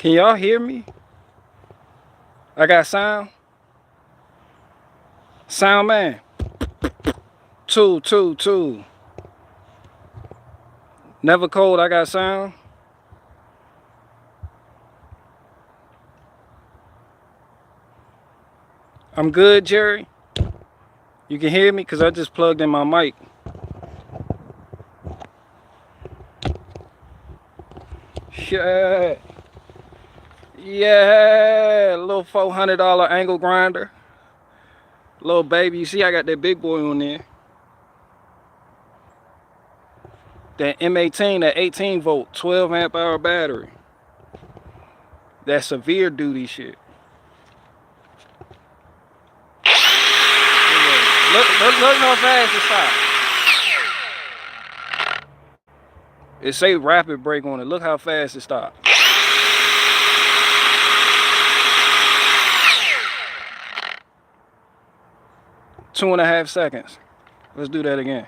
Can y'all hear me? I got sound. Sound man. Two, two, two. Never cold, I got sound. I'm good, Jerry. You can hear me because I just plugged in my mic. Yeah. Yeah. Little $400 angle grinder. Little baby. You see I got that big boy on there. That M18, that 18 volt, 12 amp hour battery. That severe duty shit. Look how fast it stopped. It say rapid brake on it. Look how fast it stopped. 2.5 seconds. Let's do that again.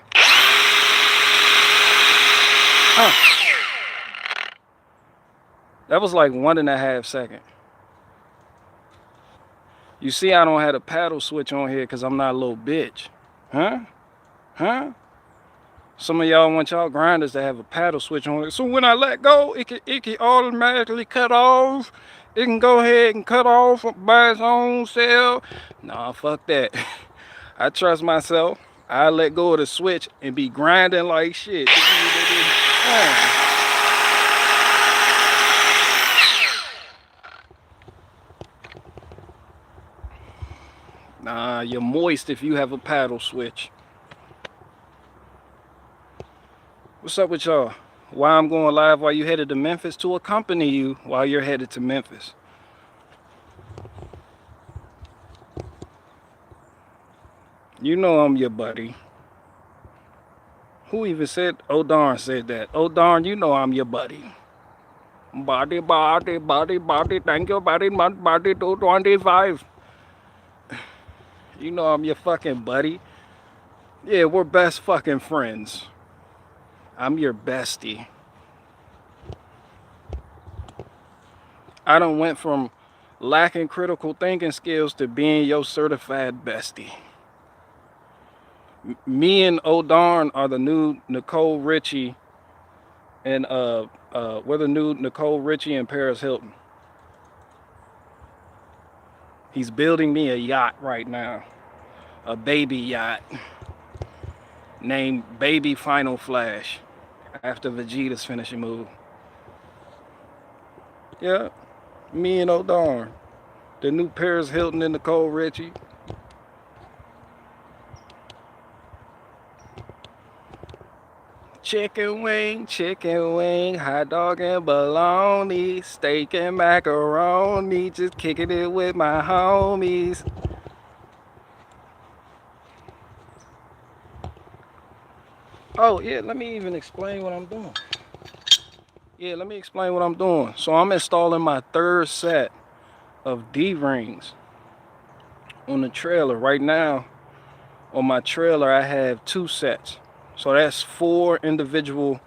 That was like 1.5 seconds. You see I don't have a paddle switch on here because I'm not a little bitch. Huh? Some of y'all want y'all grinders to have a paddle switch on it. So when I let go, it can automatically cut off. It can go ahead and cut off by its own self. Nah, fuck that. I trust myself. I let go of the switch and be grinding like shit. Nah, you're moist if you have a paddle switch. What's up with y'all? Why I'm going live while you headed to Memphis? To accompany you while you're headed to Memphis. You know I'm your buddy. Who even said? Oh darn said that. Oh darn, you know I'm your buddy. Body, thank you, body, 225. You know I'm your fucking buddy. Yeah, we're best fucking friends. I'm your bestie. I done went from lacking critical thinking skills to being your certified bestie. Me and O'Darn are the new Nicole Richie and we're the new Nicole Richie and Paris Hilton. He's building me a yacht right now. A baby yacht. Named Baby Final Flash. After Vegeta's finishing move. Yeah. Me and O'Darn. The new Paris Hilton and Nicole Richie. Chicken wing, hot dog and bologna, steak and macaroni, just kicking it with my homies. Oh yeah, let me even explain what I'm doing. So I'm installing my third set of D-rings on the trailer. Right now, on my trailer, I have 2 sets. So that's 4 individual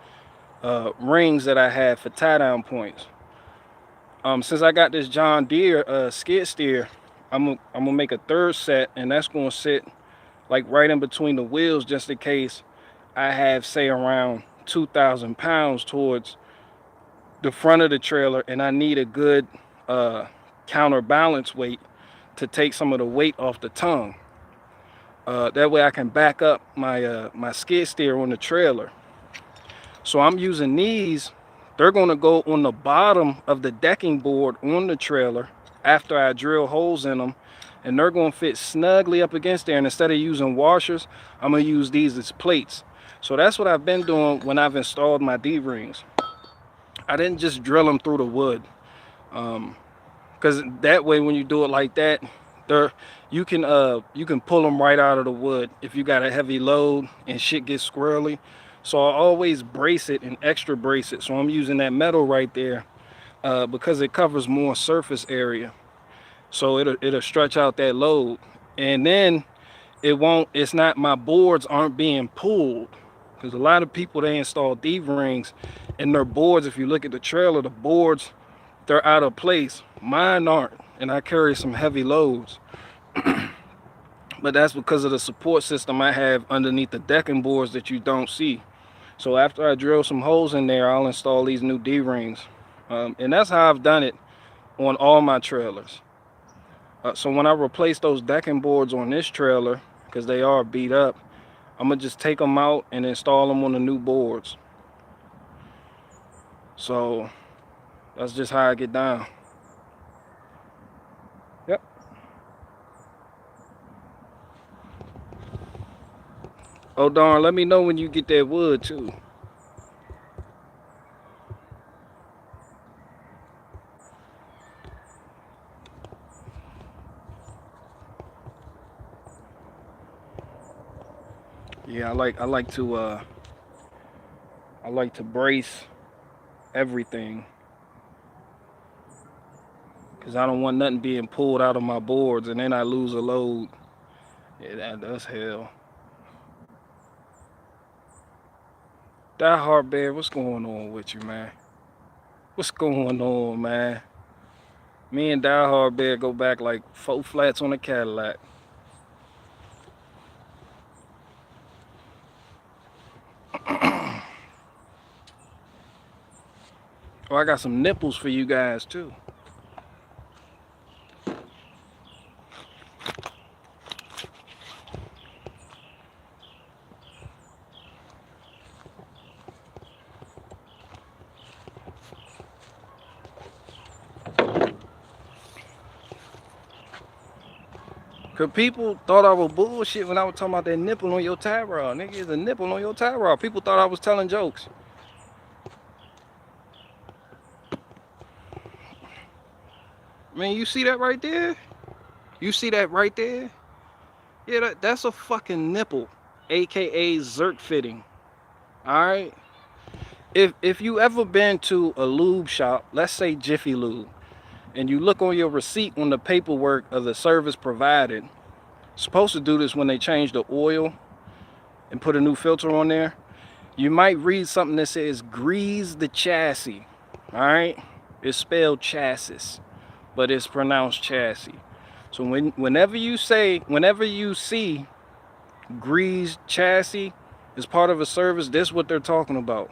rings that I have for tie-down points. Since I got this John Deere skid steer, I'm gonna make a third set, and that's gonna sit like right in between the wheels, just in case I have, say, around 2,000 pounds towards the front of the trailer, and I need a good counterbalance weight to take some of the weight off the tongue. That way I can back up my my skid steer on the trailer. So I'm using these. They're going to go on the bottom of the decking board on the trailer after I drill holes in them, and they're going to fit snugly up against there. And instead of using washers, I'm going to use these as plates. So that's what I've been doing when I've installed my D-rings. I didn't just drill them through the wood, because that way when you do it like that, you can pull them right out of the wood if you got a heavy load and shit gets squirrely. So I always brace it and extra brace it. So I'm using that metal right there because it covers more surface area. So it'll stretch out that load, and then it's not, my boards aren't being pulled, because a lot of people, they install D-rings and their boards, if you look at the trailer, the boards they're out of place. Mine aren't, and I carry some heavy loads. But that's because of the support system I have underneath the decking boards that you don't see. So after I drill some holes in there, I'll install these new D-rings. And that's how I've done it on all my trailers. So when I replace those decking boards on this trailer, because they are beat up, I'm gonna just take them out and install them on the new boards. So that's just how I get down. Yep. Oh darn, let me know when you get that wood too. Yeah, I like to brace everything, because I don't want nothing being pulled out of my boards and then I lose a load. Yeah, that's hell. Die Hard Bear, what's going on with you, man? What's going on, man? Me and Die Hard Bear go back like 4 flats on a Cadillac. Oh, I got some nipples for you guys too. Cause people thought I was bullshit when I was talking about that nipple on your tie rod. Nigga, it's a nipple on your tie rod. People thought I was telling jokes. Man, you see that right there? You see that right there? Yeah, that's a fucking nipple, aka zerk fitting. Alright? If you ever been to a lube shop, let's say Jiffy Lube, and you look on your receipt on the paperwork of the service provided, supposed to do this when they change the oil and put a new filter on there, you might read something that says grease the chassis. Alright? It's spelled chassis, but it's pronounced chassis. So whenever you see grease chassis as part of a service, this is what they're talking about.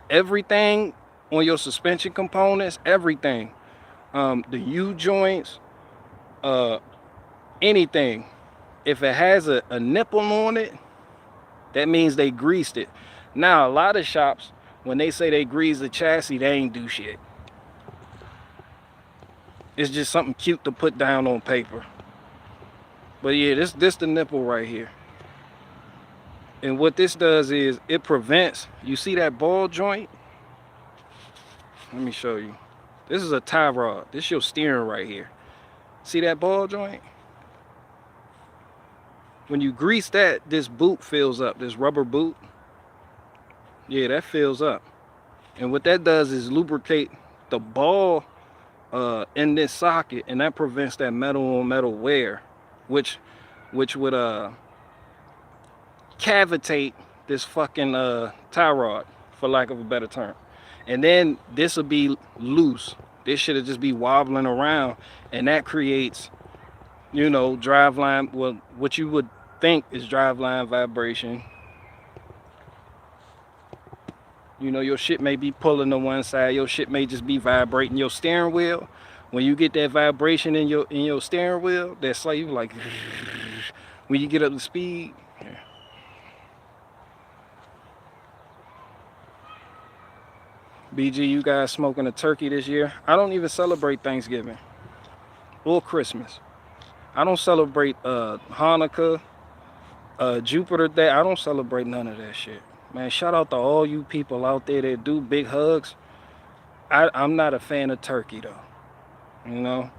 Everything on your suspension components, everything, the U joints, anything, if it has a nipple on it, that means they greased it. Now a lot of shops, when they say they grease the chassis, they ain't do shit. It's just something cute to put down on paper. But yeah, this the nipple right here. And what this does is it prevents, you see that ball joint? Let me show you. This is a tie rod. This is your steering right here. See that ball joint? When you grease that, this boot fills up, this rubber boot. Yeah, that fills up. And what that does is lubricate the ball in this socket, and that prevents that metal on metal wear, which would cavitate this fucking tie rod, for lack of a better term. And then this will be loose. This should just be wobbling around, and that creates, you know, driveline, well, what you would think is driveline vibration. You know, your shit may be pulling to one side, your shit may just be vibrating. Your steering wheel, when you get that vibration in your steering wheel, that's like, you like when you get up to speed. Yeah. BG, you guys smoking a turkey this year? I don't even celebrate Thanksgiving or Christmas. I don't celebrate Hanukkah, Jupiter Day. I don't celebrate none of that shit. Man, shout out to all you people out there that do big hugs. I'm not a fan of turkey though. You know,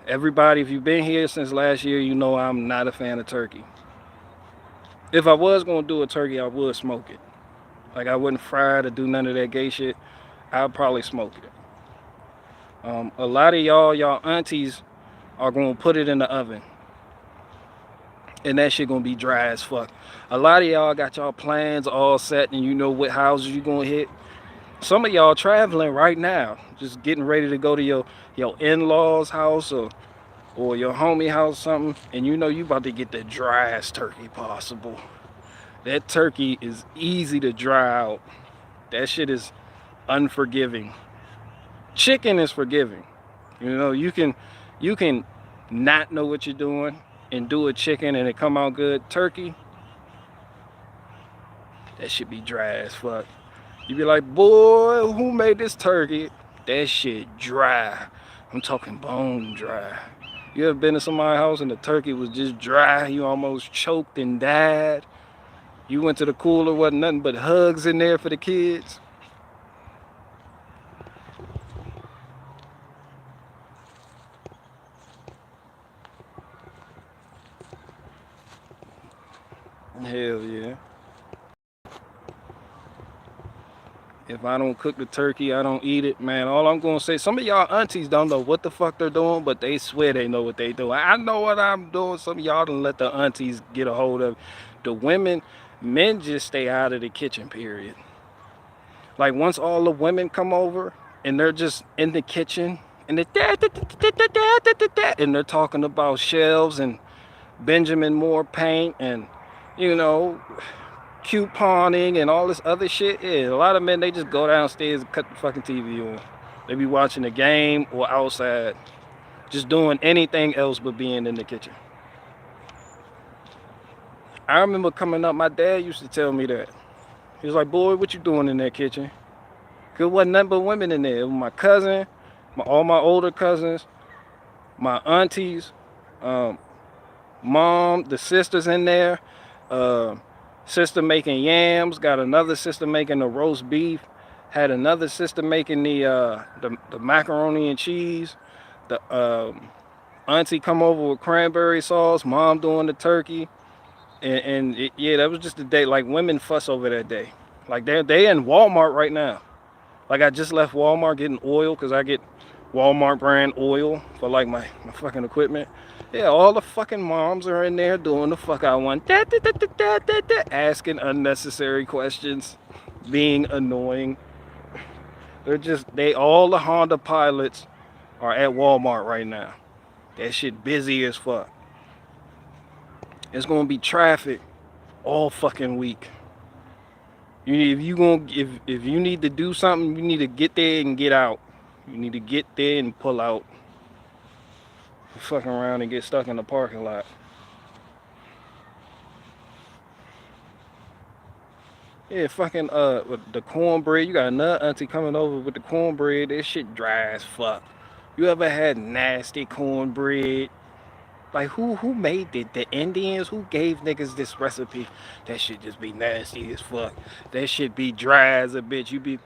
everybody, if you've been here since last year, you know I'm not a fan of turkey. If I was gonna do a turkey, I would smoke it. Like, I wouldn't fry it or do none of that gay shit. I'd probably smoke it. A lot of y'all aunties are gonna put it in the oven, and that shit gonna be dry as fuck. A lot of y'all got y'all plans all set, and you know what houses you gonna hit. Some of y'all traveling right now, just getting ready to go to your in-laws house or your homie house, something, and you know you about to get the driest turkey possible. That turkey is easy to dry out. That shit is unforgiving. Chicken is forgiving. You know, you can not know what you're doing and do a chicken and it come out good. Turkey, that should be dry as fuck. You be like, boy, who made this turkey? That shit dry. I'm talking bone dry. You ever been to somebody's house and the turkey was just dry? You almost choked and died. You went to the cooler, wasn't nothing but hugs in there for the kids. Hell yeah. If I don't cook the turkey, I don't eat it, man. All I'm gonna say, some of y'all aunties don't know what the fuck they're doing, but they swear they know what they doing. I know what I'm doing. Some of y'all done let the aunties get a hold of it. The women, men just stay out of the kitchen, period. Like once all the women come over and they're just in the kitchen and they're talking about shelves and Benjamin Moore paint and, you know, couponing and all this other shit. Yeah, a lot of men, they just go downstairs and cut the fucking TV on. They be watching the game or outside, just doing anything else but being in the kitchen. I remember coming up, my dad used to tell me that. He was like, boy, what you doing in that kitchen? Cause it wasn't nothing but women in there. It was my cousin, all my older cousins, my aunties, mom, the sisters in there, sister making yams, got another sister making the roast beef, had another sister making the macaroni and cheese, the auntie come over with cranberry sauce, mom doing the turkey, and yeah, that was just the day. Like women fuss over that day. Like they in Walmart right now. Like I just left Walmart getting oil because I get Walmart brand oil for like my fucking equipment. Yeah, all the fucking moms are in there doing the fuck I want. Asking unnecessary questions, being annoying. All the Honda pilots are at Walmart right now. That shit busy as fuck. It's gonna be traffic all fucking week. If you need to do something, you need to get there and get out. You need to get there and pull out. Fucking around and get stuck in the parking lot. Yeah, fucking with the cornbread. You got another auntie coming over with the cornbread. That shit dry as fuck. You ever had nasty cornbread? Like who made it? The Indians? Who gave niggas this recipe? That shit just be nasty as fuck. That shit be dry as a bitch.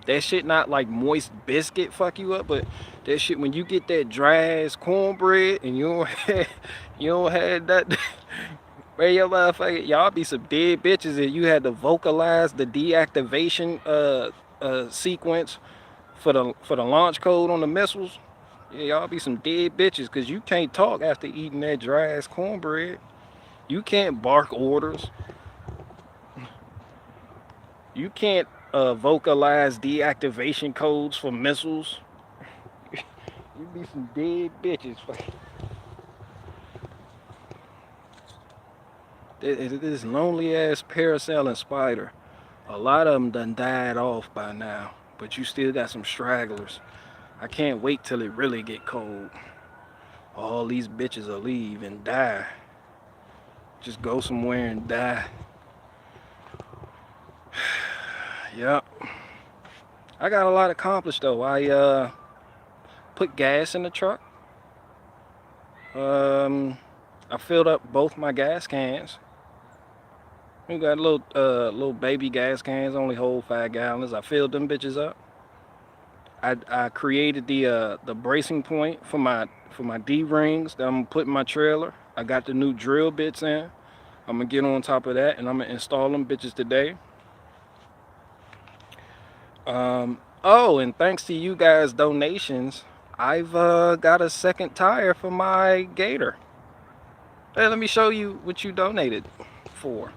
That shit not like moist biscuit fuck you up, but that shit when you get that dry ass cornbread and you don't have that. Man, your motherfucker, y'all be some dead bitches and you had to vocalize the deactivation sequence for the launch code on the missiles. Yeah, y'all be some dead bitches because you can't talk after eating that dry ass cornbread. You can't bark orders. You can't vocalize deactivation codes for missiles. You be some dead bitches. This lonely ass parasailing spider, a lot of them done died off by now, but you still got some stragglers. I can't wait till it really get cold. All these bitches will leave and die. Just go somewhere and die. Yep. I got a lot accomplished though. I put gas in the truck. I filled up both my gas cans. We got little baby gas cans, only hold 5 gallons. I filled them bitches up. I created the bracing point for my D-rings that I'm gonna put in my trailer. I got the new drill bits in. I'm gonna get on top of that and I'm gonna install them bitches today. Oh, and thanks to you guys' donations, I've got a second tire for my Gator. Hey, let me show you what you donated for.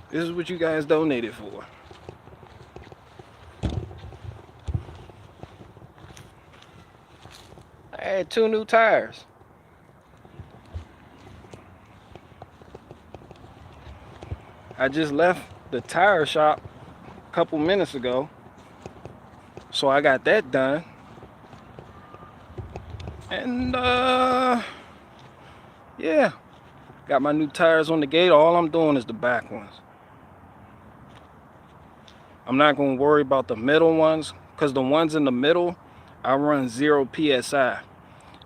This is what you guys donated for. had 2 new tires. I just left the tire shop a couple minutes ago, so I got that done. And yeah, got my new tires on the Gator. All I'm doing is the back ones. I'm not going to worry about the middle ones, because the ones in the middle, I run 0 PSI.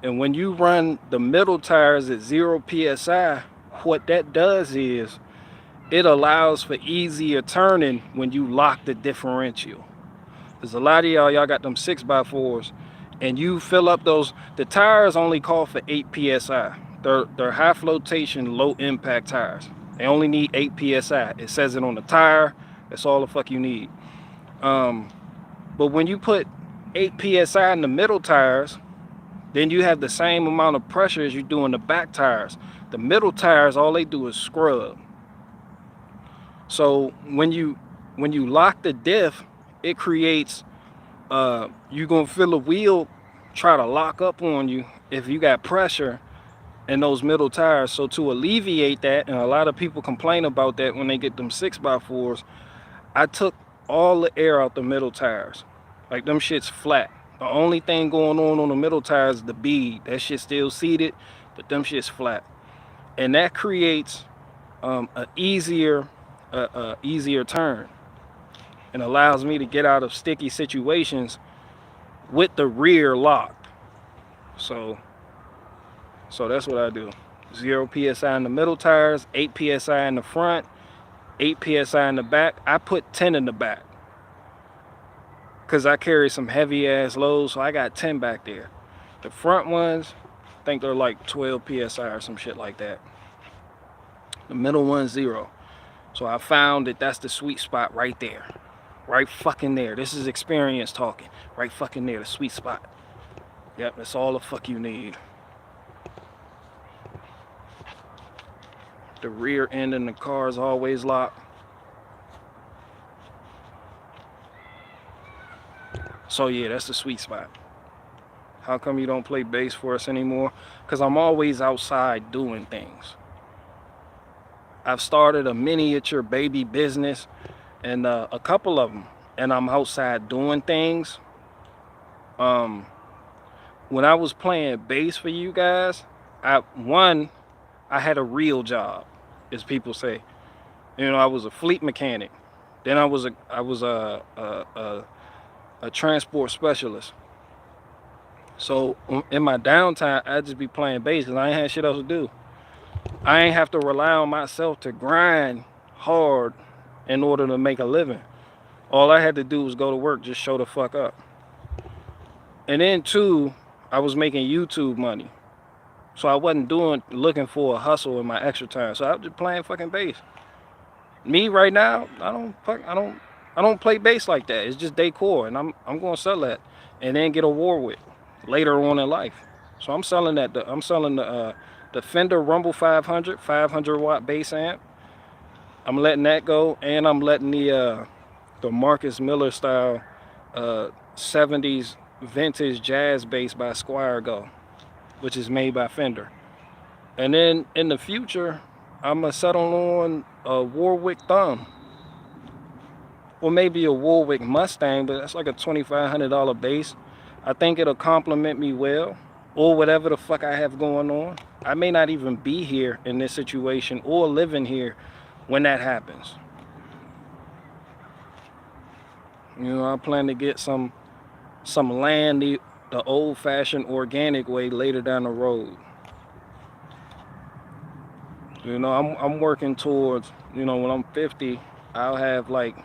And when you run the middle tires at 0 PSI, what that does is it allows for easier turning when you lock the differential. There's a lot of y'all got them 6x4s, and you fill up those, the tires only call for 8 PSI. They're high flotation, low impact tires. They only need 8 PSI. It says it on the tire. That's all the fuck you need. But when you put 8 PSI in the middle tires, then you have the same amount of pressure as you do in the back tires. The middle tires, all they do is scrub. So when you lock the diff, it creates, you're gonna feel a wheel try to lock up on you if you got pressure in those middle tires. So to alleviate that, and a lot of people complain about that when they get them 6x4s, I took all the air out the middle tires. Like, them shit's flat. The only thing going on the middle tires is the bead. That shit's still seated, but them shit's flat. And that creates an easier turn, and allows me to get out of sticky situations with the rear locked. So that's what I do. 0 PSI in the middle tires, 8 PSI in the front, 8 PSI in the back. I put 10 in the back because I carry some heavy ass loads, so I got 10 back there. The front ones, I think they're like 12 PSI or some shit like that. The middle one's 0. So I found that that's the sweet spot right there. Right fucking there. This is experience talking. Right fucking there, the sweet spot. Yep, that's all the fuck you need. The rear end in the car is always locked. So yeah, that's the sweet spot. How come you don't play bass for us anymore? Because I'm always outside doing things. I've started a miniature baby business, and a couple of them, and I'm outside doing things. When I was playing bass for you guys, I had a real job, as people say. You know, I was a fleet mechanic. Then I was a transport specialist. So in my downtime, I'd just be playing bass because I ain't had shit else to do. I ain't have to rely on myself to grind hard in order to make a living. All I had to do was go to work, just show the fuck up. And then two, I was making YouTube money. So I wasn't looking for a hustle in my extra time. So I was just playing fucking bass. Me right now, I don't play bass like that. It's just decor, and I'm gonna sell that and then get a Warwick later on in life. So I'm selling that. I'm selling the Fender Rumble 500 watt bass amp. I'm letting that go, and I'm letting the Marcus Miller style 70s vintage jazz bass by Squire go, which is made by Fender. And then in the future, I'm gonna settle on a Warwick Thumb, or maybe a Warwick Mustang, but that's like a $2,500 bass. I think it'll complement me well, or whatever the fuck I have going on. I may not even be here in this situation or living here when that happens. You know, I plan to get some land the old-fashioned organic way later down the road. You know, I'm working towards, you know, when I'm 50, I'll have like,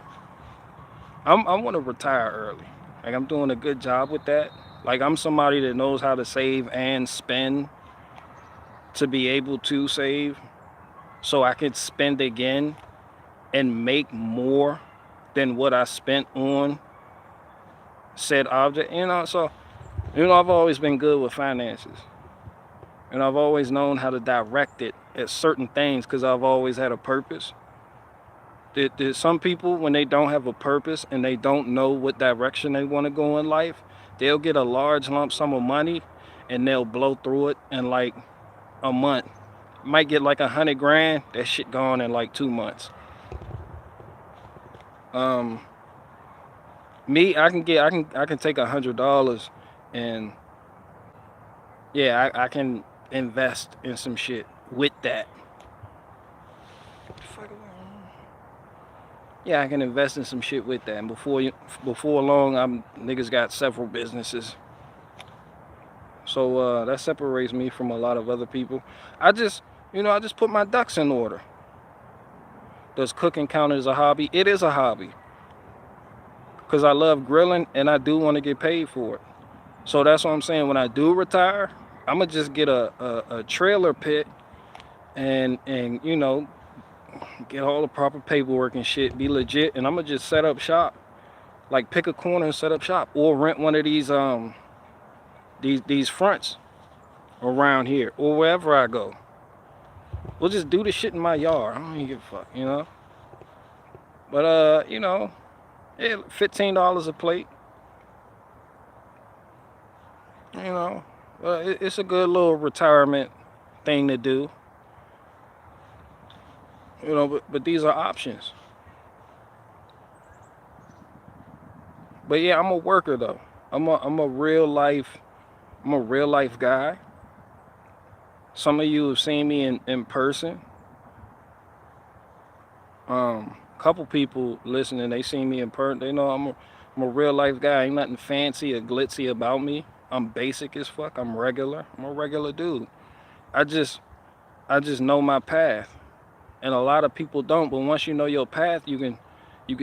I want to retire early. Like, I'm doing a good job with that. Like, I'm somebody that knows how to save and spend to be able to save, so I could spend again and make more than what I spent on said object. You know, so, you know, I've always been good with finances, and I've always known how to direct it at certain things because I've always had a purpose. There's some people, when they don't have a purpose and they don't know what direction they want to go in life, they'll get a large lump sum of money and they'll blow through it in like a month. Might get like 100 grand. That shit gone in like 2 months. Me, I can take $100 and yeah, I can invest in some shit with that. Yeah, I can invest in some shit with that. And before long, niggas got several businesses. So that separates me from a lot of other people. I just put my ducks in order. Does cooking count as a hobby? It is a hobby. Because I love grilling and I do want to get paid for it. So that's what I'm saying. When I do retire, I'm going to just get a trailer pit and you know, get all the proper paperwork and shit, be legit, and I'm going to just set up shop. Like pick a corner and set up shop, or rent one of these fronts around here or wherever I go. We'll just do the shit in my yard. I don't even give a fuck, you know. But you know, yeah, $15 a plate. You know, it's a good little retirement thing to do. You know, but these are options. But yeah, I'm a worker though. I'm a real life guy. Some of you have seen me in person. Couple people listening, they seen me in person. They know I'm a real life guy. Ain't nothing fancy or glitzy about me. I'm basic as fuck. I'm regular. I'm a regular dude. I just know my path. And a lot of people don't, but once you know your path, you can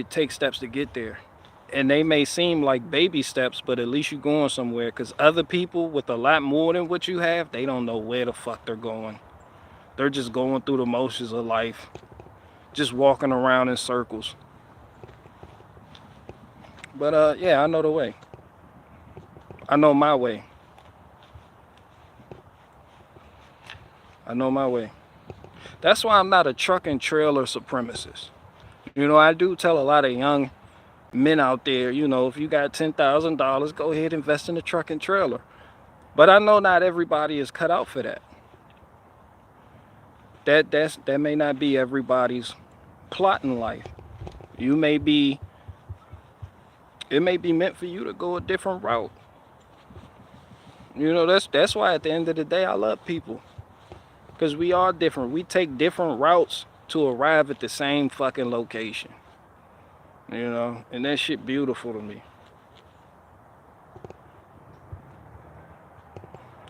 take steps to get there. And they may seem like baby steps, but at least you're going somewhere, because other people with a lot more than what you have, they don't know where the fuck they're going. They're just going through the motions of life, just walking around in circles. But yeah, I know the way. I know my way. I know my way. That's why I'm not a truck and trailer supremacist. You know, I do tell a lot of young men out there, you know, if you got $10,000, go ahead and invest in a truck and trailer. But I know not everybody is cut out for that. That may not be everybody's plot in life. It may be meant for you to go a different route. You know, that's why at the end of the day I love people. Because we are different. We take different routes to arrive at the same fucking location. You know, and that shit beautiful to me.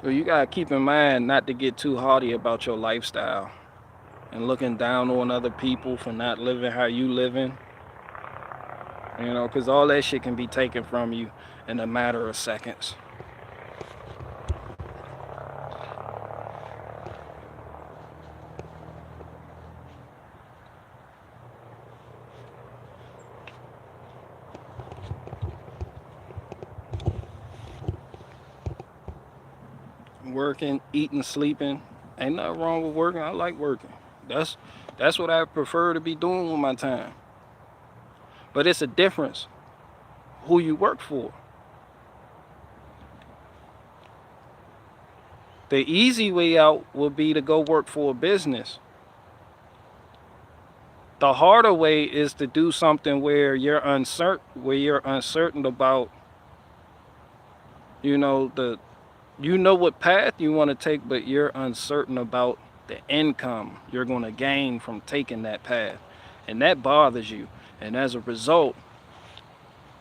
So you gotta keep in mind not to get too haughty about your lifestyle and looking down on other people for not living how you living. You know, because all that shit can be taken from you in a matter of seconds. Working, eating, sleeping. Ain't nothing wrong with working. I like working. That's what I prefer to be doing with my time. But it's a difference who you work for. The easy way out would be to go work for a business. The harder way is to do something where you're uncertain about, you know, what path you want to take, but you're uncertain about the income you're going to gain from taking that path. And that bothers you. And as a result,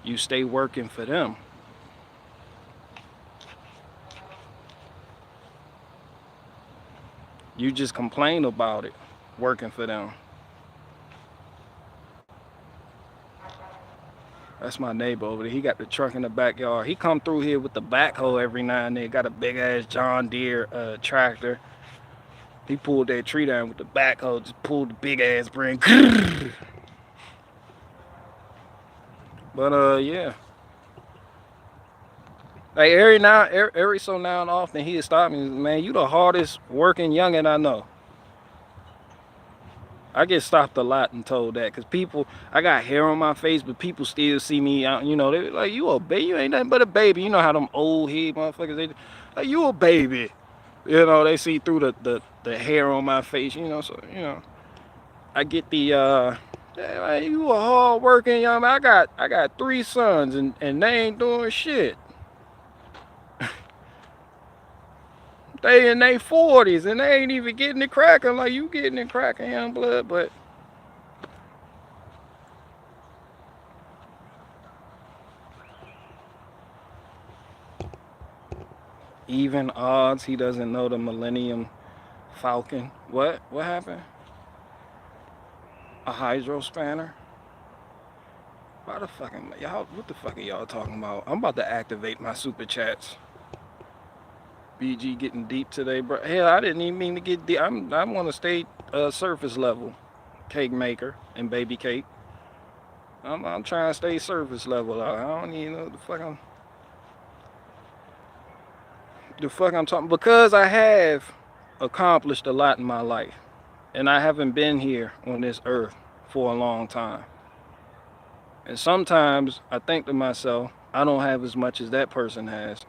you stay working for them. You just complain about it, working for them. That's my neighbor over there. He got the truck in the backyard. He come through here with the backhoe every now and then. Got a big ass John Deere tractor. He pulled that tree down with the backhoe. Just pulled the big ass bring. But yeah. Like every so now and often he'll stop me. Man, you the hardest working youngin' I know. I get stopped a lot and told that, because people, I got hair on my face, but people still see me out, you know, they're like, you a baby, you ain't nothing but a baby. You know how them old head motherfuckers, Like, you a baby. You know, they see through the hair on my face, you know, so, you know, I get the, yeah, man, you a hard working young man. I got 3 sons and they ain't doing shit. They in their 40s and they ain't even getting it cracking like you getting it cracking, young blood, but even odds he doesn't know the Millennium Falcon. What? What happened? A hydro spanner? Why the fucking y'all? What the fuck are y'all talking about? I'm about to activate my super chats. BG getting deep today, bro. Hell, I didn't even mean to get deep. I want to stay surface level. Cake maker and baby cake. I'm trying to stay surface level. I don't even know the fuck I'm talking, because I have accomplished a lot in my life, and I haven't been here on this earth for a long time. And sometimes I think to myself, I don't have as much as that person has.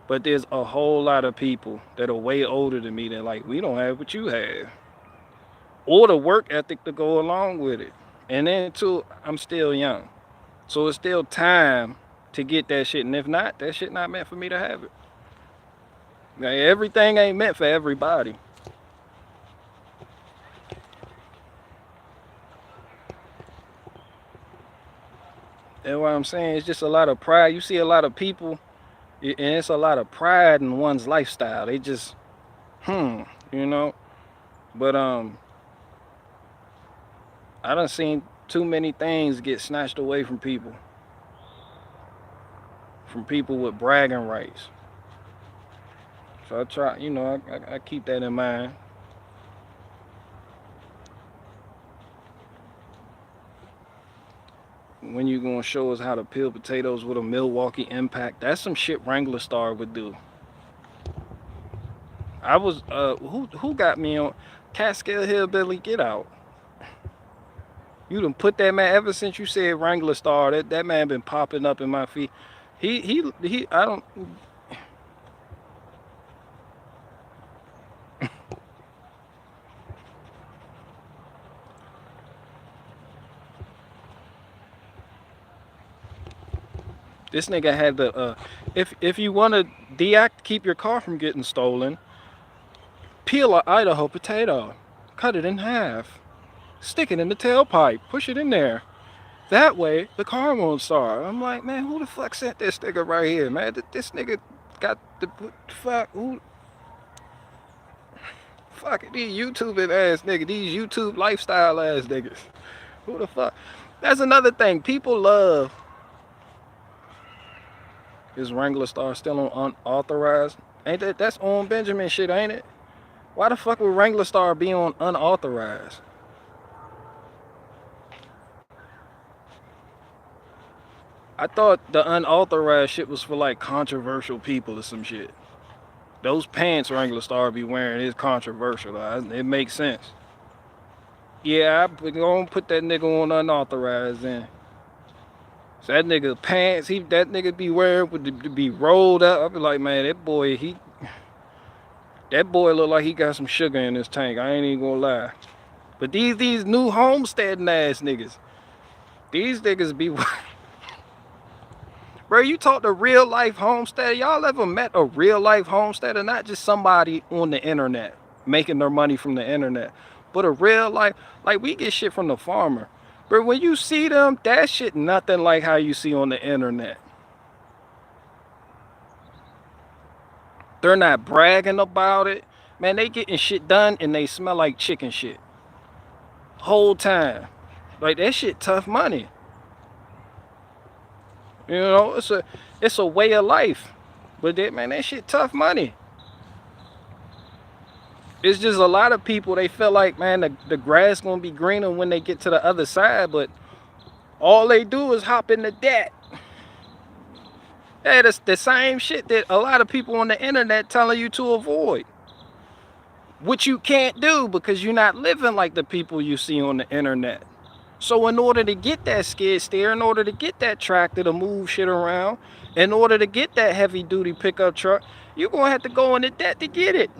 But there's a whole lot of people that are way older than me that, like, we don't have what you have. Or the work ethic to go along with it. And then too, I'm still young. So it's still time to get that shit. And if not, that shit not meant for me to have it. Now, everything ain't meant for everybody. That's what I'm saying. It's just a lot of pride. You see a lot of people, and it's a lot of pride in one's lifestyle. They just, you know. But I done seen too many things get snatched away from people with bragging rights. So I try, you know, I keep that in mind. When you gonna show us how to peel potatoes with a Milwaukee Impact? That's some shit Wrangler Star would do. I was who got me on Catskill Hillbilly? Get out. You done put that man ever since you said Wrangler Star. That man been popping up in my feed. He I don't. This nigga had the if you want to keep your car from getting stolen, peel an Idaho potato, cut it in half, stick it in the tailpipe, push it in there. That way the car won't start. I'm like, man, who the fuck sent this nigga right here, man? This nigga got the fuck who? Fuck it, these YouTubing ass niggas, these YouTube lifestyle ass niggas. Who the fuck? That's another thing. People love. Is Wrangler Star still on unauthorized? Ain't that's on Benjamin shit, ain't it? Why the fuck would Wrangler Star be on unauthorized? I thought the unauthorized shit was for like controversial people or some shit. Those pants Wrangler Star be wearing is controversial. It makes sense. Yeah, I'm gonna put that nigga on unauthorized then. So that nigga pants, that nigga be wearing would be rolled up. I be like, man, that boy look like he got some sugar in his tank. I ain't even gonna lie. But these new homesteading ass niggas, these niggas be. Bro, you talk to real life homesteader. Y'all ever met a real life homesteader? Not just somebody on the internet making their money from the internet, but a real life. Like, we get shit from the farmer. But when you see them, that shit nothing like how you see on the internet. They're not bragging about it. Man, they getting shit done and they smell like chicken shit. Whole time. Like, that shit tough money. You know, it's a way of life. But that shit tough money. It's just a lot of people, they feel like, man, the grass gonna be greener when they get to the other side, but all they do is hop into debt. Hey, that's the same shit that a lot of people on the internet telling you to avoid. Which you can't do because you're not living like the people you see on the internet. So in order to get that skid steer, in order to get that tractor to move shit around, In order to get that heavy duty pickup truck, you're gonna have to go into debt to get it.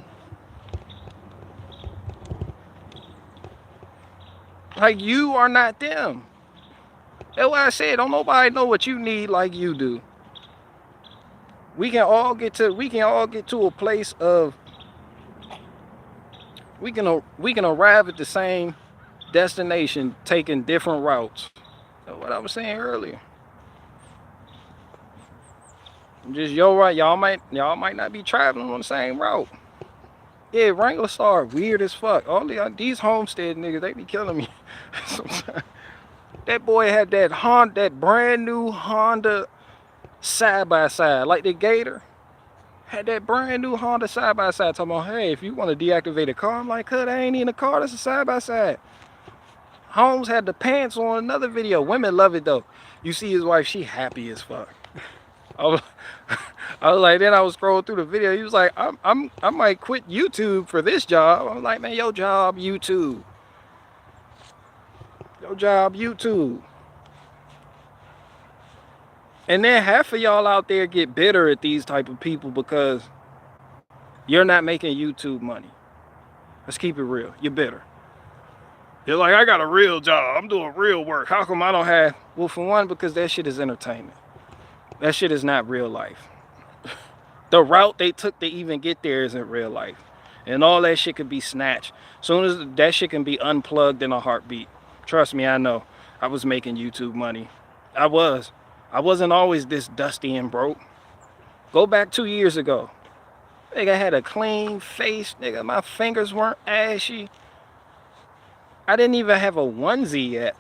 Like, you are not them. That's why I said, don't nobody know what you need like you do. We can all get to a place of we can arrive at the same destination taking different routes. That's what I was saying earlier. Just y'all might not be traveling on the same route. Yeah, Wrangler Star weird as fuck. All these homestead niggas, they be killing me. Sometimes. That boy had that brand new Honda side by side, like the Gator. Had that brand new Honda side by side. Talking about, hey, if you want to deactivate a car, I'm like, cut, I ain't in a car. That's a side by side. Holmes had the pants on another video. Women love it though. You see his wife, she happy as fuck. I was like, then I was scrolling through the video. He was like, I might quit YouTube for this job. I'm like, man, your job, YouTube. Your job, YouTube. And then half of y'all out there get bitter at these type of people because you're not making YouTube money. Let's keep it real. You're bitter. You're like, I got a real job. I'm doing real work. How come I don't have? Well, for one, because that shit is entertainment. That shit is not real life. The route they took to even get there isn't real life. And all that shit could be snatched. Soon as that shit can be unplugged in a heartbeat. Trust me, I know. I was making YouTube money. I wasn't always this dusty and broke. Go back 2 years ago. Nigga had a clean face. Nigga, my fingers weren't ashy. I didn't even have a onesie yet.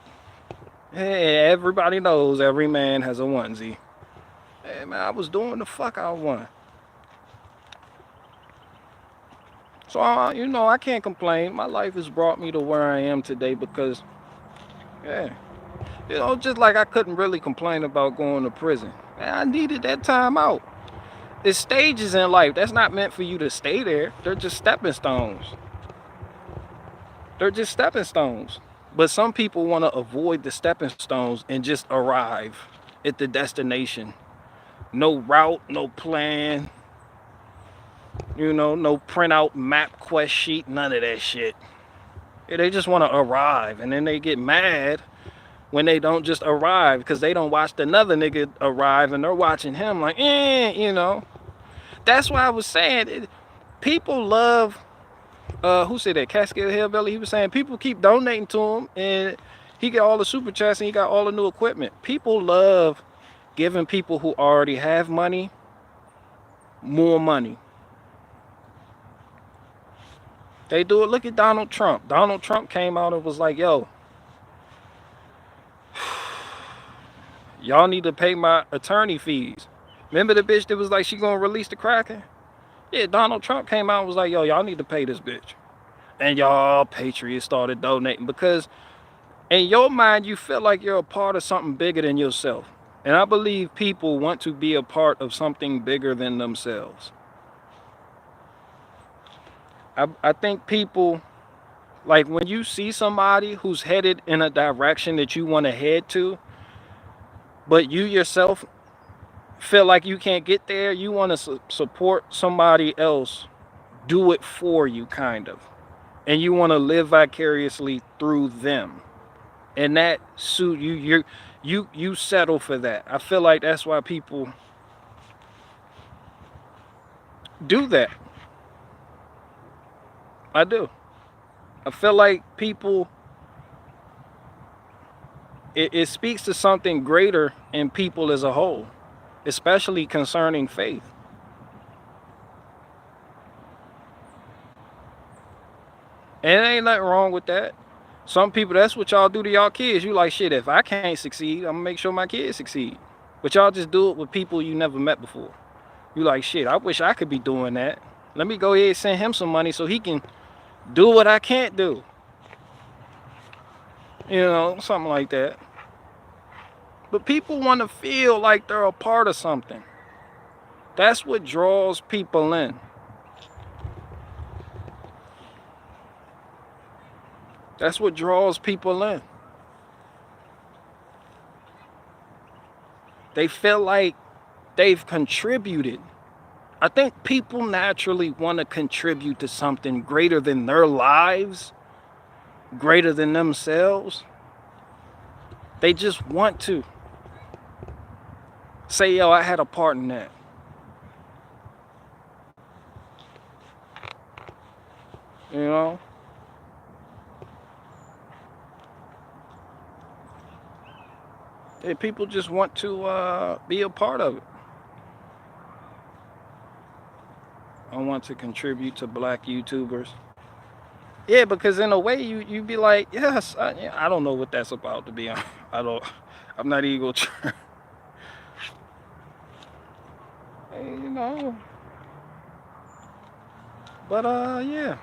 Hey, everybody knows every man has a onesie. Hey, man, I was doing the fuck I want. So, you know, I can't complain. My life has brought me to where I am today because, yeah. You know, just like I couldn't really complain about going to prison. Man, I needed that time out. There's stages in life. That's not meant for you to stay there. They're just stepping stones. They're just stepping stones. But some people want to avoid the stepping stones and just arrive at the destination. No route, no plan. You know, no printout map quest sheet, none of that shit. Yeah, they just want to arrive, and then they get mad when they don't just arrive because they don't watch another nigga arrive and they're watching him like, you know. That's why I was saying, people love, who said that? Cascade Hillbilly. He was saying people keep donating to him and he got all the super chats and he got all the new equipment. People love giving people who already have money more money. They do it. Look at Donald Trump. Donald Trump came out and was like, yo, y'all need to pay my attorney fees. Remember the bitch that was like, she gonna release the Kraken? Yeah, Donald Trump came out and was like, yo, y'all need to pay this bitch. And y'all patriots started donating because in your mind, you feel like you're a part of something bigger than yourself. And I believe people want to be a part of something bigger than themselves. I think people, like when you see somebody who's headed in a direction that you want to head to, but you yourself feel like you can't get there, you want to support somebody else, do it for you, kind of. And you want to live vicariously through them. And that suit you settle for that. I feel like that's why people do that. I do. I feel like people, it speaks to something greater in people as a whole, especially concerning faith. And there ain't nothing wrong with that. Some people, that's what y'all do to y'all kids. You like, shit, if I can't succeed, I'm gonna make sure my kids succeed. But y'all just do it with people you never met before. You like, shit, I wish I could be doing that. Let me go ahead and send him some money so he can do what I can't do. You know, something like that. But people want to feel like they're a part of something. That's what draws people in. That's what draws people in. They feel like they've contributed. I think people naturally want to contribute to something greater than their lives, greater than themselves. They just want to say, yo, I had a part in that. You know? People just want to be a part of it. I want to contribute to black YouTubers. Yeah, because in a way you be like, yes, I don't know what that's about, to be honest. I'm not even gonna you know. But yeah.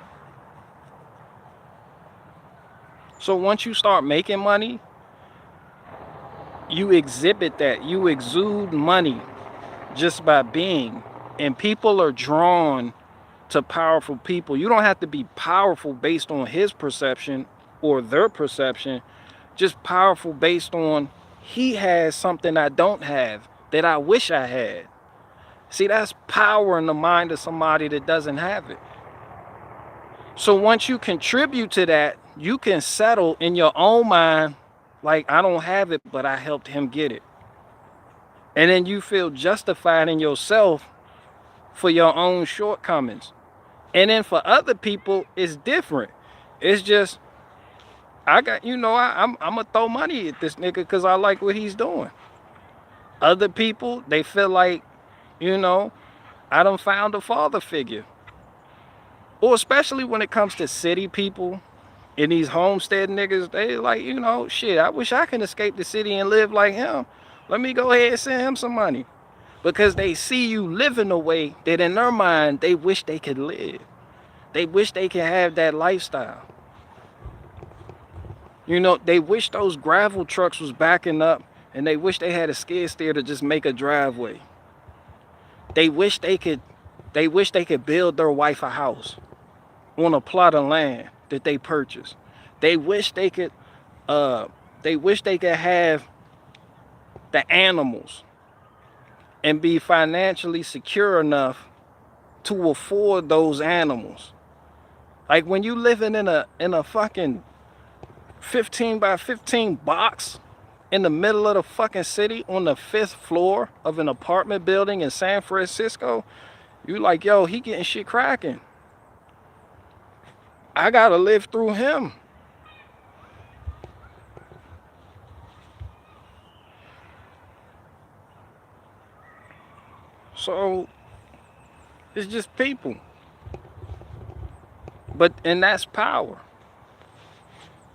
So once you start making money, you exhibit that. You exude money just by being. And people are drawn to powerful people. You don't have to be powerful based on his perception or their perception. Just powerful based on he has something I don't have that I wish I had. See, that's power in the mind of somebody that doesn't have it. So once you contribute to that, you can settle in your own mind, like, I don't have it, but I helped him get it. And then you feel justified in yourself for your own shortcomings. And then for other people, it's different. It's just, I'm gonna throw money at this nigga because I like what he's doing. Other people, they feel like, I done found a father figure. Or especially when it comes to city people and these homestead niggas, they like, shit, I wish I could escape the city and live like him. Let me go ahead and send him some money. Because they see you living a way that in their mind, they wish they could live. They wish they could have that lifestyle. They wish those gravel trucks was backing up and they wish they had a skid steer to just make a driveway. They wish they could build their wife a house on a plot of land that they purchased. They wish they could have the animals and be financially secure enough to afford those animals. Like when you living in a fucking 15 by 15 box in the middle of the fucking city on the 5th floor of an apartment building in San Francisco, you like, yo, he getting shit cracking. I gotta live through him. So it's just people. And that's power.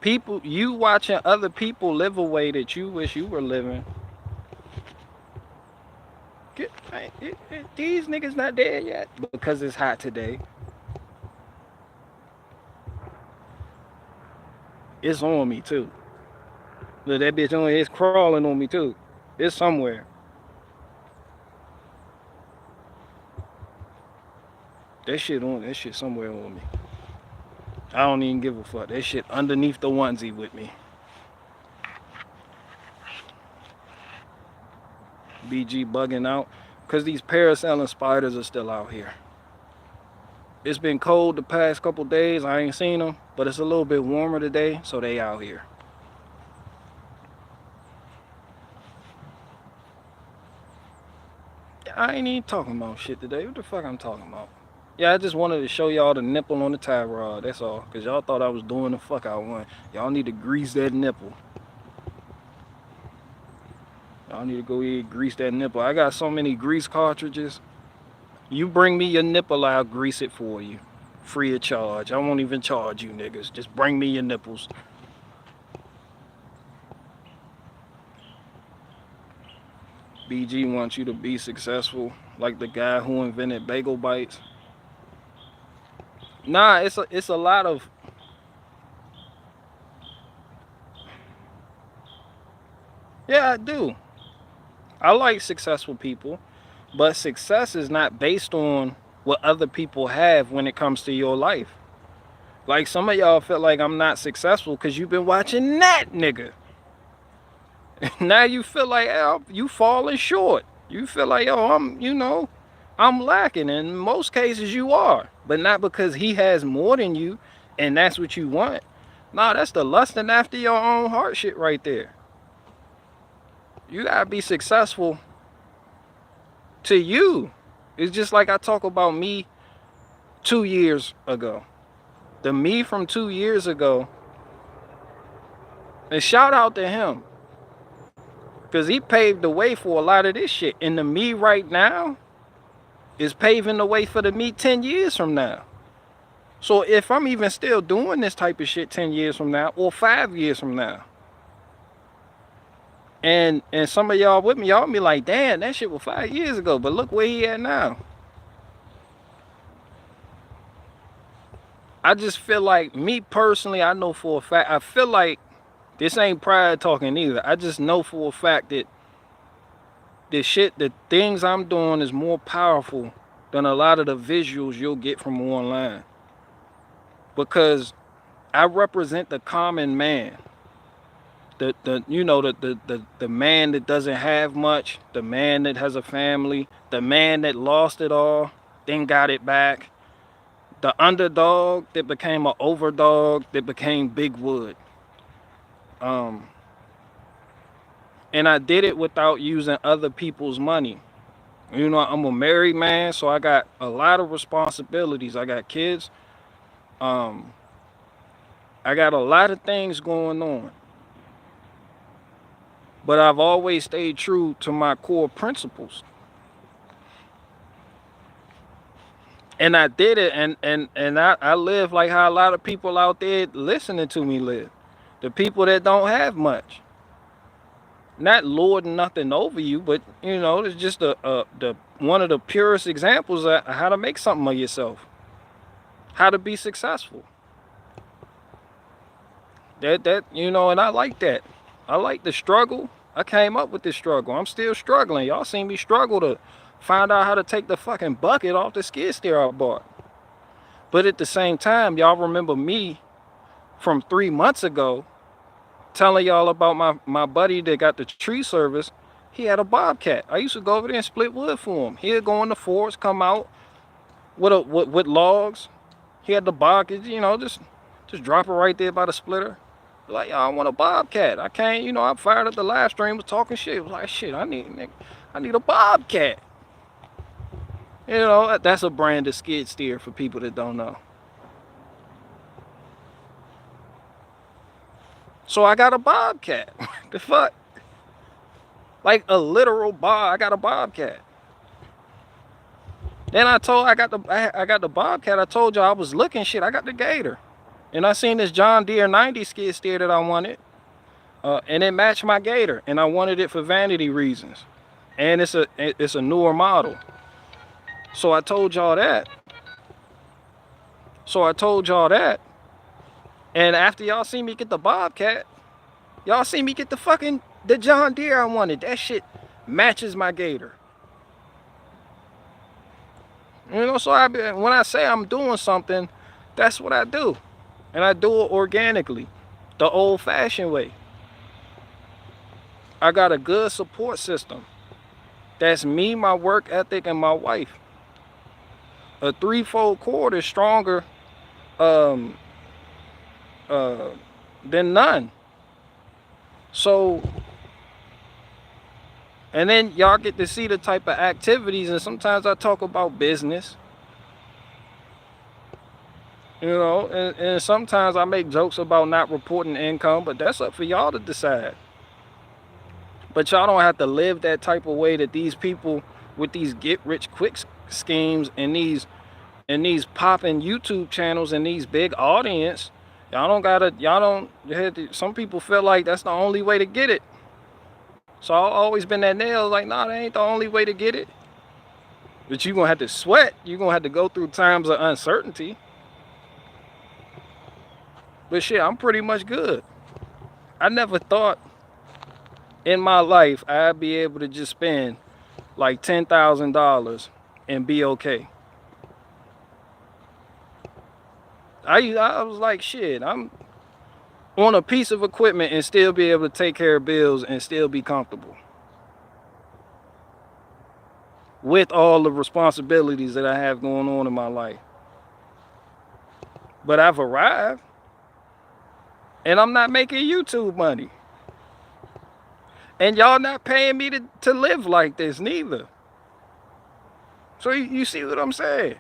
People, you watching other people live a way that you wish you were living. These niggas not dead yet because it's hot today. It's on me too. Look, that bitch it's crawling on me too. It's somewhere. That shit somewhere on me. I don't even give a fuck. That shit underneath the onesie with me. BG bugging out because these parasailing spiders are still out here. It's been cold the past couple days. I ain't seen them, but it's a little bit warmer today, so they out here. I ain't even talking about shit today. What the fuck I'm talking about? Yeah, I just wanted to show y'all the nipple on the tie rod. That's all. Because y'all thought I was doing the fuck out one. Y'all need to grease that nipple. Y'all need to go ahead and grease that nipple. I got so many grease cartridges. You bring me your nipple, I'll grease it for you. Free of charge. I won't even charge you niggas. Just bring me your nipples. BG wants you to be successful like the guy who invented bagel bites. Nah, it's a lot of... Yeah, I do. I like successful people, but success is not based on what other people have when it comes to your life. Like some of y'all feel like I'm not successful because you've been watching that nigga. Now you feel like you falling short. You feel like, yo, I'm lacking. In most cases you are, but not because he has more than you and that's what you want. Nah, that's the lusting after your own heart shit right there. You gotta be successful to you. It's just like I talk about me 2 years ago. The me from 2 years ago. And shout out to him. Because he paved the way for a lot of this shit. And the me right now is paving the way for the me 10 years from now. So if I'm even still doing this type of shit 10 years from now or 5 years from now, and some of y'all with me, y'all be like, damn, that shit was 5 years ago, but look where he at now. I just feel like, me personally, I know for a fact, I feel like this ain't pride talking either. I just know for a fact that the things I'm doing is more powerful than a lot of the visuals you'll get from online. Because I represent the common man. The man that doesn't have much, the man that has a family, the man that lost it all, then got it back, the underdog that became an overdog, that became Big Wood. And I did it without using other people's money. I'm a married man, so I got a lot of responsibilities. I got kids. I got a lot of things going on. But I've always stayed true to my core principles. And I did it, and I live like how a lot of people out there listening to me live. The people that don't have much. Not lording nothing over you, but it's just the one of the purest examples of how to make something of yourself. How to be successful. And I like that. I like the struggle. I came up with this struggle. I'm still struggling. Y'all seen me struggle to find out how to take the fucking bucket off the skid steer I bought. But at the same time, y'all remember me from 3 months ago telling y'all about my buddy that got the tree service. He had a bobcat. I used to go over there and split wood for him. He'd go in the forest, come out with logs. He had the bobcat, just drop it right there by the splitter. Like, yo, I want a bobcat. I can't, I fired up the live stream, was talking shit. It was like, shit, I need a bobcat. That's a brand of skid steer for people that don't know. So I got a bobcat. The fuck? Like a literal I got a bobcat. Then I got the bobcat. I told you I was looking shit. I got the Gator. And I seen this John Deere 90 skid steer that I wanted. And it matched my Gator. And I wanted it for vanity reasons. And it's a newer model. So I told y'all that. And after y'all see me get the bobcat, y'all see me get the John Deere I wanted. That shit matches my Gator. So when I say I'm doing something, that's what I do. And I do it organically, the old-fashioned way. I got a good support system. That's me, my work ethic, and my wife. A 3-fold cord is stronger than none. So, and then y'all get to see the type of activities, and sometimes I talk about business. And sometimes I make jokes about not reporting income, but that's up for y'all to decide. But y'all don't have to live that type of way that these people with these get-rich-quick schemes and these popping YouTube channels and these big audience. Some people feel like that's the only way to get it. So I've always been that nail, like, nah, that ain't the only way to get it. But you're going to have to sweat. You're going to have to go through times of uncertainty. But shit, I'm pretty much good. I never thought in my life I'd be able to just spend like $10,000 and be okay. I was like, shit, I'm on a piece of equipment and still be able to take care of bills and still be comfortable. with all the responsibilities that I have going on in my life. But I've arrived, and I'm not making YouTube money. And y'all not paying me to live like this neither. So you see what I'm saying?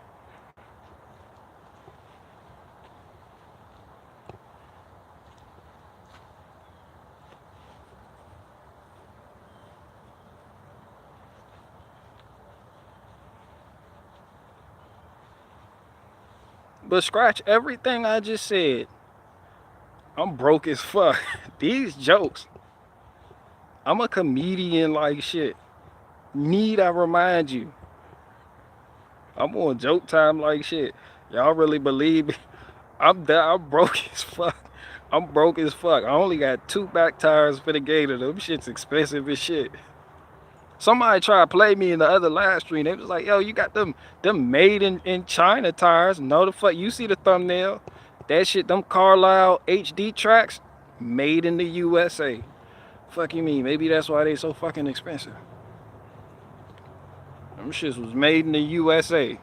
But scratch everything I just said. I'm broke as fuck. These jokes. I'm a comedian like shit. Need I remind you? I'm on joke time like shit. Y'all really believe me? I'm broke as fuck. I'm broke as fuck. I only got 2 back tires for the Gator. Them shit's expensive as shit. Somebody tried to play me in the other live stream. They was like, yo, you got them made in China tires. No, the fuck, you see the thumbnail. That shit, them Carlisle HD tracks, made in the USA. Fuck you mean? Maybe that's why they so fucking expensive. Them shits was made in the USA.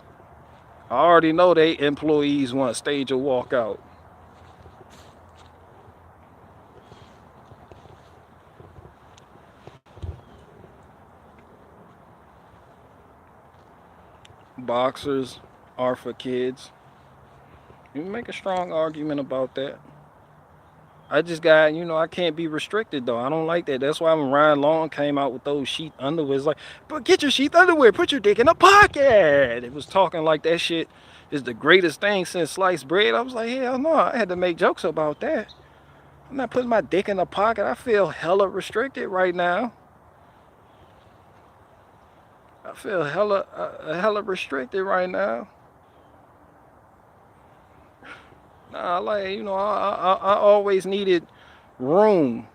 I already know they employees want to stage a walkout. Boxers are for kids. You can make a strong argument about that. I just got, I can't be restricted though. I don't like that. That's why when Ryan Long came out with those sheath underwear, it's like, but get your sheath underwear, put your dick in a pocket. It was talking like that shit is the greatest thing since sliced bread. I was like, hell no, I had to make jokes about that. I'm not putting my dick in a pocket. I feel hella restricted right now. I feel hella restricted right now. Nah, like, I always needed room.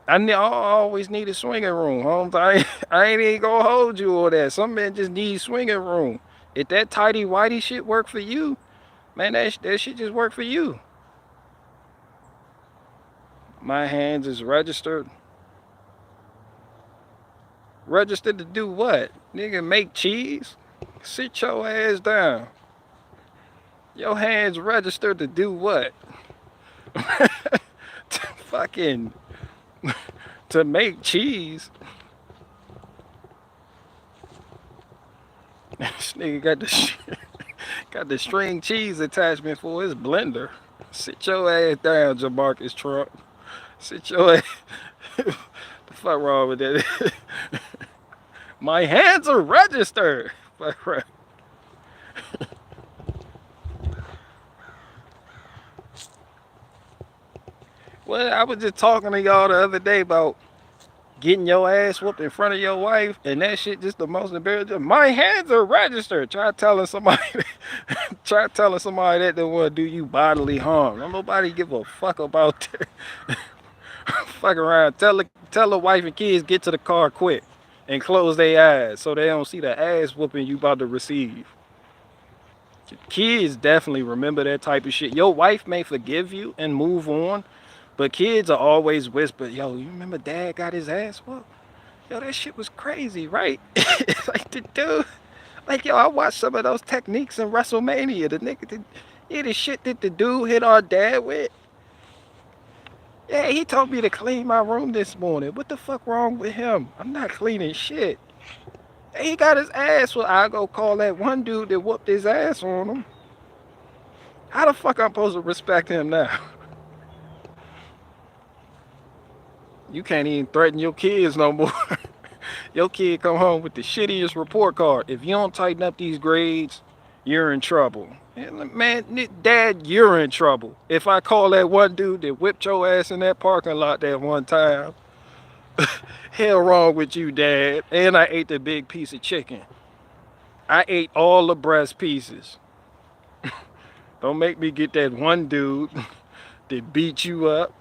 I always needed swinging room, Holmes. I ain't even gonna hold you all that. Some men just need swinging room. If that tighty whitey shit work for you, man, that shit just work for you. My hands is registered. Registered to do what? Nigga, make cheese? Sit your ass down. Your hands registered to do what? Fucking to make cheese. This nigga got the string cheese attachment for his blender. Sit your ass down, Jamarcus Trump. Sit your ass. The fuck wrong with that? My hands are registered. Fuck right. Well, I was just talking to y'all the other day about getting your ass whooped in front of your wife, and that shit just the most embarrassing. My hands are registered. Try telling somebody that they want to do you bodily harm. Don't nobody give a fuck about that. Fuck around. Tell the wife and kids get to the car quick and close their eyes so they don't see the ass whooping you about to receive. Kids definitely remember that type of shit. Your wife may forgive you and move on, but kids are always whisper, yo, you remember dad got his ass whooped? Yo, that shit was crazy, right? Like the dude, like, yo, I watched some of those techniques in WrestleMania. The nigga, the shit that the dude hit our dad with. Yeah, he told me to clean my room this morning. What the fuck wrong with him? I'm not cleaning shit. He got his ass. Well, I go call that one dude that whooped his ass on him. How the fuck I'm supposed to respect him now? You can't even threaten your kids no more. Your kid come home with the shittiest report card. If you don't tighten up these grades, you're in trouble. Man, dad, you're in trouble. If I call that one dude that whipped your ass in that parking lot that one time, hell wrong with you, dad. And I ate the big piece of chicken. I ate all the breast pieces. Don't make me get that one dude that beat you up.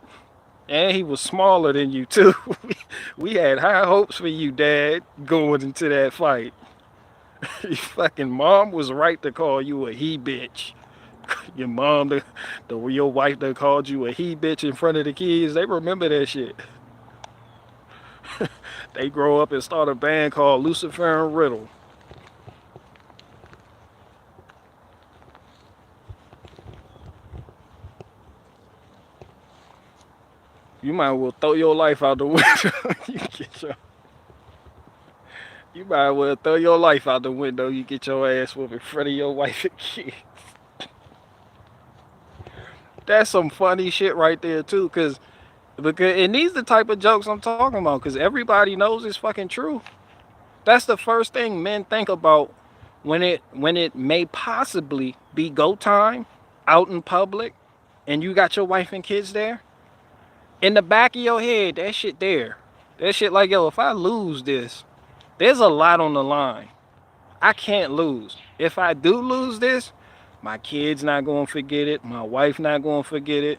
And he was smaller than you too. We had high hopes for you, dad, going into that fight. Your fucking mom was right to call you a he bitch. Your mom, your wife that called you a he bitch in front of the kids, they remember that shit. They grow up and start a band called Lucifer and Riddle. You might as well throw your life out the window. You might as well throw your life out the window. You get your ass whooped in front of your wife and kids. That's some funny shit right there too, because and these the type of jokes I'm talking about, because everybody knows it's fucking true. That's the first thing men think about when it may possibly be go time out in public and you got your wife and kids there. In the back of your head, that shit there. That shit like, yo, if I lose this, there's a lot on the line. I can't lose. If I do lose this, my kid's not going to forget it. My wife not going to forget it.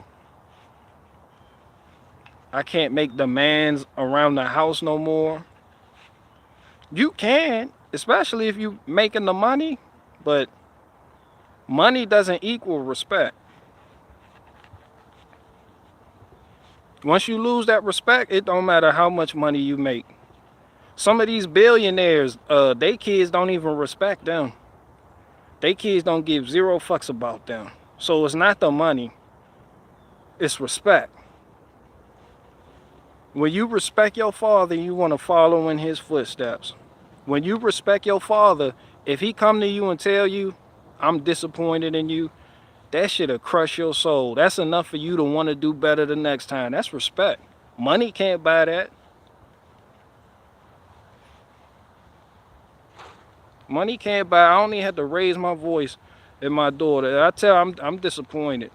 I can't make demands around the house no more. You can, especially if you making the money, but money doesn't equal respect. Once you lose that respect, it don't matter how much money you make. Some of these billionaires, they kids don't even respect them. They kids don't give zero fucks about them. So it's not the money, it's respect. When you respect your father, you want to follow in his footsteps. When you respect your father, if he come to you and tell you, I'm disappointed in you, that shit'll crush your soul. That's enough for you to want to do better the next time. That's respect. Money can't buy that. Money can't buy. I only had to raise my voice at my daughter. I tell her I'm disappointed.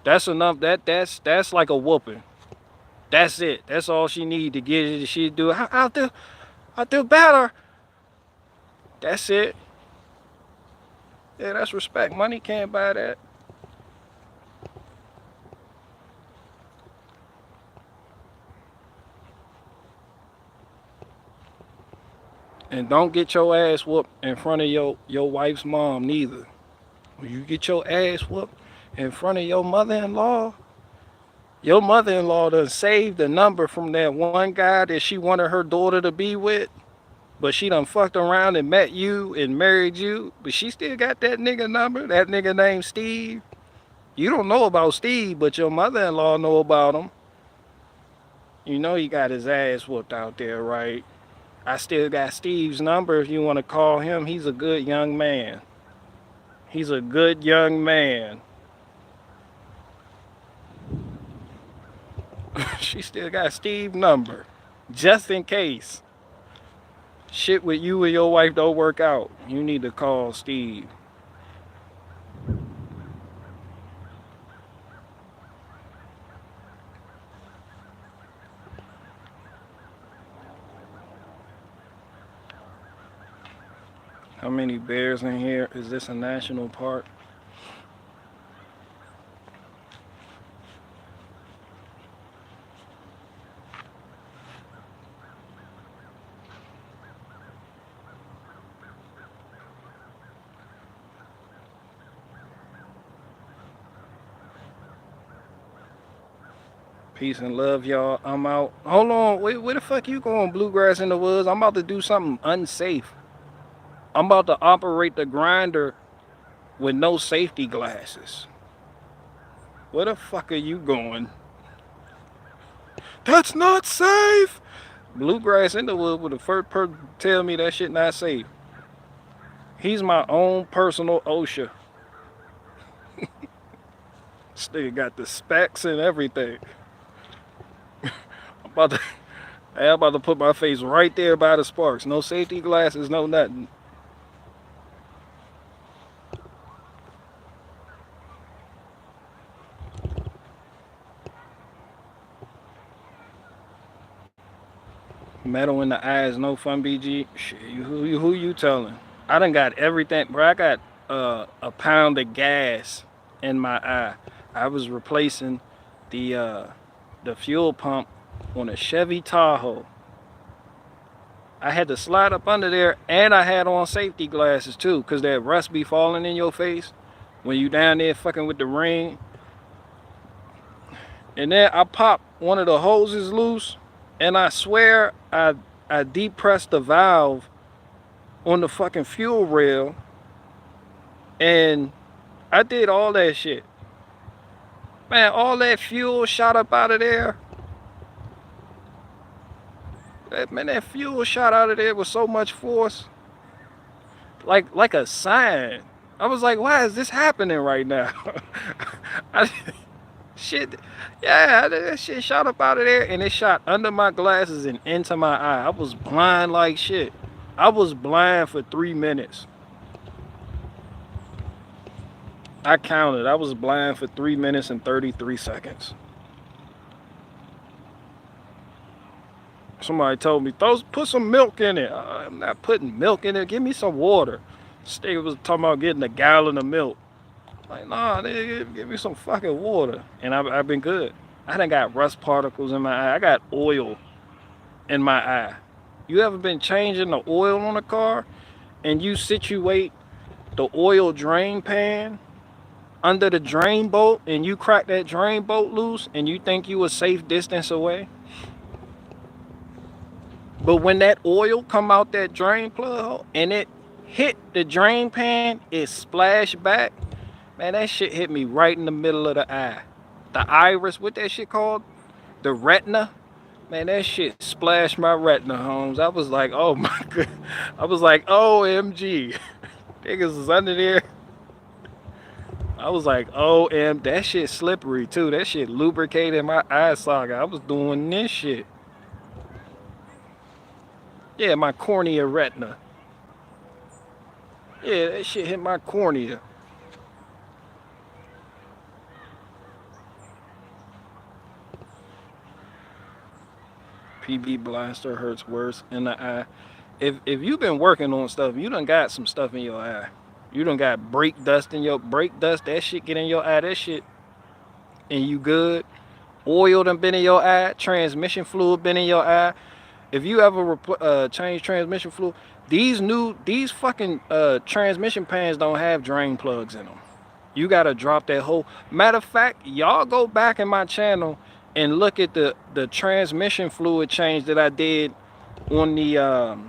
That's enough. That's like a whooping. That's it. That's all she need to get it. She do. I'll do better. That's it. Yeah, that's respect. Money can't buy that. And don't get your ass whooped in front of your wife's mom neither. When you get your ass whooped in front of your mother-in-law done saved the number from that one guy that she wanted her daughter to be with, but she done fucked around and met you and married you, but she still got that nigga number, that nigga named Steve. You don't know about Steve, but your mother-in-law know about him. You know he got his ass whooped out there, right? I still got Steve's number if you want to call him. He's a good young man. He's a good young man. She still got Steve's number, just in case shit with you and your wife don't work out. You need to call Steve. How many bears in here? Is this a national park? Peace and love, y'all. I'm out. Hold on. Where the fuck you going, Bluegrass in the Woods? I'm about to do something unsafe. I'm about to operate the grinder with no safety glasses. Where the fuck are you going? That's not safe. Bluegrass in the Woods was the first person to tell me that shit not safe. He's my own personal OSHA. This nigga got the specs and everything. I'm about to put my face right there by the sparks. No safety glasses, no nothing. Metal in the eyes, no fun, BG. Shit, who you telling? I done got everything, bro. I got a pound of gas in my eye. I was replacing the fuel pump on a Chevy Tahoe. I had to slide up under there, and I had on safety glasses too, because that rust be falling in your face when you down there fucking with the rain. And then I popped one of the hoses loose. And I swear I depressed the valve on the fucking fuel rail, and I did all that shit. Man, all that fuel shot up out of there. That fuel shot out of there with so much force. Like a sign. I was like, why is this happening right now? I, shit, yeah, that shit shot up out of there, and it shot under my glasses and into my eye. I was blind like shit. I was blind for 3 minutes. I counted. I was blind for 3 minutes and 33 seconds. Somebody told me, put some milk in it. I'm not putting milk in it. Give me some water. State was talking about getting a gallon of milk. Like, nah, nigga, give me some fucking water. And I've been good. I done got rust particles in my eye. I got oil in my eye. You ever been changing the oil on a car and you situate the oil drain pan under the drain bolt and you crack that drain bolt loose and you think you a safe distance away? But when that oil come out that drain plug and it hit the drain pan, it splashed back. Man, that shit hit me right in the middle of the eye. The iris, what that shit called? The retina. Man, that shit splashed my retina, Holmes. I was like, oh my god. I was like, OMG. Niggas is under there. I was like, that shit slippery too. That shit lubricated my eye socket. I was doing this shit. Yeah, my cornea retina. Yeah, that shit hit my cornea. PB blaster hurts worse in the eye. If you've been working on stuff, you done got some stuff in your eye. You done got brake dust in your that shit get in your eye, that shit, and you good. Oil done been in your eye, transmission fluid been in your eye. If you ever change transmission fluid, these fucking transmission pans don't have drain plugs in them. You gotta drop that whole. Matter of fact, y'all go back in my channel and look at the transmission fluid change that I did on the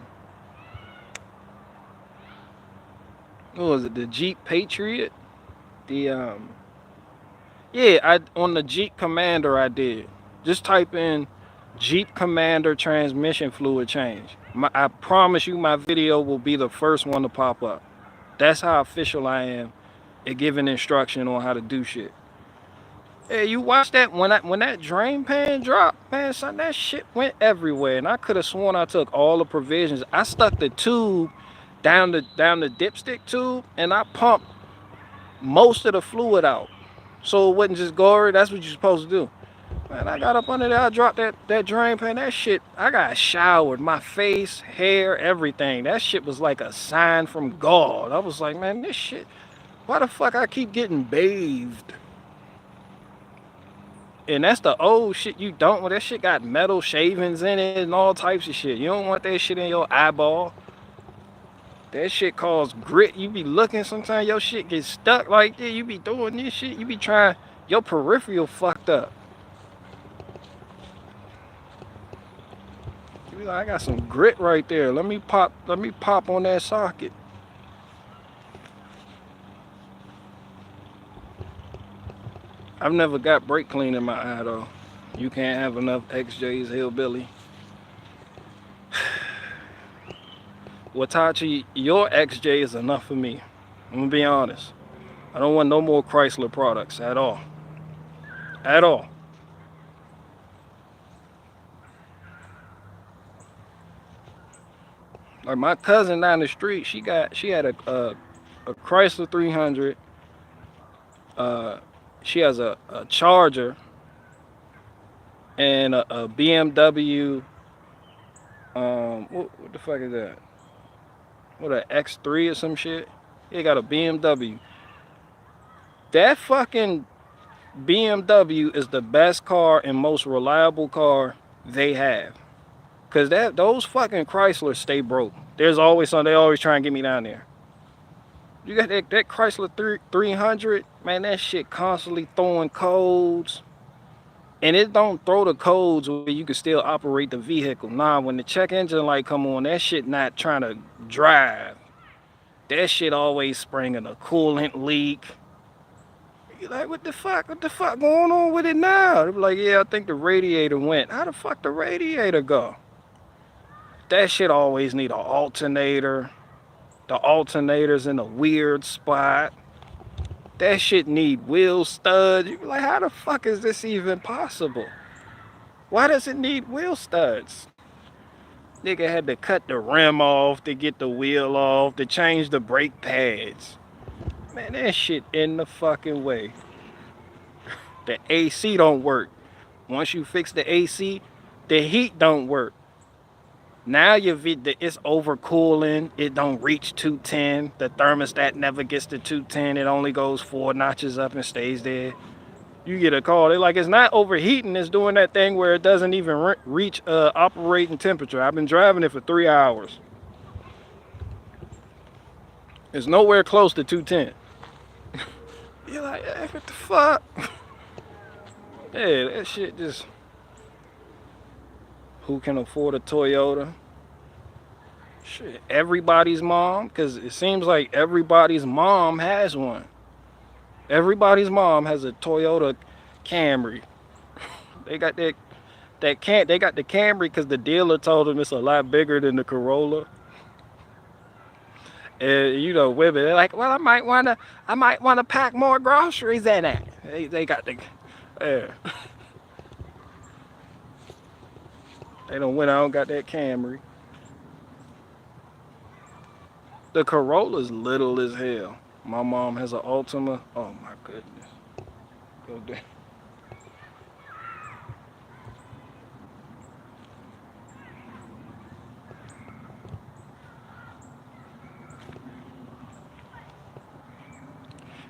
what was it, the Jeep Patriot? The yeah, on the Jeep Commander I did. Just type in Jeep Commander transmission fluid change. I promise you my video will be the first one to pop up. That's how official I am at giving instruction on how to do shit. Hey, you watch that when that drain pan dropped, man, son, that shit went everywhere, and I could have sworn I took all the provisions. I stuck the tube down the dipstick tube, and I pumped most of the fluid out, so it wouldn't just go over. That's what you're supposed to do. Man, I got up under there, I dropped that drain pan. That shit, I got showered, my face, hair, everything. That shit was like a sign from God. I was like, man, this shit, why the fuck I keep getting bathed? And that's the old shit you don't want. That shit got metal shavings in it and all types of shit. You don't want that shit in your eyeball. That shit causes grit. You be looking, sometimes your shit gets stuck like that. You be doing this shit. You be trying, your peripheral fucked up. You be like, I got some grit right there. Let me pop on that socket. I've never got brake clean in my eye though. You can't have enough XJs, hillbilly. Watachi, your XJ is enough for me. I'm gonna be honest. I don't want no more Chrysler products at all. At all. Like my cousin down the street, she had a Chrysler 300. She has a Charger and a BMW. What the fuck is that? What, a X3 or some shit? He got a BMW. That fucking BMW is the best car and most reliable car they have. Cause those fucking Chryslers stay broke. There's always something. They always try and get me down there. You got that Chrysler 300, man, that shit constantly throwing codes. And it don't throw the codes where you can still operate the vehicle. Nah, when the check engine light come on, that shit not trying to drive. That shit always springing a coolant leak. You're like, what the fuck? What the fuck going on with it now? They're like, yeah, I think the radiator went. How the fuck the radiator go? That shit always need an alternator. The alternator's in a weird spot. That shit need wheel studs. You be like, how the fuck is this even possible? Why does it need wheel studs? Nigga had to cut the rim off to get the wheel off, to change the brake pads. Man, that shit in the fucking way. The AC don't work. Once you fix the AC, the heat don't work. Now it's overcooling. It don't reach 210. The thermostat never gets to 210. It only goes 4 notches up and stays there. You get a call. They're like, it's not overheating. It's doing that thing where it doesn't even reach operating temperature. I've been driving it for 3 hours. It's nowhere close to 210. You're like, hey, what the fuck? Yeah, that shit just... Who can afford a Toyota? Shit, everybody's mom, because it seems like everybody's mom has one. Everybody's mom has a Toyota Camry. They got they got the Camry because the dealer told them it's a lot bigger than the Corolla. And you know, women, they're like, well, I might wanna pack more groceries in it. They got the They done went out and got that Camry. The Corolla's little as hell. My mom has an Altima. Oh my goodness. Go down.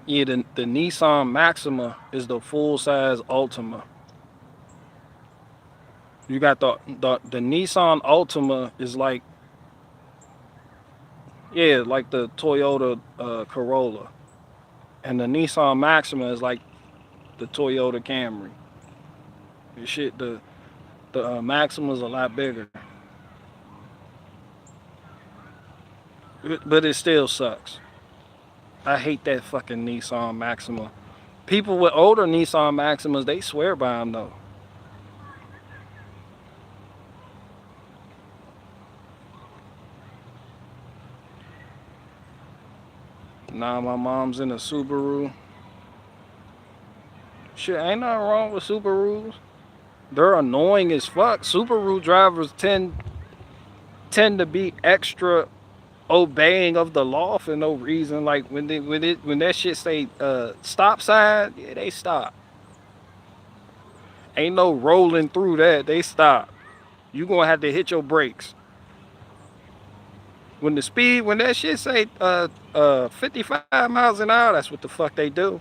Yeah, the Nissan Maxima is the full-size Altima. You got the Nissan Altima is like, yeah, like the Toyota Corolla. And the Nissan Maxima is like the Toyota Camry. The shit, the Maxima's a lot bigger. But it still sucks. I hate that fucking Nissan Maxima. People with older Nissan Maximas, they swear by them though. Nah, my mom's in a Subaru. Shit, ain't nothing wrong with Subarus. They're annoying as fuck. Subaru drivers tend to be extra obeying of the law for no reason. Like when that shit say stop sign, yeah, they stop. Ain't no rolling through that. They stop. You gonna have to hit your brakes. When that shit say 55 miles an hour, that's what the fuck they do.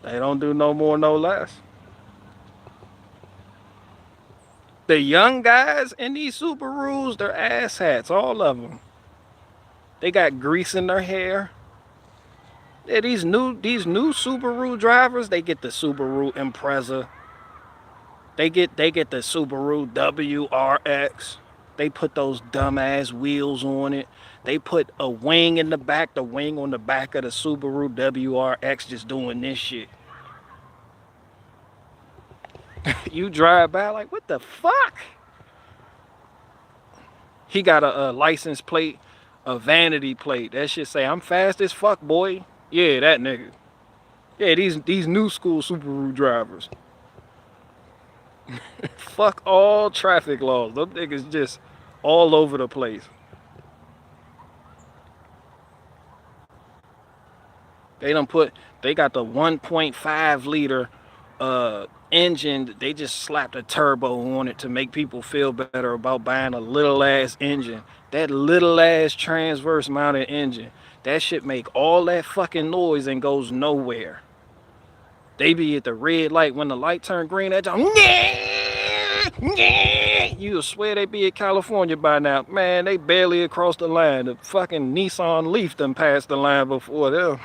They don't do no more, no less. The young guys in these Subarus, they're asshats, all of them. They got grease in their hair. Yeah, these new Subaru drivers, they get the Subaru Impreza. They get the Subaru WRX. They put those dumbass wheels on it. They put a wing in the back, the wing on the back of the Subaru WRX, just doing this shit. You drive by like, what the fuck? He got a license plate, a vanity plate. That shit say, I'm fast as fuck, boy. Yeah, that nigga. Yeah, these new school Subaru drivers. Fuck all traffic laws. Those niggas just all over the place. They got the 1.5 liter engine. They just slapped a turbo on it to make people feel better about buying a little ass engine. That little ass transverse mounted engine. That shit make all that fucking noise and goes nowhere. They be at the red light. When the light turn green, that jump, you'll swear they be in California by now. Man, they barely across the line. The fucking Nissan Leaf done passed the line before them.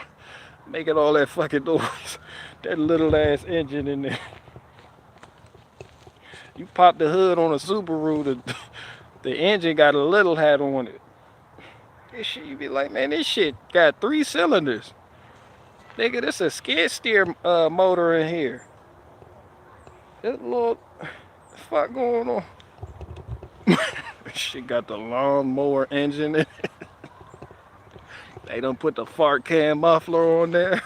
Making all that fucking noise. That little ass engine in there. You pop the hood on a Subaru, the engine got a little hat on it. This shit, you be like, man, this shit got 3 cylinders. Nigga, this a skid steer motor in here. This little fuck going on. Shit got the lawnmower engine in it. They done put the fart can muffler on there.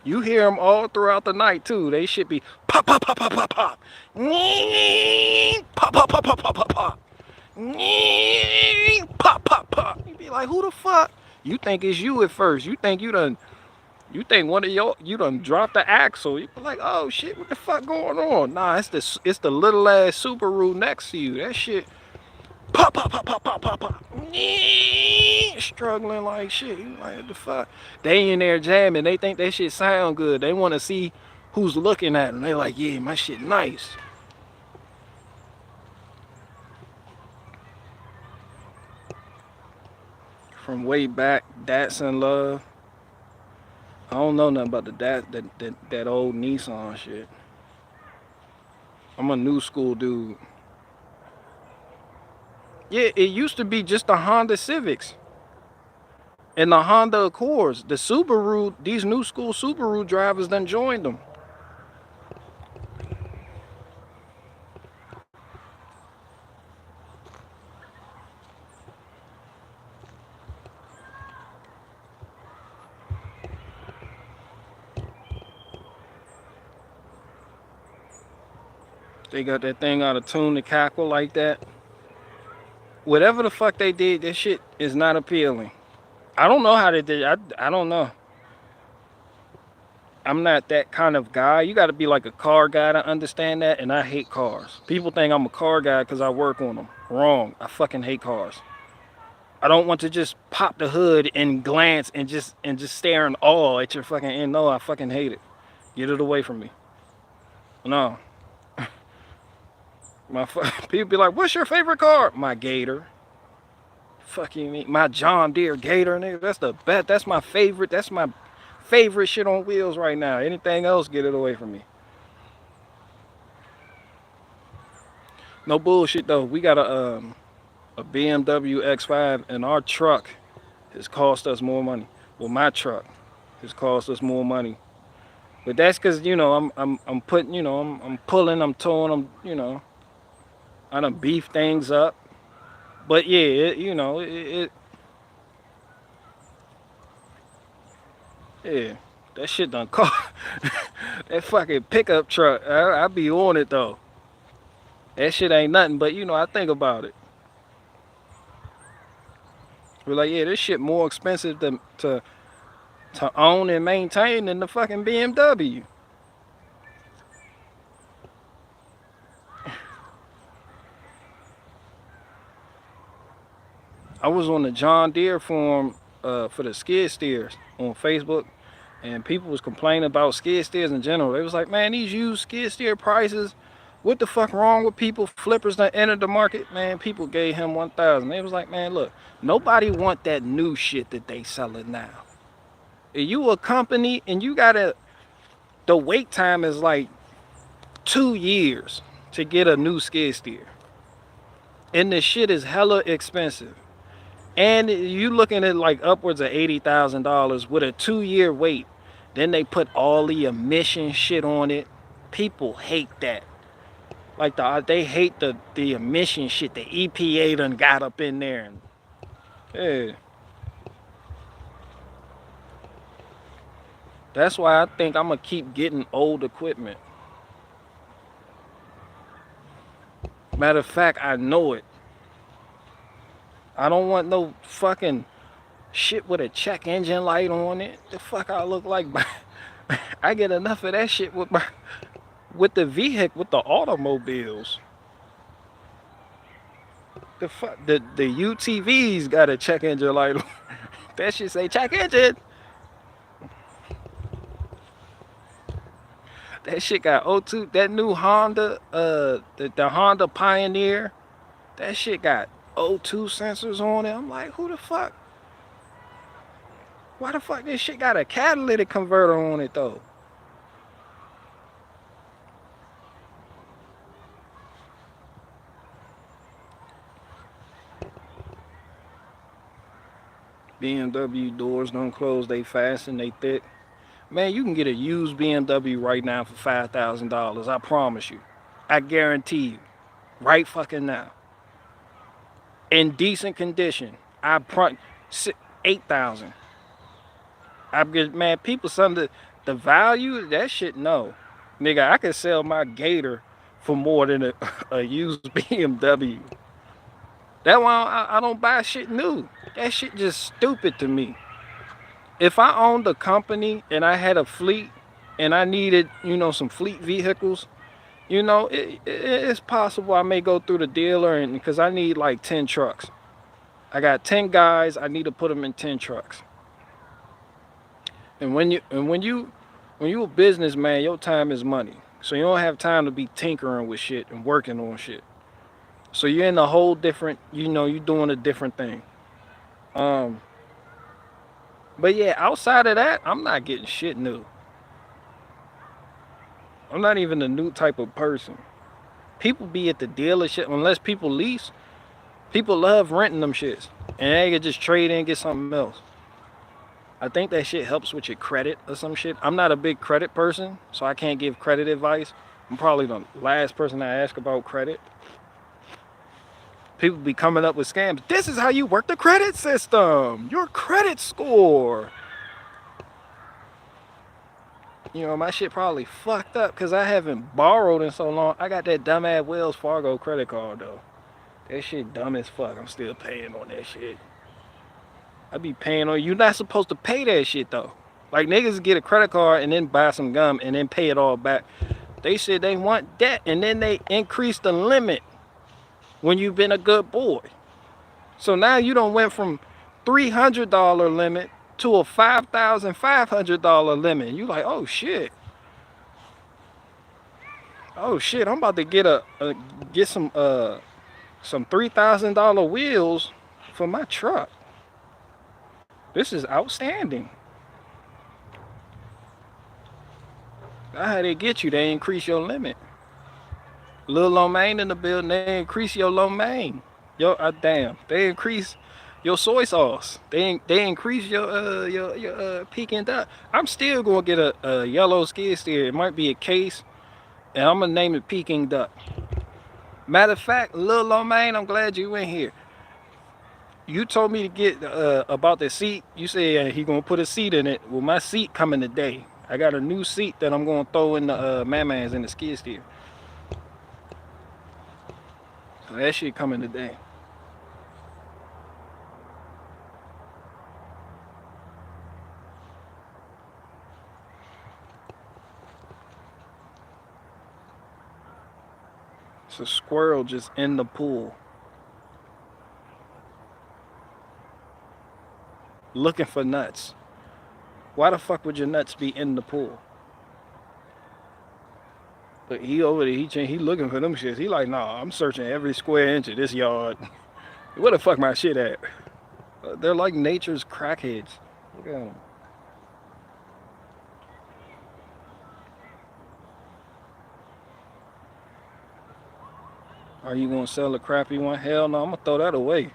You hear them all throughout the night too. They should be pop, pop, pop, pop, pop, pop. Pop, pop, pop, pop, pop, pop, pop. Pop, pop, pop. You be like, who the fuck? You think it's you at first. You think one of you done dropped the axle. You be like, oh shit, what the fuck going on? Nah, it's the little ass Subaru next to you. That shit pop, pop, pop, pop, pop, pop, pop. Struggling like shit. You like, what the fuck? They in there jamming. They think that shit sound good. They want to see who's looking at them. They like, yeah, my shit nice. From way back, Datsun Love. I don't know nothing about that old Nissan shit. I'm a new school dude. Yeah, it used to be just the Honda Civics and the Honda Accords. The Subaru, these new school Subaru drivers done joined them. They got that thing out of tune to cackle like that. Whatever the fuck they did, that shit is not appealing. I don't know how they did it. I don't know. I'm not that kind of guy. You got to be like a car guy to understand that, and I hate cars. People think I'm a car guy because I work on them. Wrong. I fucking hate cars. I don't want to just pop the hood and glance and just stare in awe at your fucking end. No, I fucking hate it. Get it away from me. No. People be like, what's your favorite car? My Gator. Fuck you mean? My John Deere Gator, nigga. That's the best. That's my favorite. That's my favorite shit on wheels right now. Anything else, get it away from me. No bullshit though. We got a BMW X5, and our truck has cost us more money. Well, my truck has cost us more money. But that's because, you know, I'm putting, you know, I'm pulling, I'm towing, I done beef things up. But yeah, you know, yeah, that shit done cost. That fucking pickup truck, I be on it though. That shit ain't nothing, but you know, I think about it. We're like, yeah, this shit more expensive to own and maintain than the fucking BMW. I was on the John Deere forum for the skid steers on Facebook, and people was complaining about skid steers in general. They was like, man, these used skid steer prices, what the fuck wrong with people? Flippers that entered the market, man, people gave him 1,000. They was like, man, look, nobody want that new shit that they selling now. If you a company and you gotta, the wait time is like 2 years to get a new skid steer. And the shit is hella expensive. And you looking at like upwards of $80,000 with a 2-year wait. Then they put all the emission shit on it. People hate that. Like they hate the emission shit. The EPA done got up in there. And, yeah. That's why I think I'm gonna keep getting old equipment. Matter of fact, I know it. I don't want no fucking shit with a check engine light on it. The fuck I look like? I get enough of that shit with the vehicle, with the automobiles. The fuck, the UTVs got a check engine light on. That shit say check engine. That shit got O2. That new Honda, the Honda Pioneer, that shit got O2 sensors on it. I'm like, who the fuck? Why the fuck this shit got a catalytic converter on it though? BMW doors don't close, they fast and they thick. Man, you can get a used BMW right now for $5,000. I promise you. I guarantee you. Right fucking now. In decent condition. I promise 8,000. I'm good, man. People, the value of that shit, no. Nigga, I could sell my Gator for more than a used BMW. That's why I don't buy shit new. That shit just stupid to me. If I owned a company and I had a fleet and I needed, some fleet vehicles, it's possible I may go through the dealer, and because I need like 10 trucks. I got 10 guys, I need to put them in 10 trucks. And when you a businessman, your time is money. So you don't have time to be tinkering with shit and working on shit. So you're in a whole different, you're doing a different thing. But yeah, outside of that, I'm not getting shit new. I'm not even a new type of person. People be at the dealership, unless people lease, people love renting them shits. And they can just trade in and get something else. I think that shit helps with your credit or some shit. I'm not a big credit person, so I can't give credit advice. I'm probably the last person I ask about credit. People be coming up with scams. This is how you work the credit system. Your credit score. My shit probably fucked up because I haven't borrowed in so long. I got that dumbass Wells Fargo credit card though. That shit dumb as fuck. I'm still paying on that shit. I be paying on. You're not supposed to pay that shit though. Like niggas get a credit card and then buy some gum and then pay it all back. They said they want that and then they increase the limit when you've been a good boy. So now you done went from $300 limit to a $5,500 limit. You like, oh shit. Oh shit, I'm about to get some $3,000 wheels for my truck. This is outstanding. That's how they get you. They increase your limit. Lil lo mein in the building, they increase your lo mein. Damn. They increase your soy sauce. They increase your Peking duck. I'm still gonna get a yellow skid steer. It might be a case, and I'm gonna name it Peking duck. Matter of fact, Lil lo mein, I'm glad you in here. You told me to get about the seat. You said he gonna put a seat in it. Well, my seat coming today. I got a new seat that I'm gonna throw in the man-mans in the skid steer. So that shit coming today. It's a squirrel just in the pool. Looking for nuts. Why the fuck would your nuts be in the pool? But he over there, he looking for them shits. He like, nah, I'm searching every square inch of this yard. Where the fuck my shit at? They're like nature's crackheads. Look at them. Are you gonna sell a crappy one? Hell no, I'm gonna throw that away.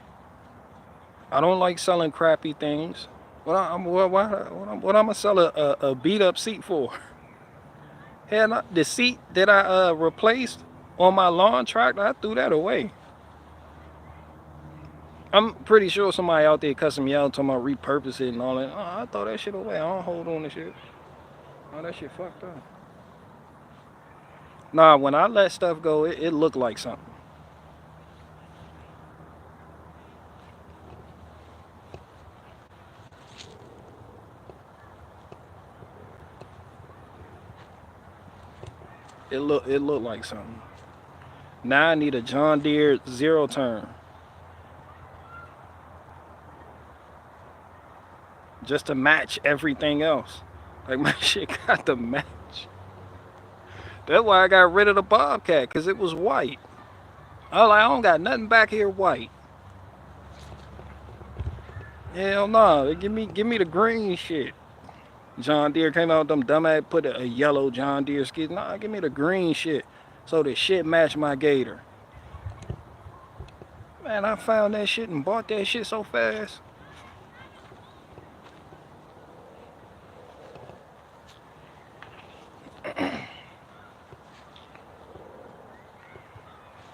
I don't like selling crappy things. What I'm gonna sell a beat up seat for? Hell no, the seat that I replaced on my lawn tractor, I threw that away. I'm pretty sure somebody out there cussing me out talking about repurpose it and all that. Oh, I throw that shit away. I don't hold on to shit. Oh, that shit fucked up. Nah, when I let stuff go, it looked like something. It looked like something. Now I need a John Deere zero turn. Just to match everything else. Like my shit got to match. That's why I got rid of the Bobcat, because it was white. I was like, I don't got nothing back here white. Hell no, give me the green shit. John Deere came out with them dumbass, put a yellow John Deere skid. Nah, give me the green shit. So the shit match my Gator. Man, I found that shit and bought that shit so fast.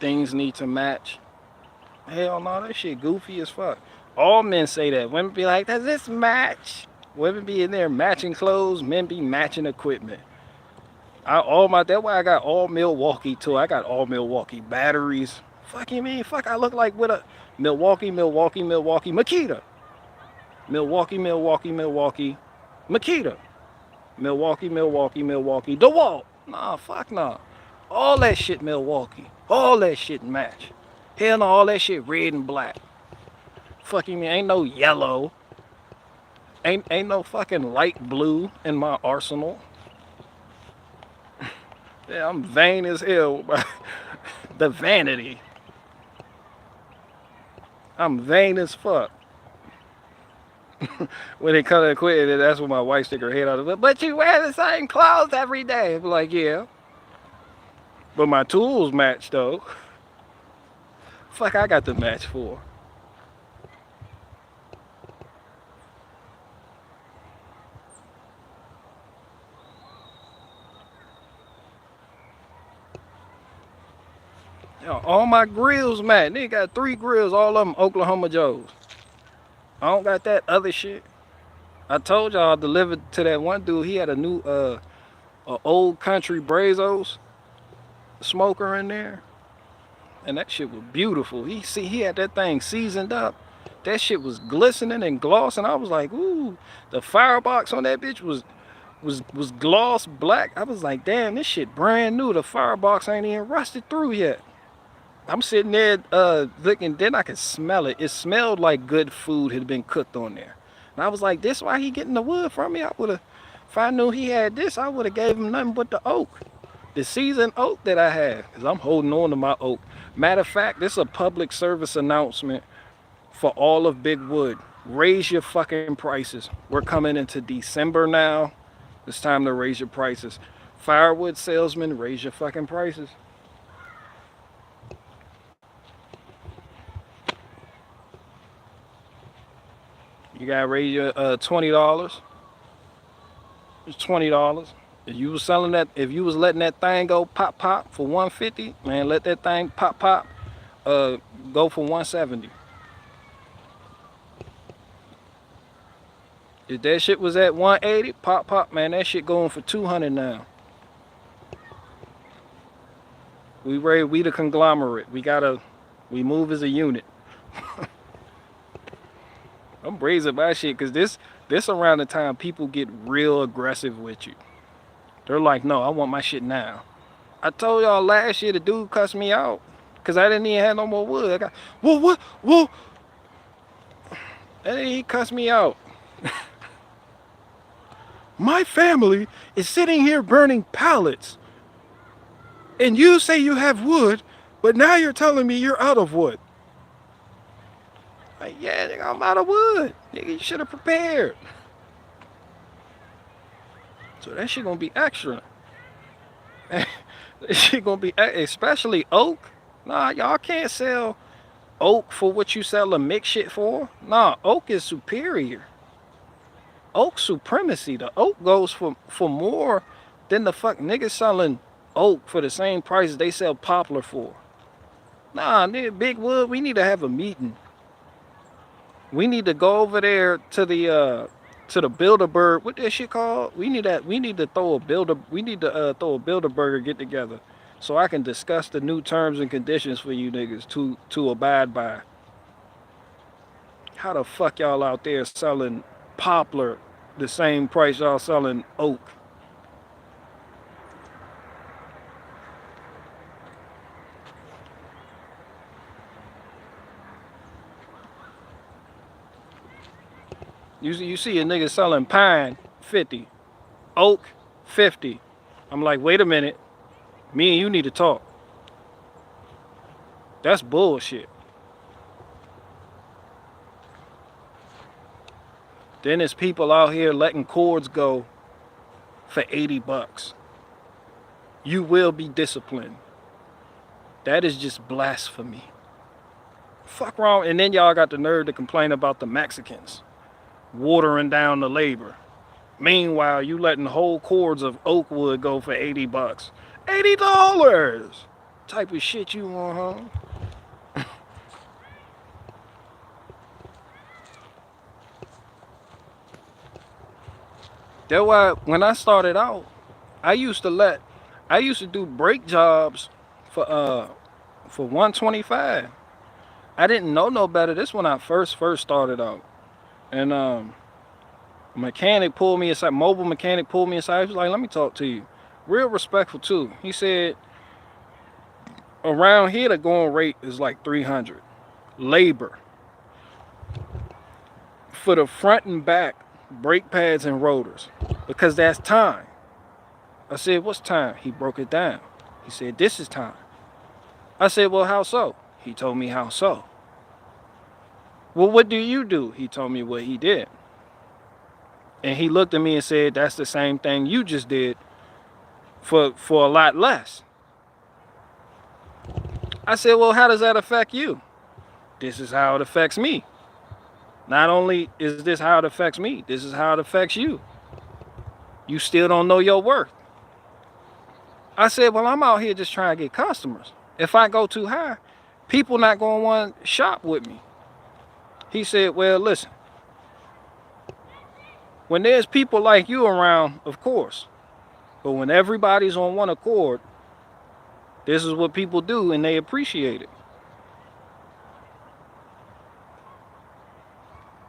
things need to match. Hell no, that shit goofy as fuck. All men say that. Women be like, does this match? Women be in there matching clothes, men be matching equipment. That's why I got all Milwaukee too. I got all Milwaukee batteries. Fuck you mean? Fuck, I look like with a Milwaukee, Makita. Milwaukee, Makita. Milwaukee, DeWalt. Nah, fuck nah. All that shit Milwaukee. All that shit match. Hell no, all that shit red and black. Fucking me, ain't no yellow. Ain't no fucking light blue in my arsenal. Yeah, I'm vain as hell. The vanity. I'm vain as fuck. When it comes to quitting, that's when my wife stick her head out of it. But you wear the same clothes every day. I'm like, yeah. But my tools match though. Fuck, I got the match for. Yo, all my grills match. They got 3 grills, all of them Oklahoma Joes. I don't got that other shit. I told y'all I delivered to that one dude. He had a new old country Brazos smoker in there. And that shit was beautiful. He had that thing seasoned up. That shit was glistening and glossing. I was like, ooh, the firebox on that bitch was gloss black. I was like, damn, this shit brand new. The firebox ain't even rusted through yet. I'm sitting there looking, then I could smell it. It smelled like good food had been cooked on there. And I was like, this why he getting the wood from me? If I knew he had this, I would have gave him nothing but the oak. The seasoned oak that I have. Because I'm holding on to my oak. Matter of fact, this is a public service announcement for all of Big Wood. Raise your fucking prices. We're coming into December now. It's time to raise your prices. Firewood salesmen, raise your fucking prices. You gotta raise your $20. It's $20. If you was selling that, if you was letting that thing go pop for $150, man, let that thing pop go for $170. If that shit was at $180, pop, man, that shit going for $200 now. We the conglomerate. We move as a unit. I'm brazen my shit because this around the time people get real aggressive with you. They're like, no, I want my shit now. I told y'all last year the dude cussed me out because I didn't even have no more wood. I got, whoa. And then he cussed me out. My family is sitting here burning pallets. And you say you have wood, but now you're telling me you're out of wood. Like, yeah, nigga, I'm out of wood. Nigga, you should have prepared. So that shit gonna be extra. That shit gonna be, especially oak. Nah, y'all can't sell oak for what you sell a mixed shit for. Nah, oak is superior. Oak supremacy. The oak goes for more than the fuck niggas selling oak for the same price they sell poplar for. Nah, nigga, Big Wood, we need to have a meeting. We need to go over there to the Build-A-Burger. What that shit called? We need to throw a Build-A-Burger get together so I can discuss the new terms and conditions for you niggas to abide by. How the fuck y'all out there selling poplar the same price y'all selling oak? You see a nigga selling pine 50, oak 50. I'm like, wait a minute. Me and you need to talk. That's bullshit. Then there's people out here letting cords go for 80 bucks. You will be disciplined. That is just blasphemy. Fuck wrong. And then y'all got the nerve to complain about the Mexicans watering down the labor. Meanwhile, you letting whole cords of oak wood go for 80 bucks. $80! type of shit you want, huh? That's why when I started out, I used to do brake jobs for 125. I didn't know no better. This when I first started out. And mechanic pulled me aside, mobile mechanic pulled me aside. He was like, let me talk to you. Real respectful too. He said, around here the going rate is like 300. Labor. For the front and back, brake pads and rotors. Because that's time. I said, what's time? He broke it down. He said, this is time. I said, well, how so? He told me how so. Well, what do you do? He told me what he did. And he looked at me and said, that's the same thing you just did for a lot less. I said, well, how does that affect you? This is how it affects me. Not only is this how it affects me, this is how it affects you. You still don't know your worth. I said, well, I'm out here just trying to get customers. If I go too high, people not going to want to shop with me. He said, well, listen. When there's people like you around, of course. But when everybody's on one accord, this is what people do and they appreciate it.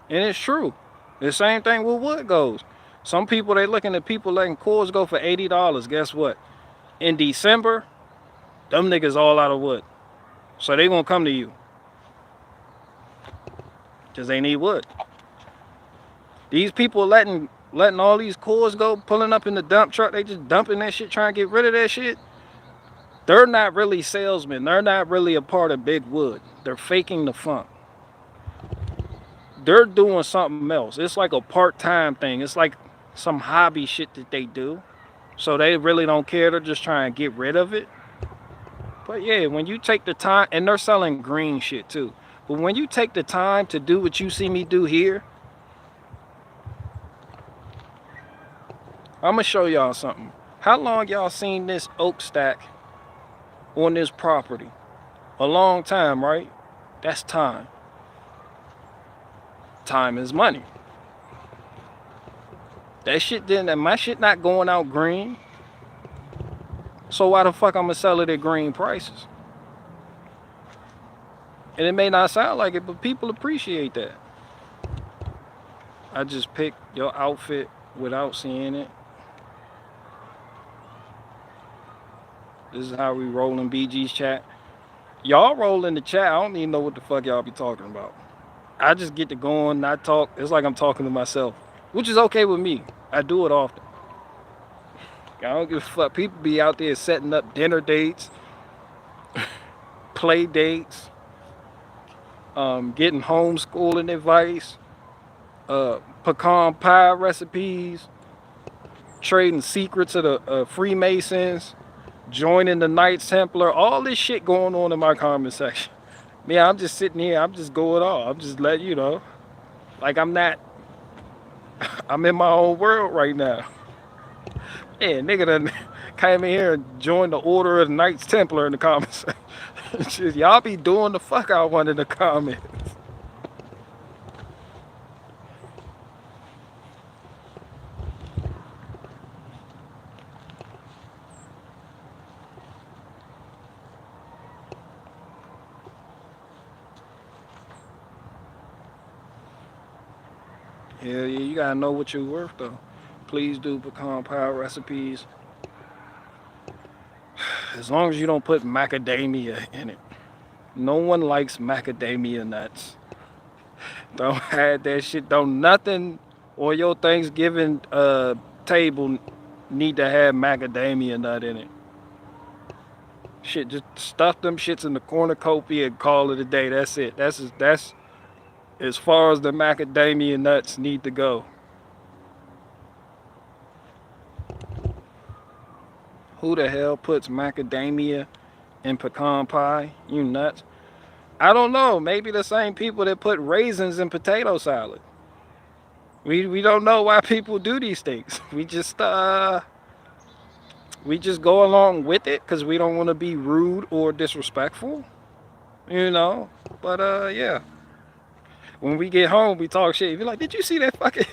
And it's true. The same thing with wood goes. Some people, they looking at people letting cords go for $80. Guess what? In December, them niggas all out of wood. So they gonna come to you. Because they need wood. These people letting all these cords go, pulling up in the dump truck, they just dumping that shit, trying to get rid of that shit. They're not really salesmen. They're not really a part of big wood. They're faking the funk. They're doing something else. It's like a part-time thing. It's like some hobby shit that they do. So they really don't care. They're just trying to get rid of it. But yeah, when you take the time, and they're selling green shit too. But when you take the time to do what you see me do here, I'm gonna show y'all something. How long y'all seen this oak stack on this property? A long time, right? That's time. Time is money. That shit didn't, my shit not going out green. So why the fuck I'm gonna sell it at green prices? And it may not sound like it, but people appreciate that. I just picked your outfit without seeing it. This is how we roll in BG's chat. Y'all roll in the chat. I don't even know what the fuck y'all be talking about. I just get to go on, not talk. It's like I'm talking to myself, which is okay with me. I do it often. I don't give a fuck. People be out there setting up dinner dates, play dates, getting homeschooling advice, pecan pie recipes, trading secrets of the Freemasons, joining the Knights Templar, all this shit going on in my comment section. Me, I'm just sitting here, I'm just going off. I'm just letting you know. Like I'm in my own world right now. Yeah, nigga done came in here and joined the Order of the Knights Templar in the comments. Y'all be doing the fuck out one in the comments. Yeah, you gotta know what you're worth though. Please do pecan pie recipes. As long as you don't put macadamia in it. No one likes macadamia nuts. Don't have that shit. Don't nothing on your Thanksgiving table need to have macadamia nut in it. Shit, just stuff them shits in the cornucopia and call it a day. That's it. That's as far as the macadamia nuts need to go. Who the hell puts macadamia in pecan pie? You nuts. I don't know. Maybe the same people that put raisins in potato salad. We don't know why people do these things. We just We just go along with it because we don't want to be rude or disrespectful, you know. But yeah, when we get home, we talk shit. Be like, did you see that fucking?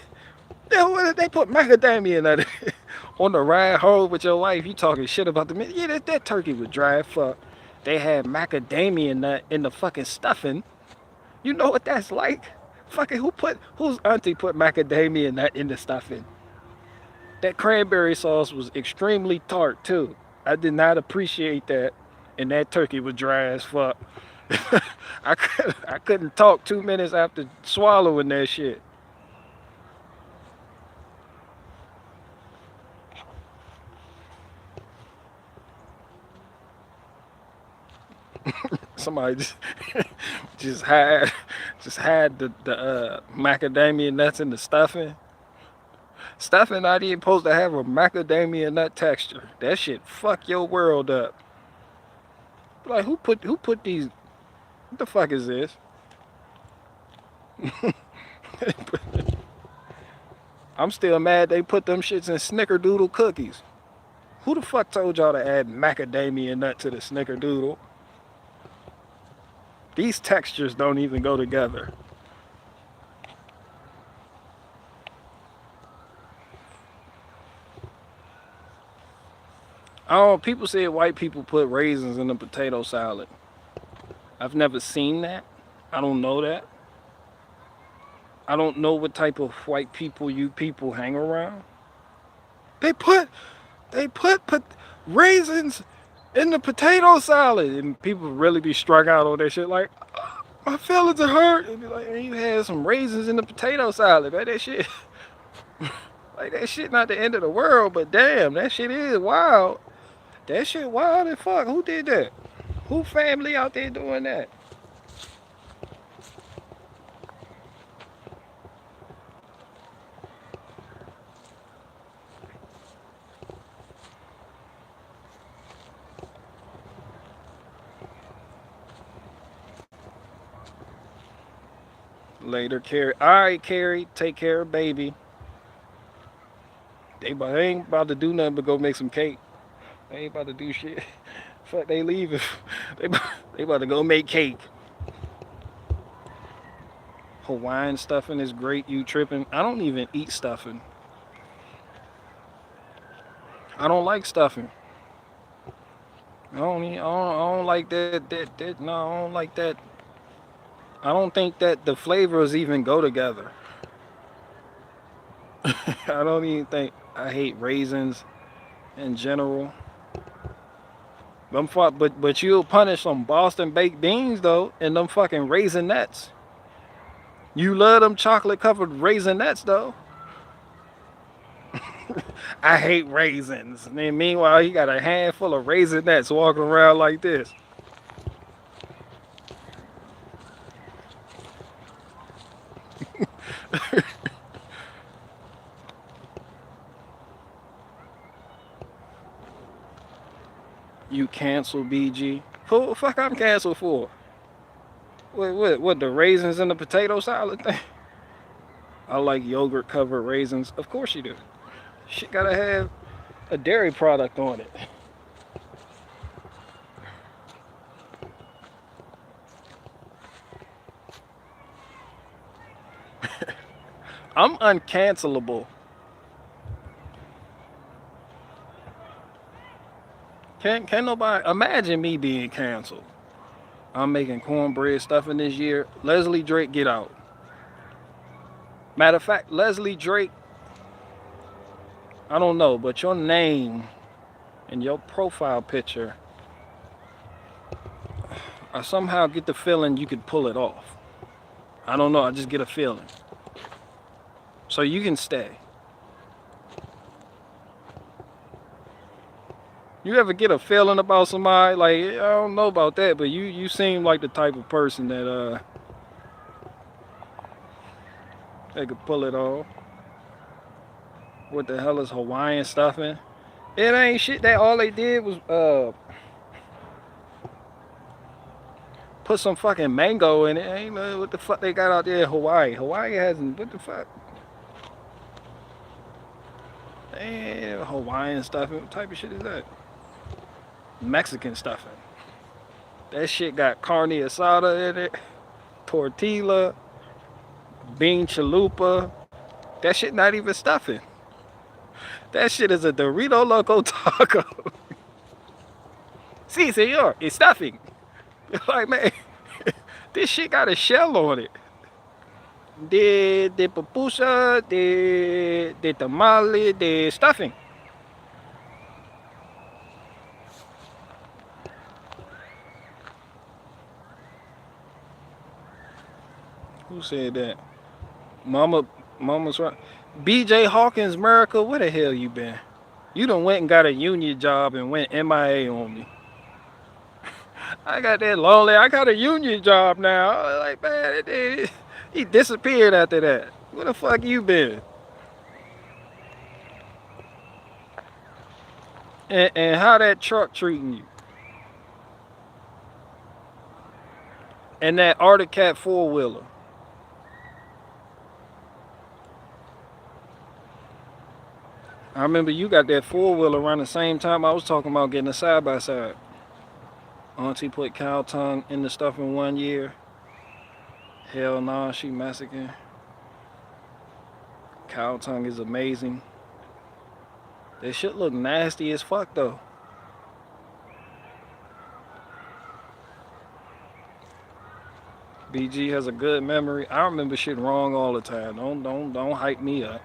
They put macadamia in that on the ride home with your wife. You talking shit about the meat? Yeah, that turkey was dry as fuck. They had macadamia nut in the fucking stuffing. You know what that's like? Fucking whose auntie put macadamia nut in the stuffing? That cranberry sauce was extremely tart too. I did not appreciate that, and that turkey was dry as fuck. I couldn't talk 2 minutes after swallowing that shit. Somebody just had just had the macadamia nuts in the stuffing. Stuffing not even supposed to have a macadamia nut texture. That shit fuck your world up. Like who put these? What the fuck is this? I'm still mad they put them shits in snickerdoodle cookies. Who the fuck told y'all to add macadamia nut to the snickerdoodle? These textures don't even go together. Oh, people say white people put raisins in the potato salad. I've never seen that. I don't know that. I don't know what type of white people you people hang around. They put they put raisins in the potato salad, and people really be struck out on that shit. Like, my feelings are hurt. And be like, hey, you had some raisins in the potato salad, man. That shit, like that shit, not the end of the world, but damn, that shit is wild. That shit wild as fuck. Who did that? Who family out there doing that? Later, Carrie. All right, Carrie, take care of baby. They ain't about to do nothing but go make some cake. They ain't about to do shit. Fuck, they leaving. They, they about to go make cake. Hawaiian stuffing is great. You tripping? I don't even eat stuffing. I don't like stuffing. I don't like that. No, I don't like that. I don't think that the flavors even go together. I don't even think. I hate raisins in general. But you'll punish some Boston baked beans though, and them fucking raisinets. You love them chocolate covered raisinets though. I hate raisins. And then meanwhile, he got a handful of raisinets walking around like this. You cancel BG. Who the fuck I'm canceled for? What the raisins in the potato salad thing? I like yogurt covered raisins. Of course you do. Shit gotta have a dairy product on it. I'm uncancelable. Can nobody imagine me being canceled? I'm making cornbread stuffing this year. Leslie Drake, get out. Matter of fact, Leslie Drake, I don't know, but your name and your profile picture, I somehow get the feeling you could pull it off. I don't know, I just get a feeling. So you can stay. You ever get a feeling about somebody? Like, I don't know about that, but you seem like the type of person that they could pull it off. What the hell is Hawaiian stuffing? It ain't shit. That all they did was put some fucking mango in it. Ain't know what the fuck they got out there in Hawaii. Hawaii hasn't. What the fuck? Hawaiian stuffing. What type of shit is that? Mexican stuffing. That shit got carne asada in it, tortilla, bean chalupa. That shit not even stuffing. That shit is a Dorito Loco taco. Si, senor, it's stuffing. Like, man, this shit got a shell on it. The pupusa, the tamale, the stuffing. Who said that? Mama's right. BJ Hawkins, America, where the hell you been? You done went and got a union job and went MIA on me. I got that lonely. I got a union job now. Like, man, he disappeared after that. Where the fuck you been? And how that truck treating you? And that Arctic Cat 4-wheeler. I remember you got that 4-wheeler around the same time I was talking about getting a side-by-side. Auntie put cow tongue in the stuff in 1 year. Hell nah, she Mexican. Cow tongue is amazing. That shit look nasty as fuck though. BG has a good memory. I remember shit wrong all the time. Don't hype me up.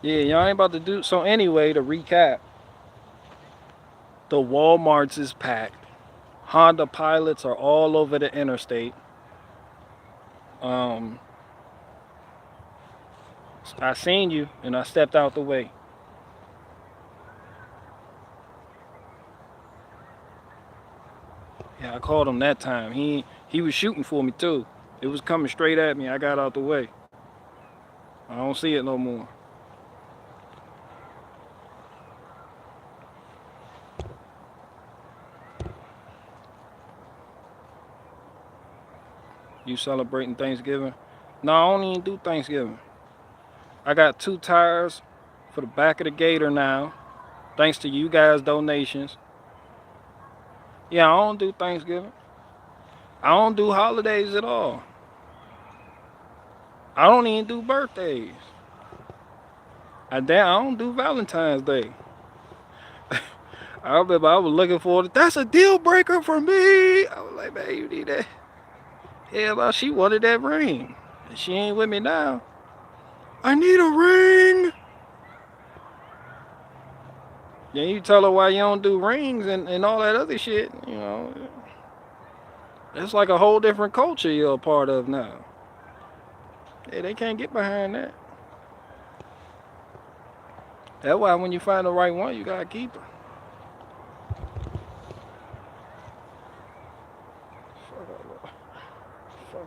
Yeah, y'all ain't about to do so. Anyway, to recap, the Walmarts is packed. Honda Pilots are all over the interstate. I seen you and I stepped out the way. Yeah, I called him that time. He was shooting for me too. It was coming straight at me. I got out the way. I don't see it no more. You celebrating Thanksgiving? No, I don't even do Thanksgiving. I got 2 tires for the back of the Gator now, thanks to you guys' donations. Yeah, I don't do Thanksgiving. I don't do holidays at all. I don't even do birthdays. I don't do Valentine's Day. I remember I was looking for it. That's a deal breaker for me. I was like, man, you need that. Hell, well, she wanted that ring. And she ain't with me now. I need a ring. Then you tell her why you don't do rings and all that other shit. You know, it's like a whole different culture you're a part of now. Hey, they can't get behind that. That's why when you find the right one, you gotta keep her.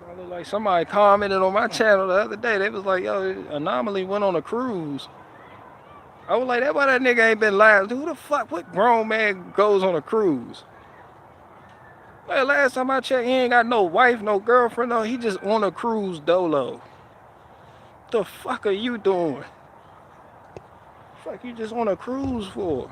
I look like somebody commented on my channel the other day. They was like, yo, Anomaly went on a cruise. I was like, that's why that nigga ain't been live. Who the fuck, what grown man goes on a cruise? Well, last time I checked, he ain't got no wife, no girlfriend, no, he just on a cruise dolo. What the fuck are you doing? Fuck you just on a cruise for?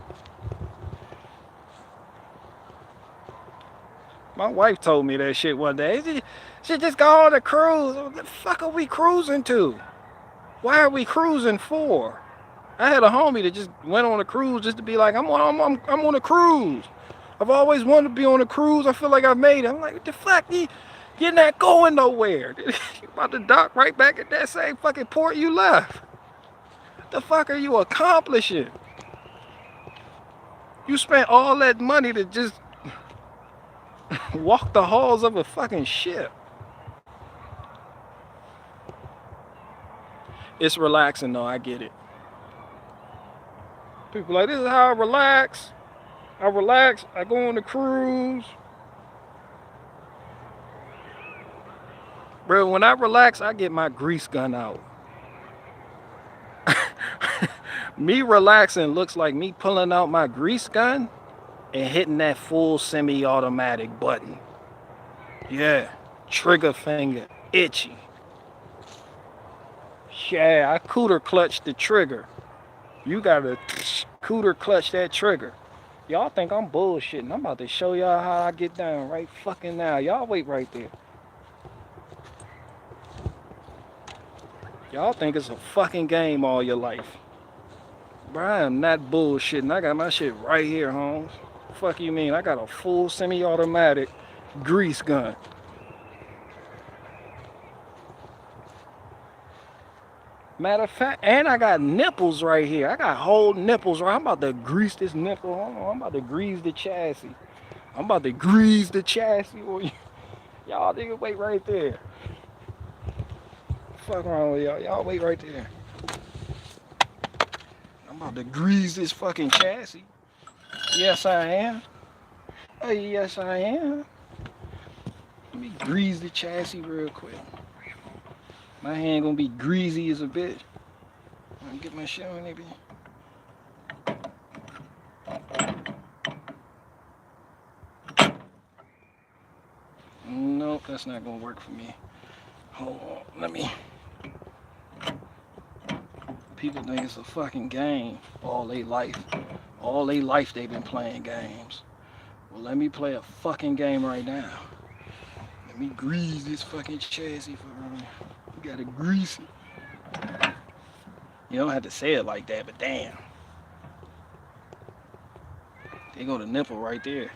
My wife told me that shit one day. She just go on a cruise. What the fuck are we cruising to? Why are we cruising for? I had a homie that just went on a cruise just to be like, I'm on a cruise. I've always wanted to be on a cruise. I feel like I've made it. I'm like, what the fuck? You're not going nowhere. You about to dock right back at that same fucking port you left. What the fuck are you accomplishing? You spent all that money to just walk the halls of a fucking ship. It's relaxing though, I get it. People like, this is how I relax. I go on the cruise. Bro, when I relax, I get my grease gun out. Me relaxing looks like me pulling out my grease gun. and hitting that full semi-automatic button. Yeah, trigger finger itchy. Yeah, I cooter clutch the trigger. You gotta cooter clutch that trigger. Y'all think I'm bullshitting. I'm about to show y'all how I get down right fucking now. Y'all wait right there. Y'all think it's a fucking game all your life. Bro, I am not bullshitting. I got my shit right here, Holmes. Fuck you mean? I got a full semi-automatic grease gun. Matter of fact, and I got nipples right here. I got whole nipples right. I'm about to grease this nipple. Hold on, I'm about to grease the chassis. I'm about to grease the chassis. Y'all nigga wait right there. Fuck wrong with y'all. Y'all wait right there. I'm about to grease this fucking chassis. Yes, I am. Yes, I am. Let me grease the chassis real quick. My hand gonna be greasy as a bitch. I'm gonna get my shit on there, Nope, that's not gonna work for me. Hold on, let me. People think it's a fucking game all they life. All they life they've been playing games. Well, let me play a fucking game right now. Let me grease this fucking chassis for me. You gotta grease it. You don't have to say it like that, but damn. There go the nipple right there.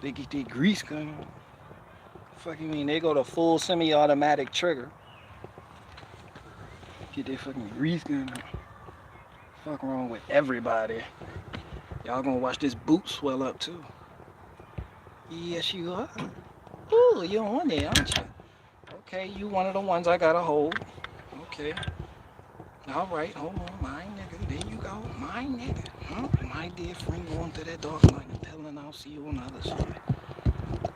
They get their grease gun. Fuck you mean? They go to full semi-automatic trigger. Get their fucking grease gun. Fuck wrong with everybody. Y'all gonna watch this boot swell up too. Yes, you are. Ooh, you're on there, aren't you? Okay, you one of the ones I gotta hold. Okay. All right, hold on, my nigga. There you go, my nigga. Huh? My dear friend going to that dark night and telling I'll see you on the other side.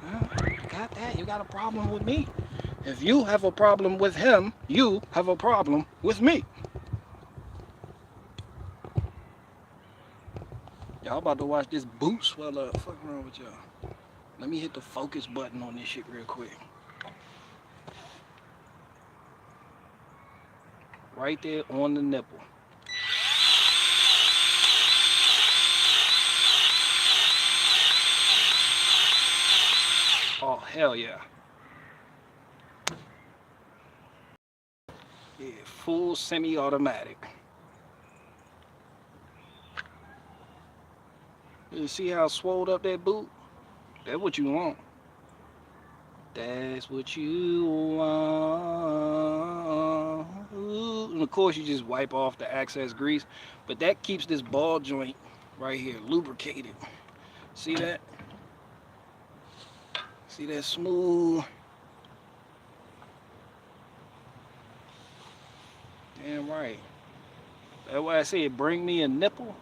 Huh? You got that? You got a problem with me? If you have a problem with him, you have a problem with me. Y'all about to watch this boot swell up. Fuck wrong with y'all? Let me hit the focus button on this shit real quick. Right there on the nipple. Oh, hell yeah. Yeah, full semi-automatic. You see how swelled up that boot? That's what you want. That's what you want. And of course, you just wipe off the excess grease, but that keeps this ball joint right here lubricated. See that? See that smooth? Damn right. That's why I say bring me a nipple,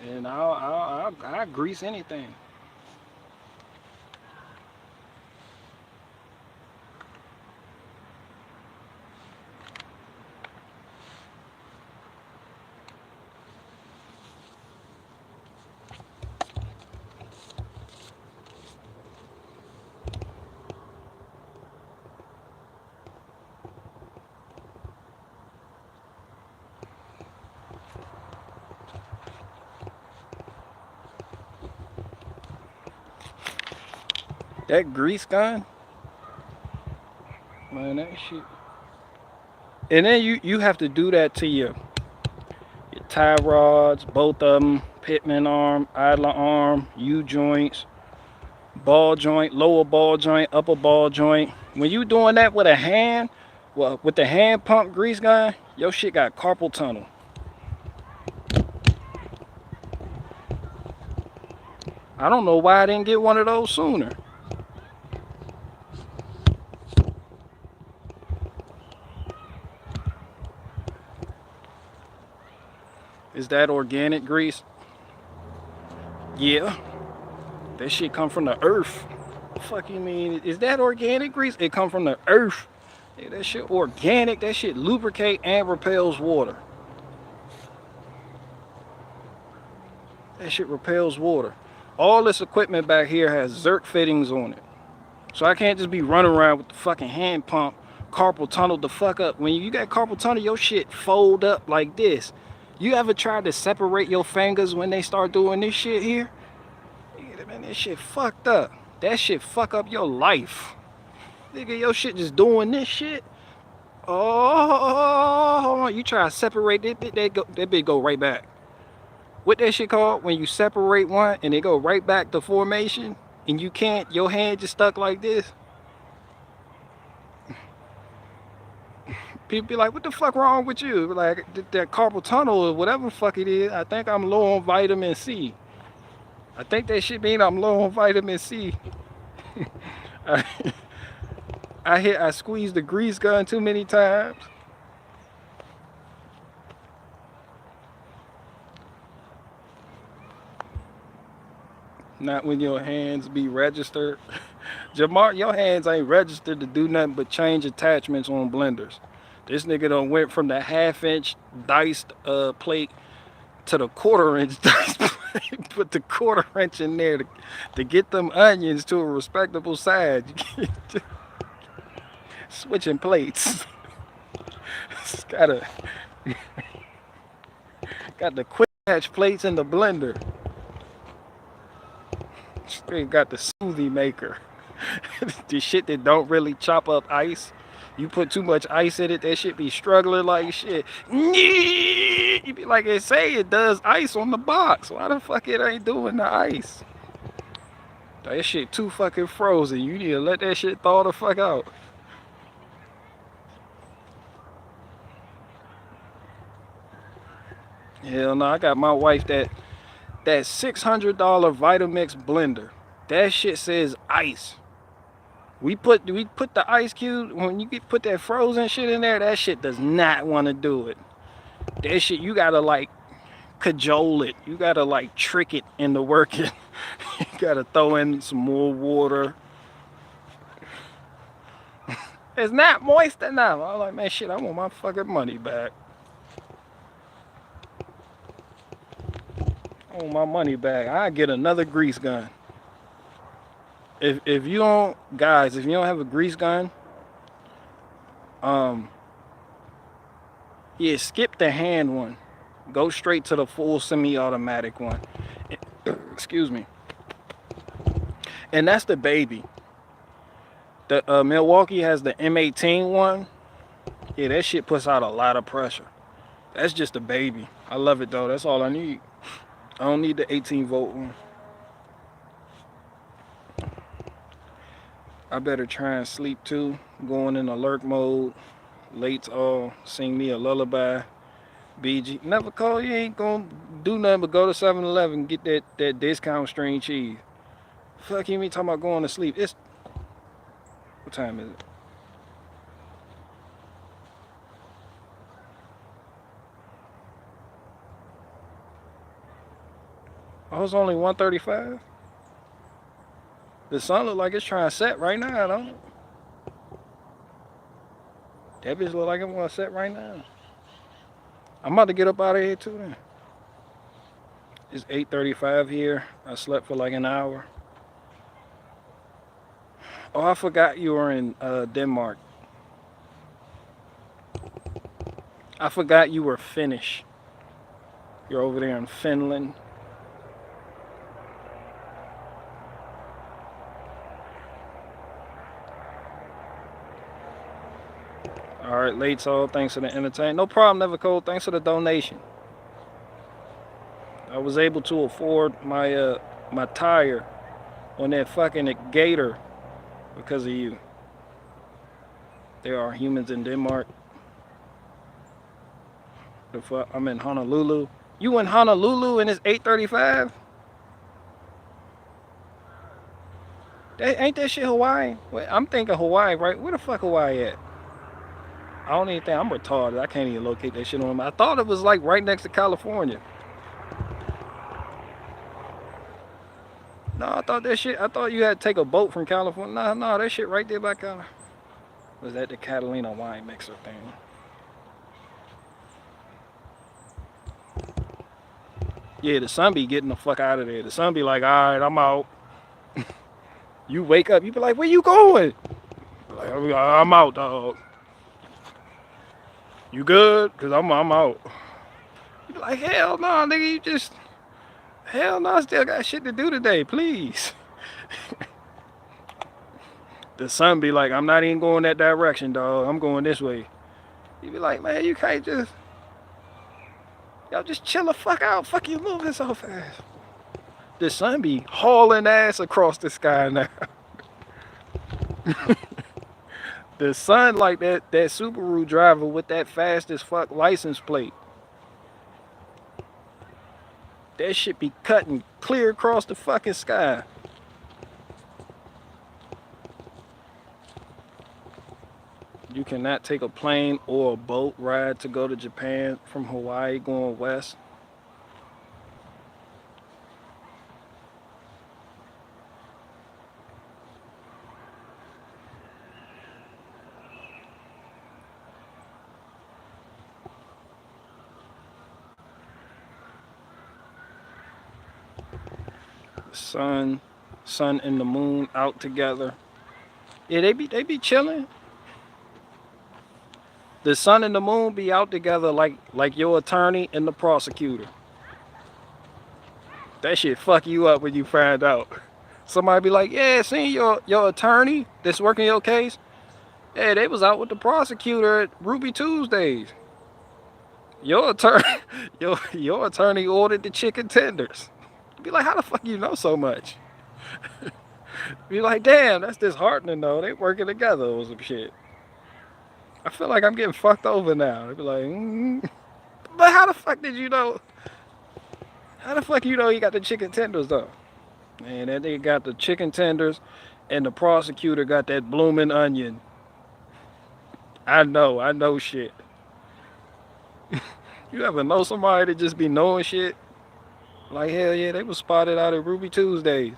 and I'll grease anything. That grease gun, man, that shit. And then you have to do that to your tie rods, both of them, pitman arm, idler arm, U-joints, ball joint, lower ball joint, upper ball joint. When you doing that with a hand, well, with the hand pump grease gun, your shit got carpal tunnel. I don't know why I didn't get one of those sooner. Is that organic grease? Yeah. That shit come from the earth. Fuck you mean? Is that organic grease? It come from the earth. Yeah, that shit organic. That shit lubricate and repels water. That shit repels water. All this equipment back here has Zerk fittings on it. So I can't just be running around with the fucking hand pump, carpal tunnel the fuck up. When you got carpal tunnel, your shit fold up like this. You ever tried to separate your fingers when they start doing this shit here? Man, this shit fucked up. That shit fuck up your life. Nigga, your shit just doing this shit. Oh, you try to separate that bit, that bit go right back. What that shit called? When you separate one and it go right back to formation and you can't, your hand just stuck like this. People be like, what the fuck wrong with you? Like, that carpal tunnel or whatever the fuck it is, I think I'm low on vitamin C. I think that shit mean I'm low on vitamin C. I squeezed the grease gun too many times. Not when your hands be registered. Jamar, your hands ain't registered to do nothing but change attachments on blenders. This nigga done went from the 1/2-inch diced plate to the 1/4-inch diced plate. Put the 1/4 inch in there to get them onions to a respectable size. Switching plates. got the quick catch plates in the blender. Straight got the smoothie maker. The shit that don't really chop up ice. You put too much ice in it, that shit be struggling like shit. You be like, it say it does ice on the box. Why the fuck it ain't doing the ice? That shit too fucking frozen. You need to let that shit thaw the fuck out. Hell no, I got my wife that $600 Vitamix blender. That shit says ice. We put the ice cube, when you put that frozen shit in there, that shit does not want to do it. That shit, you gotta like cajole it. You gotta like trick it into working. You gotta throw in some more water. It's not moist enough. I'm like, man, shit, I want my fucking money back. I want my money back. I get another grease gun. If you don't, guys, if you don't have a grease gun, yeah, skip the hand one. Go straight to the full semi-automatic one. Excuse me. And that's the baby. The Milwaukee has the M18 one. Yeah, that shit puts out a lot of pressure. That's just a baby. I love it though. That's all I need. I don't need the 18-volt one. I better try and sleep too. Going in alert mode. Late's all sing me a lullaby. BG. Never call, you ain't gonna do nothing but go to 7-Eleven and get that discount string cheese. Fuck you, me talking about going to sleep. It's, what time is it? Oh, it's only 1:35. The sun look like it's trying to set right now, don't it? That bitch look like it want to set right now. I'm about to get up out of here too then. It's 8:35 here. I slept for like an hour. Oh, I forgot you were in Denmark. I forgot you were Finnish. You're over there in Finland. All right, late all. Thanks for the entertainment. No problem, Never Cold. Thanks for the donation. I was able to afford my my tire on that fucking Gator because of you. There are humans in Denmark. The fuck? I'm in Honolulu. You in Honolulu and it's 8:35? Ain't that shit Hawaii? Wait, I'm thinking Hawaii, right? Where the fuck Hawaii at? I don't even think, I'm retarded. I can't even locate that shit on my. I thought it was like right next to California. No, I thought that shit, I thought you had to take a boat from California. No, that shit right there by California. Was that the Catalina wine mixer thing? Yeah, the sun be getting the fuck out of there. The sun be like, all right, I'm out. You wake up, you be like, where you going? Like, I'm out, dog. You good? Cause I'm out. You be like, hell no, nigga, you just, hell no, I still got shit to do today, please. The sun be like, I'm not even going that direction, dog. I'm going this way. You be like, man, you can't just, y'all just chill the fuck out. Fuck you moving so fast. The sun be hauling ass across the sky now. The sun like that Subaru driver with that fast as fuck license plate. That shit be cutting clear across the fucking sky. You cannot take a plane or a boat ride to go to Japan from Hawaii going west. The sun and the moon out together. Yeah, they be chilling. The sun and the moon be out together like your attorney and the prosecutor. That shit fuck you up when you find out. Somebody be like, yeah, seen your attorney that's working your case? Yeah, they was out with the prosecutor at Ruby Tuesdays. Your attorney, your attorney ordered the chicken tenders. Be like, how the fuck you know so much? Be like, damn, that's disheartening though. They working together or some shit. I feel like I'm getting fucked over now. They be like, but how the fuck did you know? How the fuck you know you got the chicken tenders though? Man, that nigga got the chicken tenders, and the prosecutor got that blooming onion. I know shit. You ever know somebody that just be knowing shit? Like, hell yeah, they was spotted out at Ruby Tuesdays.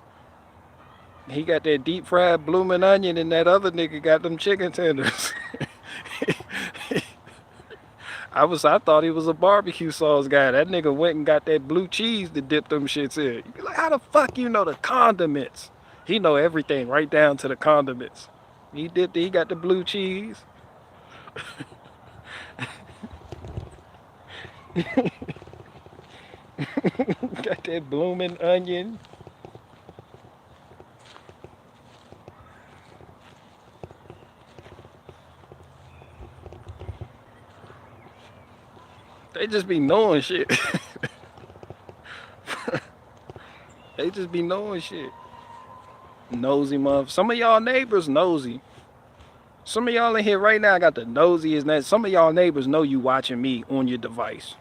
He got that deep fried blooming onion, and that other nigga got them chicken tenders. I thought he was a barbecue sauce guy. That nigga went and got that blue cheese to dip them shits in. You be like, how the fuck you know the condiments? He know everything right down to the condiments. He got the blue cheese. Got that blooming onion. They just be knowing shit. They just be knowing shit. Nosy mother. Some of y'all neighbors nosy. Some of y'all in here right now got the nosiest. That some of y'all neighbors know you watching me on your device.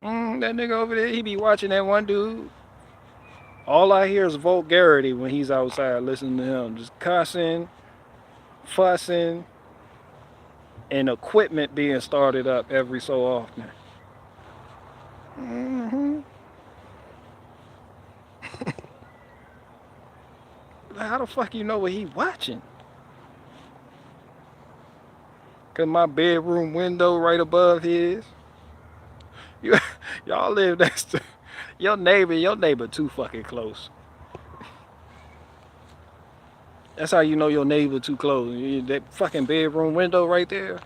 That nigga over there, he be watching that one dude. All I hear is vulgarity when he's outside listening to him. Just cussing, fussing, and equipment being started up every so often. How the fuck you know what he watching? Cause my bedroom window right above his. Y'all live next to your neighbor too fucking close. That's how you know your neighbor too close. That fucking bedroom window right there.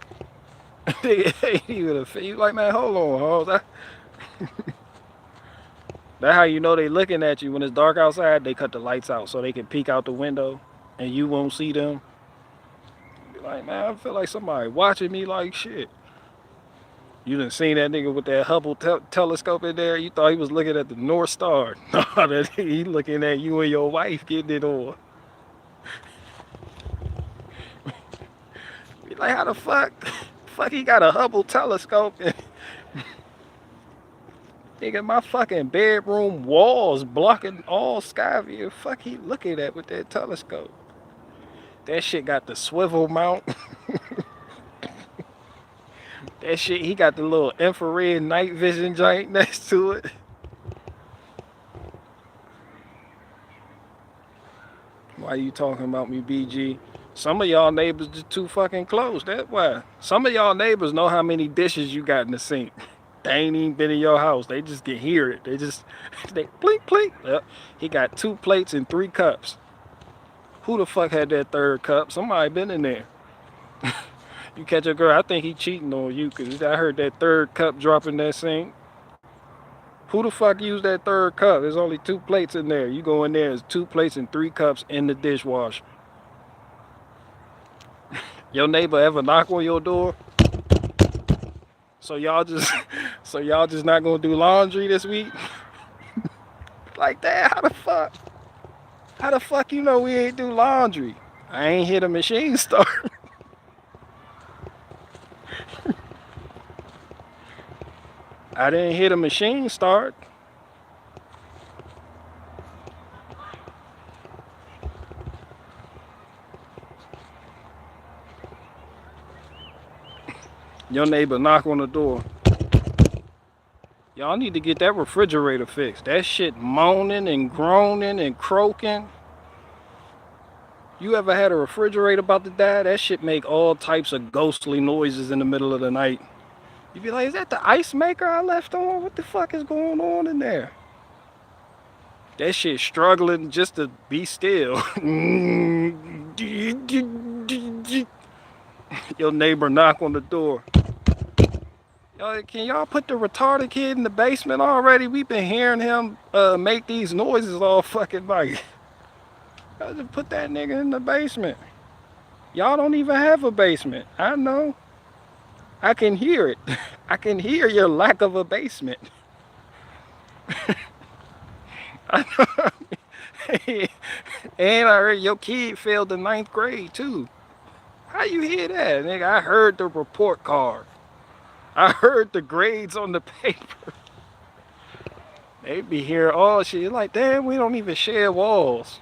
You like, man, hold on, Hoes. That's how you know they looking at you when it's dark outside. They cut the lights out so they can peek out the window and you won't see them. Be like, man, I feel like somebody watching me like shit. You done seen that nigga with that Hubble telescope in there? You thought he was looking at the North Star. No, he looking at you and your wife getting it on. Be like, how the fuck he got a Hubble telescope? Nigga, my fucking bedroom walls blocking all sky view. Fuck he looking at with that telescope? That shit got the swivel mount. That shit, he got the little infrared night vision joint next to it. Why you talking about me, BG? Some of y'all neighbors just too fucking close. That's why. Some of y'all neighbors know how many dishes you got in the sink. They ain't even been in your house. They just can hear it. They just, they blink, blink. Yep. He got 2 plates and 3 cups. Who the fuck had that 3rd cup? Somebody been in there. You catch a girl, I think he cheating on you because I heard that 3rd cup drop in that sink. Who the fuck used that 3rd cup? There's only 2 plates in there. You go in there, there's 2 plates and 3 cups in the dishwasher. Your neighbor ever knock on your door? So y'all just not gonna do laundry this week? Like that? How the fuck you know we ain't do laundry? I ain't hit a machine start. I didn't hit a machine start. Your neighbor knock on the door. Y'all need to get that refrigerator fixed. That shit moaning and groaning and croaking. You ever had a refrigerator about to die? That shit make all types of ghostly noises in the middle of the night. You be like, is that the ice maker I left on? What the fuck is going on in there? That shit struggling just to be still. Your neighbor knock on the door. Yo, can y'all put the retarded kid in the basement already? We've been hearing him make these noises all fucking night. Y'all just put that nigga in the basement. Y'all don't even have a basement. I know. I can hear it. I can hear your lack of a basement. And I heard your kid failed the 9th grade too. How you hear that, nigga? I heard the report card. I heard the grades on the paper. They be hearing all shit. Like, damn, we don't even share walls.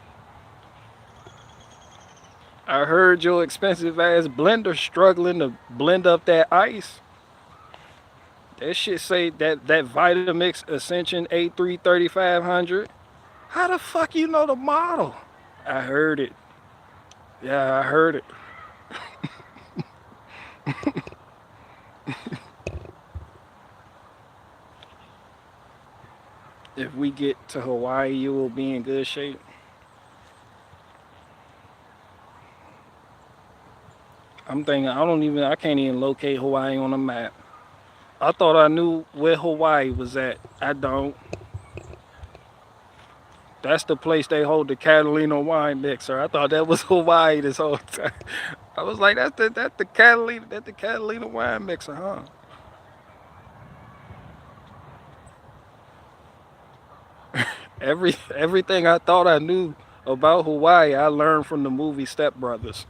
I heard your expensive ass blender struggling to blend up that ice. That shit say that Vitamix Ascension A33500. How the fuck you know the model? I heard it. Yeah, I heard it. If we get to Hawaii, you will be in good shape. I'm thinking, I can't even locate Hawaii on a map. I thought I knew where Hawaii was at. I don't. That's the place they hold the Catalina wine mixer. I thought that was Hawaii this whole time. I was like, that's the Catalina wine mixer, huh? Everything I thought I knew about Hawaii, I learned from the movie Step Brothers.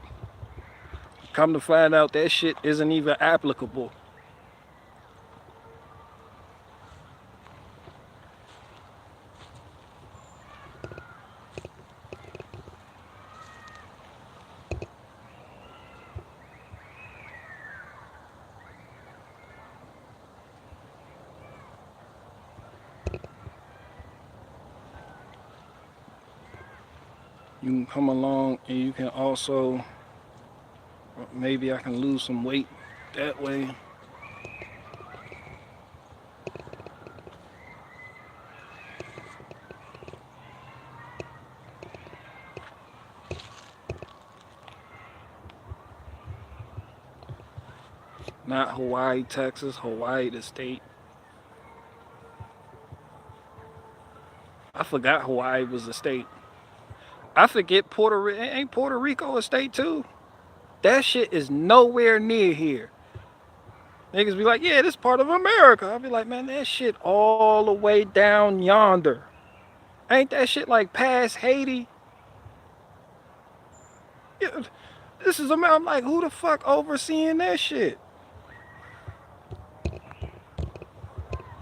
Come to find out that shit isn't even applicable. You can come along and you can also, maybe I can lose some weight that way. Not Hawaii, Texas, Hawaii the state. I forgot Hawaii was a state. I forget Puerto Rico. Ain't Puerto Rico a state too? That shit is nowhere near here. Niggas be like, yeah, this part of America. I'll be like, man, that shit all the way down yonder. Ain't that shit like past Haiti? Yeah, this is America. I'm like, who the fuck overseeing that shit?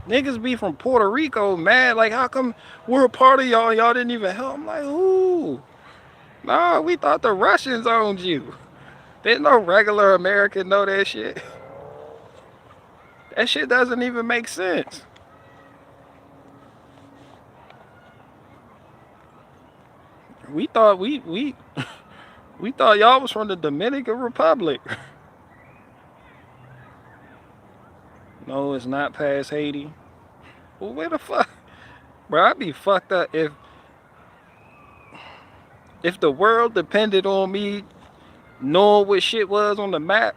Niggas be from Puerto Rico mad, like, how come we're a part of y'all and y'all didn't even help? I'm like, who? Nah, we thought the Russians owned you. There's no regular American know that shit. That shit doesn't even make sense. We thought we We thought y'all was from the Dominican Republic. No, it's not past Haiti. Well, where the fuck? Bro, I'd be fucked up if the world depended on me knowing what shit was on the map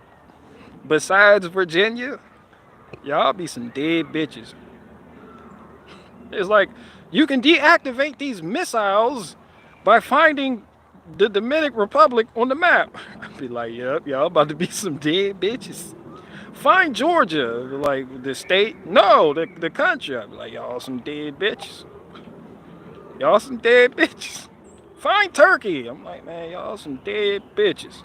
besides Virginia. Y'all be some dead bitches. It's like you can deactivate these missiles by finding the Dominican Republic on the map. I'd be like, yep, y'all about to be some dead bitches. Find Georgia, like the state. No, the country. I'd be like, y'all some dead bitches. Y'all some dead bitches. Find Turkey. I'm like, man, y'all some dead bitches.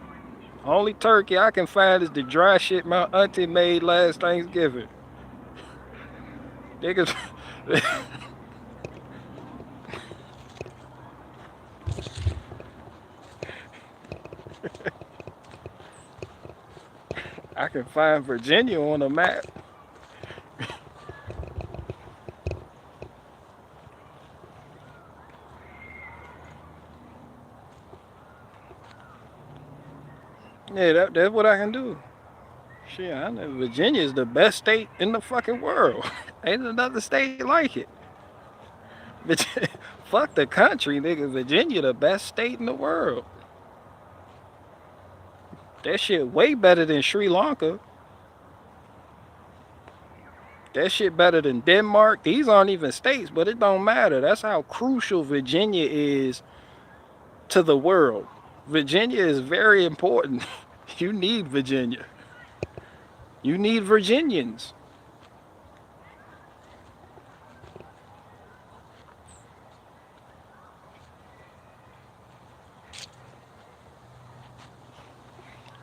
Only turkey I can find is the dry shit my auntie made last Thanksgiving. Niggas. I can find Virginia on a map. Yeah, that's what I can do. Shit, I know Virginia is the best state in the fucking world. Ain't another state like it. Fuck the country, nigga. Virginia the best state in the world. That shit way better than Sri Lanka. That shit better than Denmark. These aren't even states, but it don't matter. That's how crucial Virginia is to the world. Virginia is very important. You need Virginia. You need Virginians.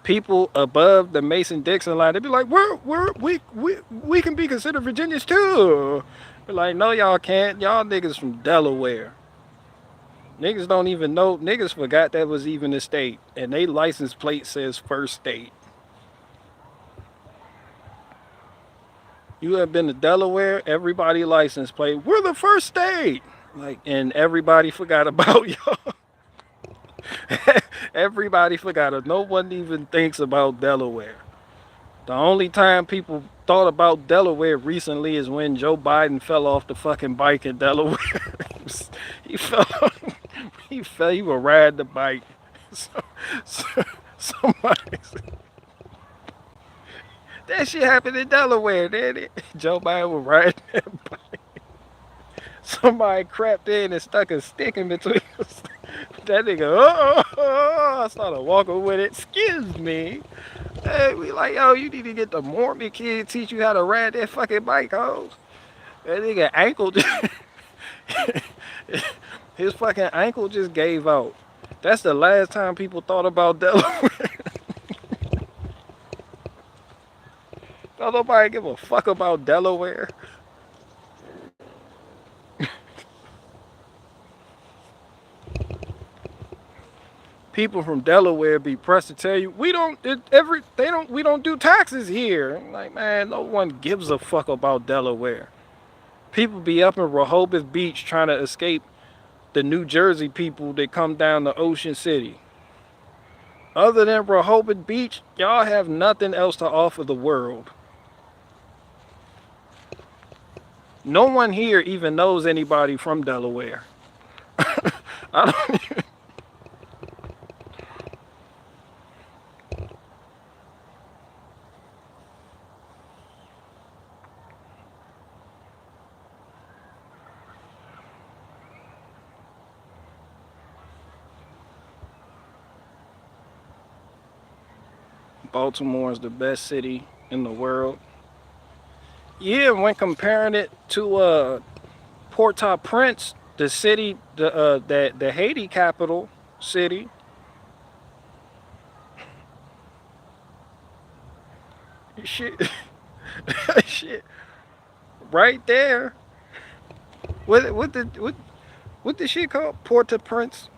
People above the Mason-Dixon line, they'd be like, we can be considered Virginians too. They're like, no, y'all can't. Y'all niggas from Delaware. Niggas don't even know. Niggas forgot that was even a state. And they license plate says first state. You have been to Delaware, everybody license plate. We're the first state. Like, and everybody forgot about y'all. Everybody forgot it. No one even thinks about Delaware. The only time people thought about Delaware recently is when Joe Biden fell off the fucking bike in Delaware. he fell. He was riding the bike. Somebody. That shit happened in Delaware, didn't it? Joe Biden was riding that bike. Somebody crept in and stuck a stick in between us. That nigga, I started walking with it. Excuse me. Hey, we like, yo, you need to get the Mormon kid teach you how to ride that fucking bike, hoes. That nigga ankle just his fucking ankle just gave out. That's the last time people thought about Delaware. Don't nobody give a fuck about Delaware. People from Delaware be pressed to tell you we don't do taxes here. I'm like, man, no one gives a fuck about Delaware. People be up in Rehoboth Beach trying to escape the New Jersey people that come down to Ocean City. Other than Rehoboth Beach, y'all have nothing else to offer the world. No one here even knows anybody from Delaware. I don't even... Baltimore is the best city in the world. Yeah, when comparing it to Port-au-Prince, the city, the Haiti capital city. Shit, shit, right there. What the shit called? Port-au-Prince.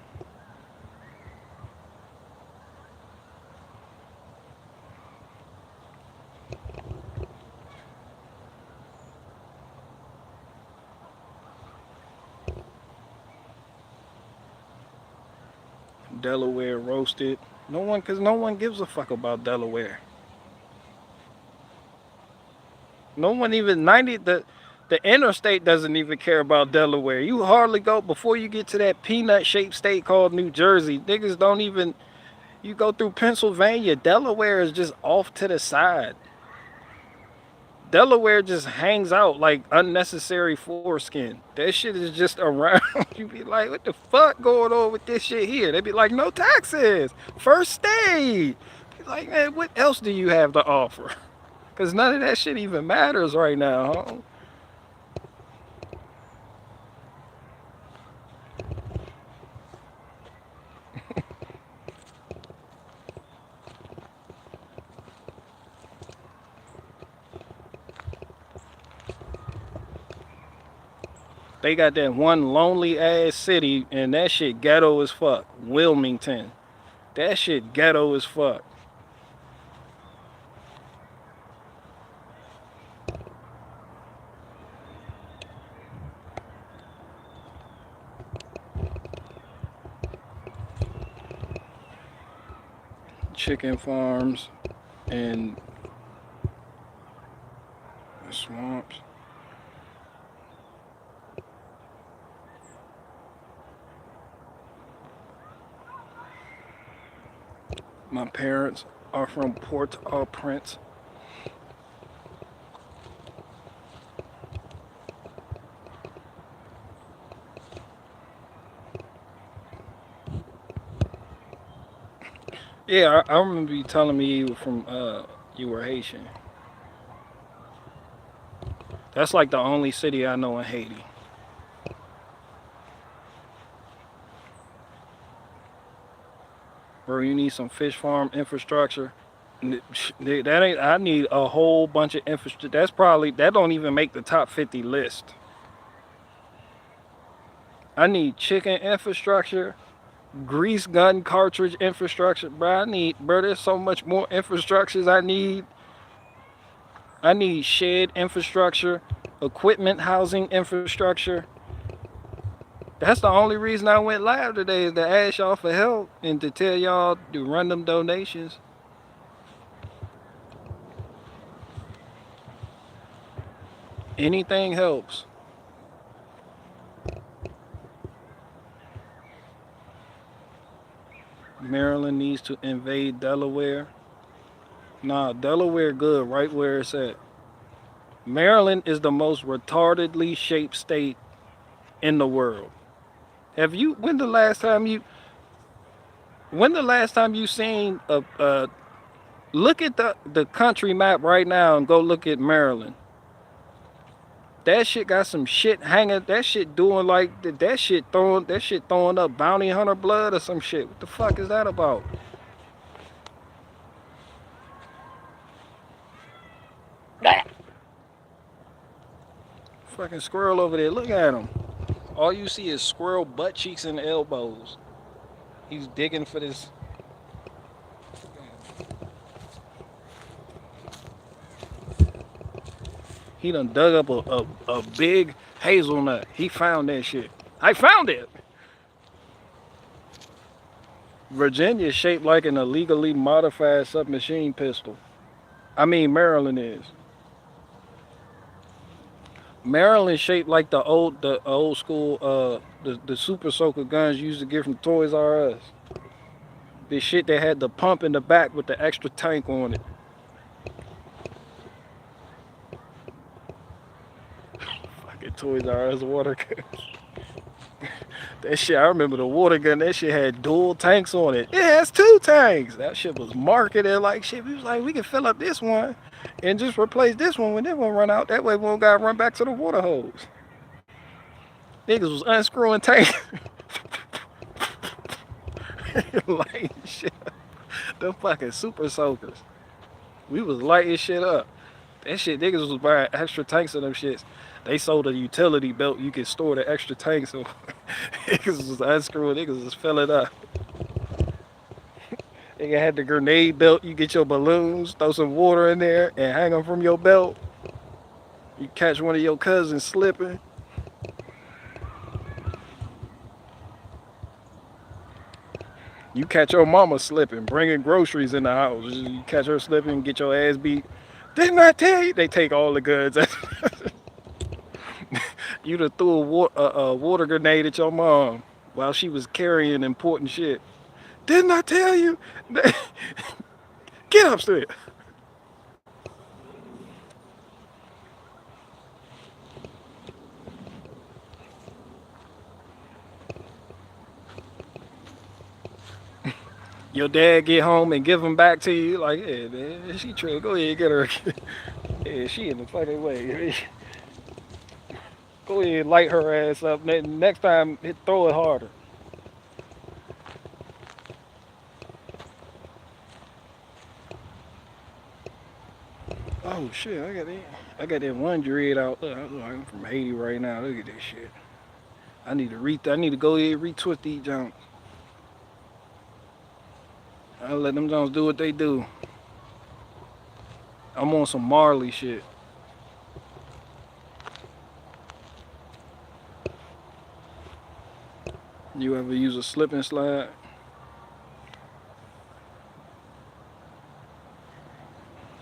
Delaware roasted. No one, cause no one gives a fuck about Delaware. No one even 90 the interstate doesn't even care about Delaware. You hardly go before you get to that peanut shaped state called New Jersey. Niggas don't even. You go through Pennsylvania. Delaware is just off to the side. Delaware just hangs out like unnecessary foreskin. That shit is just around. You be like, what the fuck going on with this shit here? They be like, no taxes, first state. Be like, man, what else do you have to offer? Because none of that shit even matters right now, huh? They got that one lonely ass city, and that shit ghetto as fuck. Wilmington. That shit ghetto as fuck. Chicken farms and swamps. My parents are from Port-au-Prince. Yeah, I remember you telling me you were from you were Haitian. That's like the only city I know in Haiti. Bro, you need some fish farm infrastructure. That ain't. I need a whole bunch of infrastructure. That's probably that don't even make the top 50 list. I need chicken infrastructure, grease gun cartridge infrastructure, bro. Bro. There's so much more infrastructures I need. I need shed infrastructure, equipment housing infrastructure. That's the only reason I went live today is to ask y'all for help and to tell y'all to run them donations. Anything helps. Maryland needs to invade Delaware. Nah, Delaware good right where it's at. Maryland is the most retardedly shaped state in the world. Have you? When the last time you seen a look at the country map right now and go look at Maryland. That shit got some shit hanging. That shit doing like that shit throwing up bounty hunter blood or some shit. What the fuck is that about? Fucking squirrel over there. Look at him. All you see is squirrel butt cheeks and elbows. He's digging for this. He done dug up a big hazelnut. He found that shit. I found it. Virginia is shaped like an illegally modified submachine pistol. I mean, Maryland is. Maryland shaped like the old school the super soaker guns you used to get from Toys R Us. This shit that had the pump in the back with the extra tank on it. Fucking Toys R Us water gun. That shit, I remember the water gun, that shit had dual tanks on it. It has 2 tanks. That shit was marketed like shit. We was like, we can fill up this one and just replace this one when this one run out. That way we don't gotta run back to the water hose. Niggas was unscrewing tanks. Lighting shit up. The fucking super soakers. We was lighting shit up. That shit, niggas was buying extra tanks of them shits. They sold a utility belt you could store the extra tanks on. Niggas was unscrewing, niggas was filling up. Nigga had the grenade belt, you get your balloons, throw some water in there and hang them from your belt. You catch one of your cousins slipping. You catch your mama slipping, bringing groceries in the house. You catch her slipping, get your ass beat. Didn't I tell you? They take all the goods. You'd have threw a water grenade at your mom while she was carrying important shit. Didn't I tell you? Get upstairs. Your dad get home and give them back to you. Like, yeah, man, she tried. Go ahead, get her. Yeah, she in the fucking way. Go ahead, light her ass up. Next time, throw it harder. Oh shit, I got that one dread out. Look, I'm from Haiti right now. Look at this shit. I need to go ahead and retwist these jumps. I'll let them Jones do what they do. I'm on some Marley shit. You ever use a slip and slide?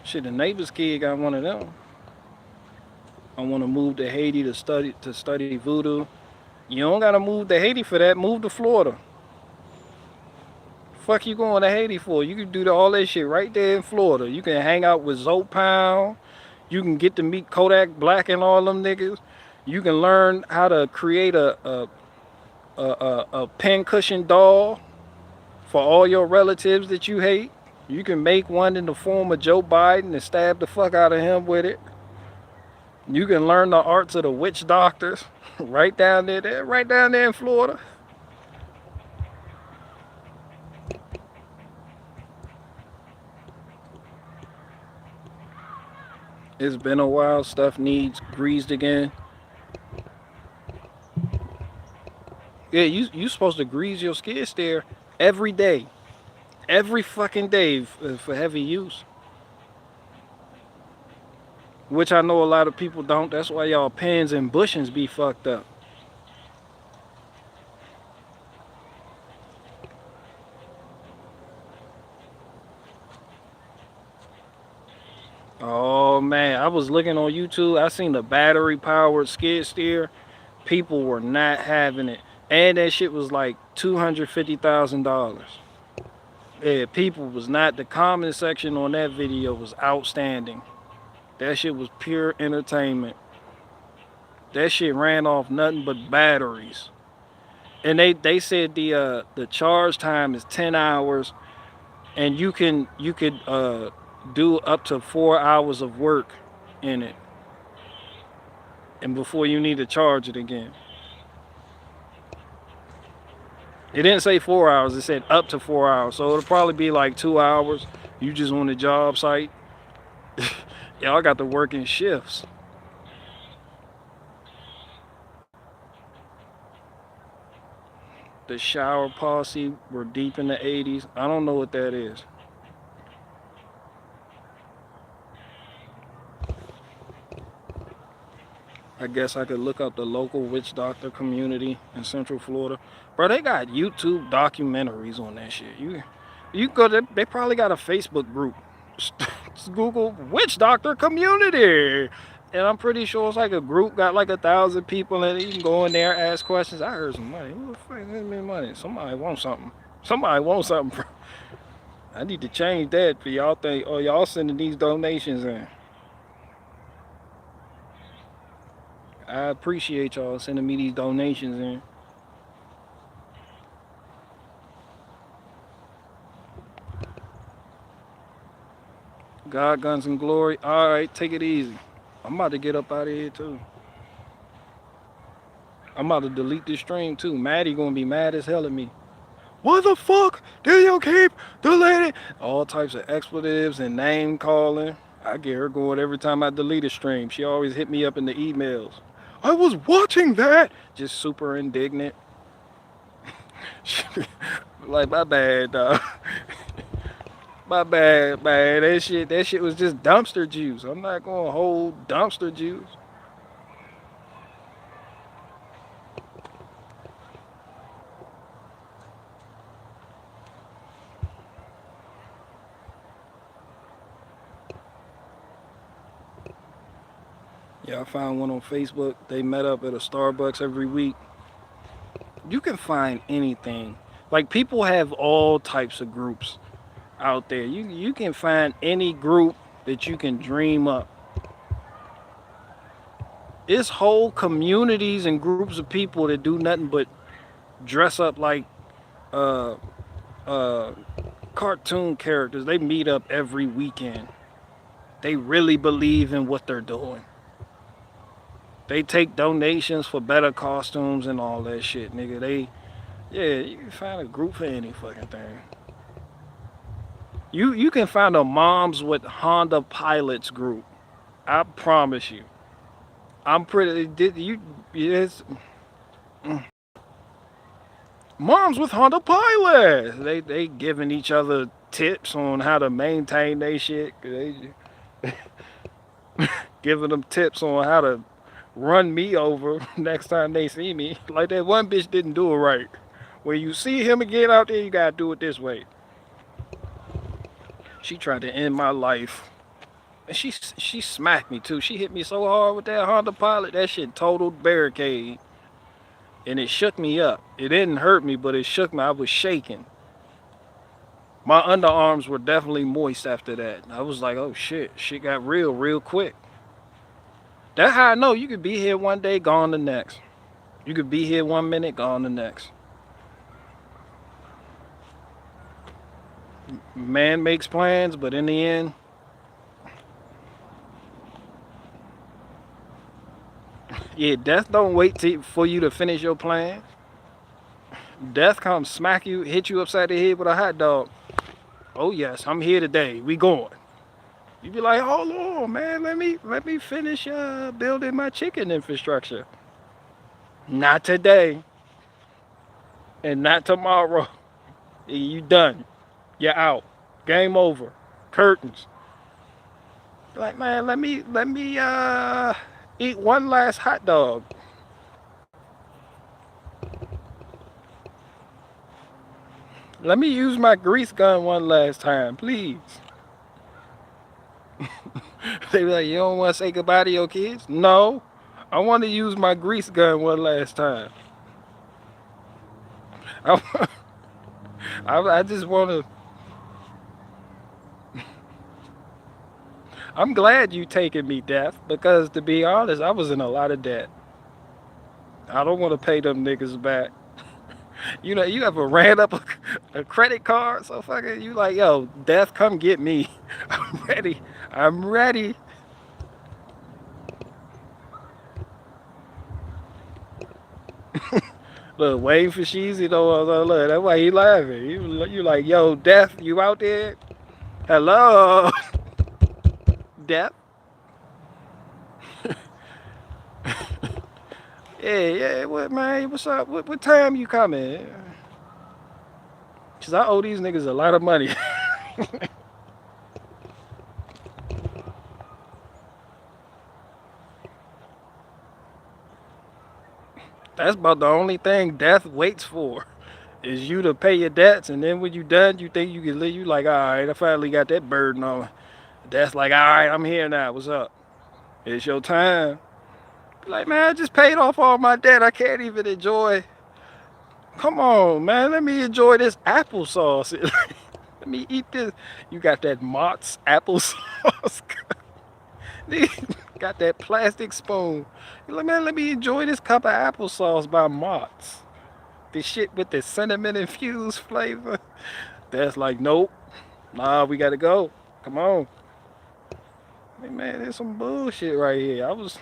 Shit, the neighbor's kid got one of them. I want to move to Haiti to study voodoo. You don't gotta move to Haiti for that. Move to Florida. Fuck you going to Haiti for? You can do all that shit right there in Florida. You can hang out with Zoe Pound. You can get to meet Kodak Black and all them niggas. You can learn how to create a pincushion doll for all your relatives that you hate. You can make one in the form of Joe Biden and stab the fuck out of him with it. You can learn the arts of the witch doctors right down there, right down there in Florida. It's been a while. Stuff needs greased again. Yeah, you supposed to grease your skid steer every day. Every fucking day for heavy use. Which I know a lot of people don't. That's why y'all pins and bushings be fucked up. Oh man, I was looking on YouTube. I seen the battery powered skid steer. People were not having it. And that shit was like $250,000. Yeah, people was not. The comment section on that video was outstanding. That shit was pure entertainment. That shit ran off nothing but batteries. And they said the charge time is 10 hours, and you could do up to 4 hours of work in it, and before you need to charge it again. It didn't say 4 hours, it said up to 4 hours, so it'll probably be like 2 hours. You just on the job site. Y'all got to work in shifts. The shower posse were deep in the 80s. I don't know what that is. I guess I could look up the local witch doctor community in Central Florida. Bro, they got YouTube documentaries on that shit. You go to, they probably got a Facebook group. Just Google witch doctor community. And I'm pretty sure it's like a group, got like 1,000 people in it. You can go in there, ask questions. I heard some money. Who the fuck is me money? Somebody wants something. Somebody wants something. I need to change that for y'all think, oh, y'all sending these donations in. I appreciate y'all sending me these donations in. God, guns, and glory. All right, take it easy. I'm about to get up out of here too. I'm about to delete this stream too. Maddie gonna be mad as hell at me. What the fuck do you keep deleting? All types of expletives and name calling. I get her going every time I delete a stream. She always hit me up in the emails. I was watching that. Just super indignant. Like, my bad, dog. My bad, man. That shit was just dumpster juice. I'm not gonna hold dumpster juice. Yeah, I found one on Facebook. They met up at a Starbucks every week. You can find anything. Like people have all types of groups out there. You can find any group that you can dream up. It's whole communities and groups of people that do nothing but dress up like uh uh cartoon characters. They meet up every weekend. They really believe in what they're doing. They take donations for better costumes and all that shit, nigga. Yeah, you can find a group for any fucking thing. You can find a moms with Honda pilots group. I promise you. I'm pretty. Did you? Yes. Moms with Honda pilots. They giving each other tips on how to maintain their shit. They giving them tips on how to run me over next time they see me. Like that one bitch didn't do it right. When you see him again out there, you gotta do it this way. She tried to end my life. And she smacked me too. She hit me so hard with that Honda Pilot, that shit totaled barricade. And it shook me up. It didn't hurt me, but it shook me. I was shaking. My underarms were definitely moist after that. I was like, oh shit, shit got real quick. That's how I know you could be here one day, gone the next. You could be here 1 minute, gone the next. Man makes plans, but in the end, yeah, death don't wait for you to finish your plan. Death comes smack you, hit you upside the head with a hot dog. Oh yes, I'm here today. We going. You be like, hold on, man. Let me finish building my chicken infrastructure. Not today, and not tomorrow. You done. You're out. Game over. Curtains. Like, man, let me eat one last hot dog. Let me use my grease gun one last time, please. They be like, you don't want to say goodbye to your kids? No. I want to use my grease gun one last time. I just want to. I'm glad you taking me, Death, because to be honest, I was in a lot of debt. I don't want to pay them niggas back. You know, you ever ran up a credit card? So fucking, you like, yo, Death, come get me. I'm ready. I'm ready. Look, waiting for Sheezy though. Look, that's why he laughing. You like, yo, Death, you out there? Hello, Death. Yeah, what man? What's up? What time you coming? Cause I owe these niggas a lot of money. That's about the only thing death waits for, is you to pay your debts, and then when you done, you think you can live. You like, all right, I finally got that burden on. Death's like, all right, I'm here now. What's up? It's your time. Like, man, I just paid off all my debt. I can't even enjoy. Come on, man. Let me enjoy this applesauce. Let me eat this. You got that Mott's applesauce. Got that plastic spoon. You're like, man, let me enjoy this cup of applesauce by Mott's. This shit with the cinnamon infused flavor. That's like, nope. Nah, we gotta go. Come on. Hey, man, there's some bullshit right here. I was.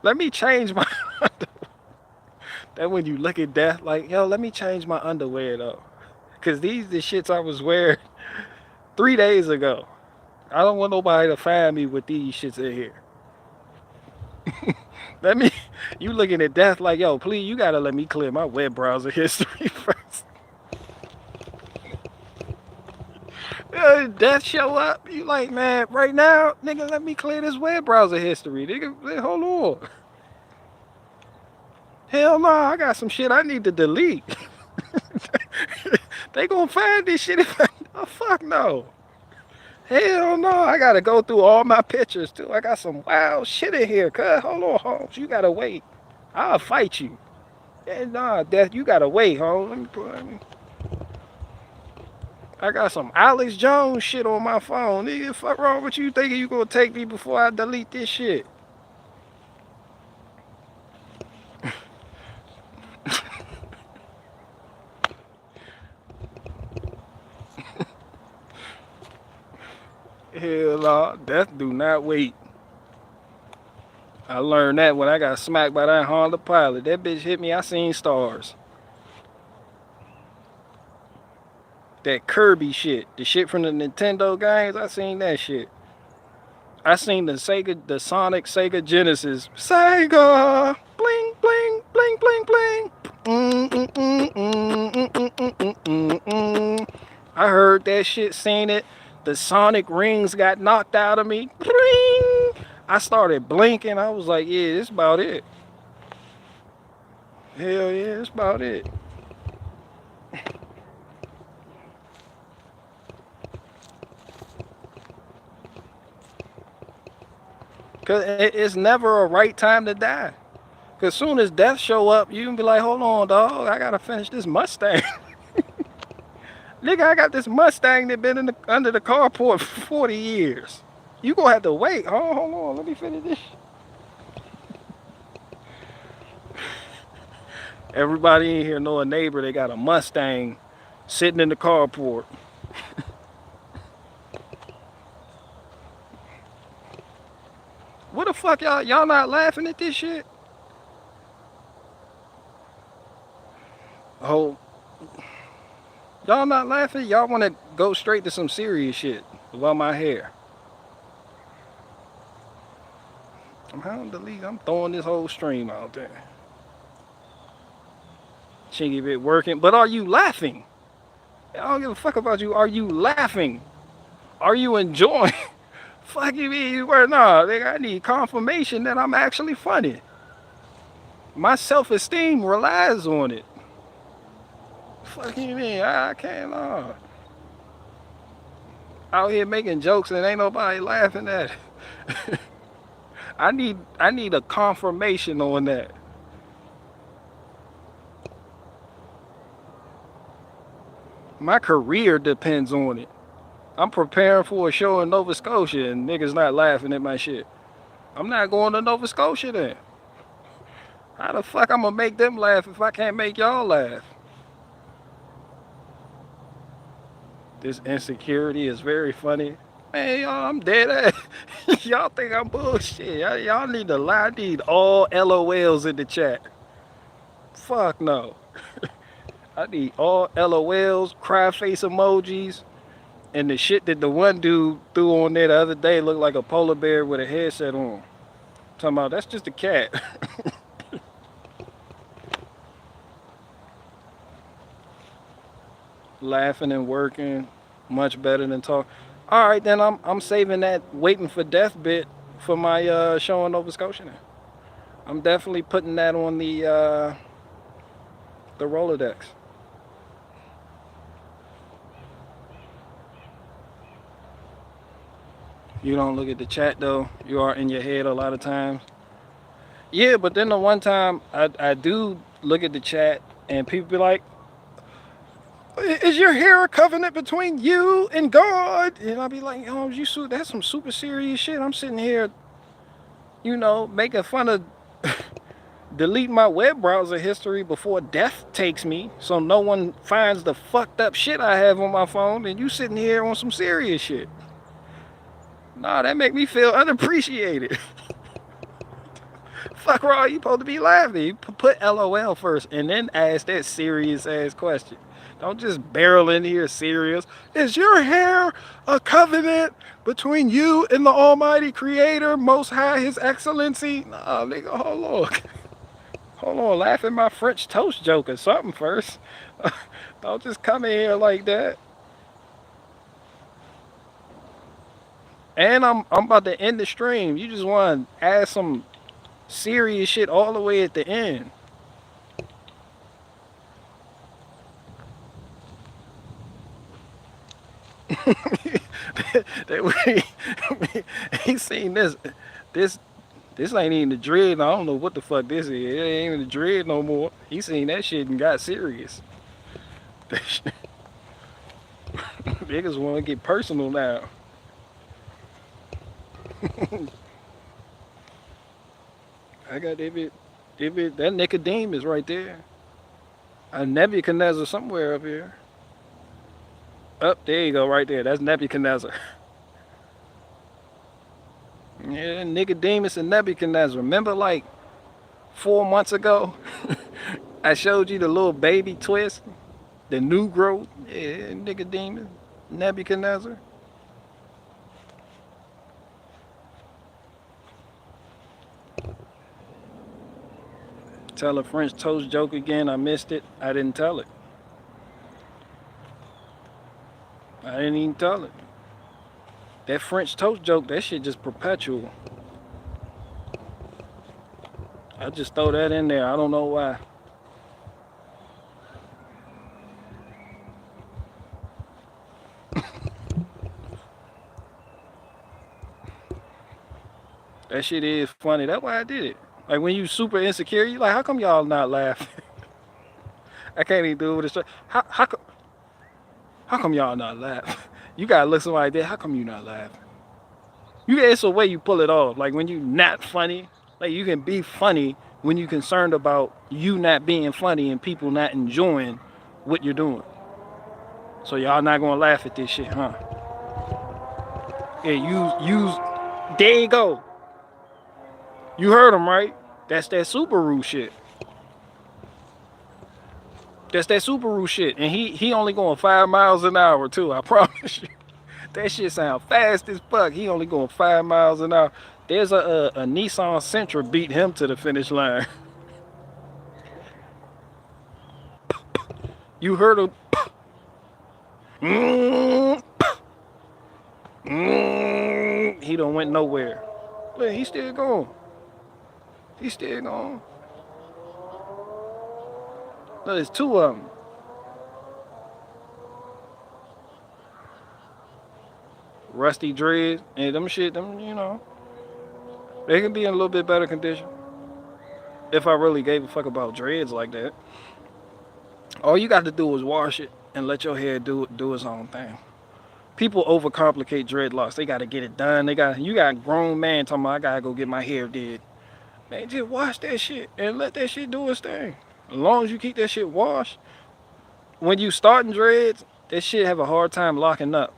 Let me change my. That when you look at death, like, yo, let me change my underwear though. Cause these the shits I was wearing 3 days ago. I don't want nobody to find me with these shits in here. Let me, you looking at death like, yo, please, you gotta let me clear my web browser history first. Death show up, you like, man, right now, nigga, let me clear this web browser history. Nigga, hold on. Hell no, I got some shit I need to delete. They gonna find this shit if I, oh, fuck no. Hell no, I gotta go through all my pictures too. I got some wild shit in here, cuz. Hold on, Holmes. You gotta wait. I'll fight you. Yeah, nah, Death, you gotta wait, Holmes. I got some Alex Jones shit on my phone. Nigga, fuck wrong with you thinking you gonna take me before I delete this shit? Hell no, Death do not wait. I learned that when I got smacked by that Honda Pilot. That bitch hit me, I seen stars. That Kirby shit, the shit from the Nintendo games, I seen that shit. I seen the Sonic Sega Genesis. Sega! Bling, bling, bling, bling, bling. I heard that shit, seen it. The Sonic rings got knocked out of me. Bling! I started blinking. I was like, yeah, that's about it. Hell yeah, that's about it. Cause it's never a right time to die. Cause soon as death show up, you can be like, hold on, dog, I gotta finish this Mustang. Nigga, I got this Mustang that been under the carport for 40 years. You gonna have to wait. Oh, hold on, let me finish this. Everybody in here know a neighbor that got a Mustang sitting in the carport. What the fuck, y'all not laughing at this shit? Oh, y'all not laughing? Y'all want to go straight to some serious shit about my hair? I'm throwing this whole stream out there. Chingy bit working, but are you laughing? I don't give a fuck about you. Are you laughing? Are you enjoying? Fuck you mean you were? Nah, I need confirmation that I'm actually funny. My self-esteem relies on it. Fuck you mean? I can't out here making jokes and ain't nobody laughing at it. I need a confirmation on that. My career depends on it. I'm preparing for a show in Nova Scotia and niggas not laughing at my shit. I'm not going to Nova Scotia then. How the fuck I'm gonna make them laugh if I can't make y'all laugh? This insecurity is very funny. Man, y'all, I'm dead ass. Y'all think I'm bullshit. Y'all need to lie. I need all LOLs in the chat. Fuck no. I need all LOLs, cry face emojis, and the shit that the one dude threw on there the other day looked like a polar bear with a headset on. Talking about, that's just a cat. Laughing and working, much better than talk. All right, then I'm saving that waiting for death bit for my show in Nova Scotia. Now. I'm definitely putting that on the Rolodex. You don't look at the chat though. You are in your head a lot of times. Yeah, but then the one time I do look at the chat and people be like, is your hair a covenant between you and God? And I'll be like, oh, that's some super serious shit. I'm sitting here, making fun of delete my web browser history before death takes me so no one finds the fucked up shit I have on my phone, and you sitting here on some serious shit. Nah, that make me feel unappreciated. Fuck wrong, you supposed to be laughing. You put LOL first and then ask that serious ass question. Don't just barrel in here serious. Is your hair a covenant between you and the Almighty Creator, Most High, His Excellency? Nah, nigga, hold on. Hold on, laugh at my French toast joke or something first. Don't just come in here like that. And I'm about to end the stream. You just want to add some serious shit all the way at the end. he seen this this ain't even the dread. I don't know what the fuck this is. It ain't even the dread no more. He seen that shit and got serious. Niggas want to get personal now. I got that Nicodemus right there. A Nebuchadnezzar somewhere up here. Up there you go, right there. That's Nebuchadnezzar. Yeah, Nicodemus and Nebuchadnezzar. Remember, like 4 months ago, I showed you the little baby twist, the new growth. Yeah, Nicodemus, Nebuchadnezzar. Tell a French toast joke again. I missed it. I didn't tell it. I didn't even tell it. That French toast joke, that shit just perpetual. I just throw that in there. I don't know why. That shit is funny. That's why I did it. Like when you super insecure, you like, how come y'all not laughing? I can't even do it with a how come y'all not laughing? You gotta look somebody there. How come you not laughing? It's a way you pull it off. Like when you not funny, like you can be funny when you concerned about you not being funny and people not enjoying what you're doing. So y'all not gonna laugh at this shit, huh? Yeah, use. There you go. You heard him, right? That's that Subaru shit. That's that Subaru shit. And he only going 5 miles an hour too, I promise you. That shit sound fast as fuck. He only going 5 miles an hour. There's a Nissan Sentra beat him to the finish line. You heard him. He don't went nowhere. Look, he's still going. He's still going. Look, there's two of them. Rusty dreads and them shit, them, you know, they can be in a little bit better condition. If I really gave a fuck about dreads like that. All you got to do is wash it and let your hair do its own thing. People overcomplicate dreadlocks. They got to get it done. You got a grown man talking about, I got to go get my hair did. Man, just wash that shit and let that shit do its thing. As long as you keep that shit washed, when you starting dreads, that shit have a hard time locking up.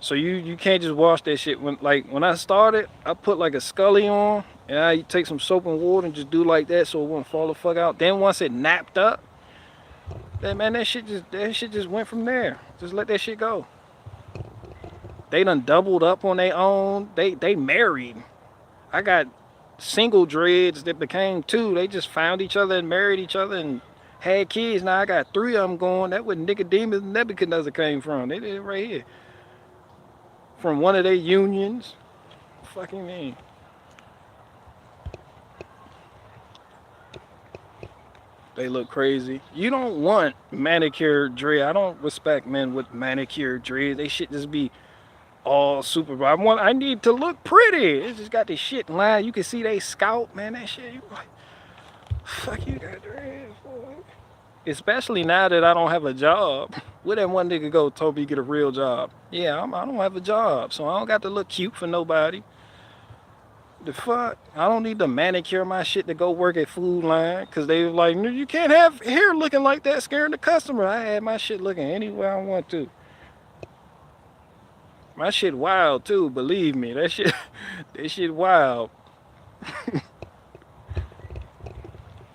So you can't just wash that shit. When I started, I put like a Scully on, and I take some soap and water and just do like that so it won't fall the fuck out. Then once it napped up, that shit just went from there. Just let that shit go. They done doubled up on their own. They married. I got single dreads that became two. They just found each other and married each other and had kids. Now I got 3 of them going. That's where Nicodemus and Nebuchadnezzar came from. They did it right here. From one of their unions. Fucking mean. They look crazy. You don't want manicured dread. I don't respect men with manicured dread. They should just be all super. I need to look pretty. It just got this shit in line. You can see they scalp, man. That shit. You like, fuck you got dreads, boy. Especially now that I don't have a job. Where that one nigga go told me get a real job? Yeah, I don't have a job, so I don't got to look cute for nobody. The fuck? I don't need to manicure my shit to go work at Food Line, because they were like, no, you can't have hair looking like that, scaring the customer. I had my shit looking anywhere I want to. My shit wild too, believe me. That shit wild.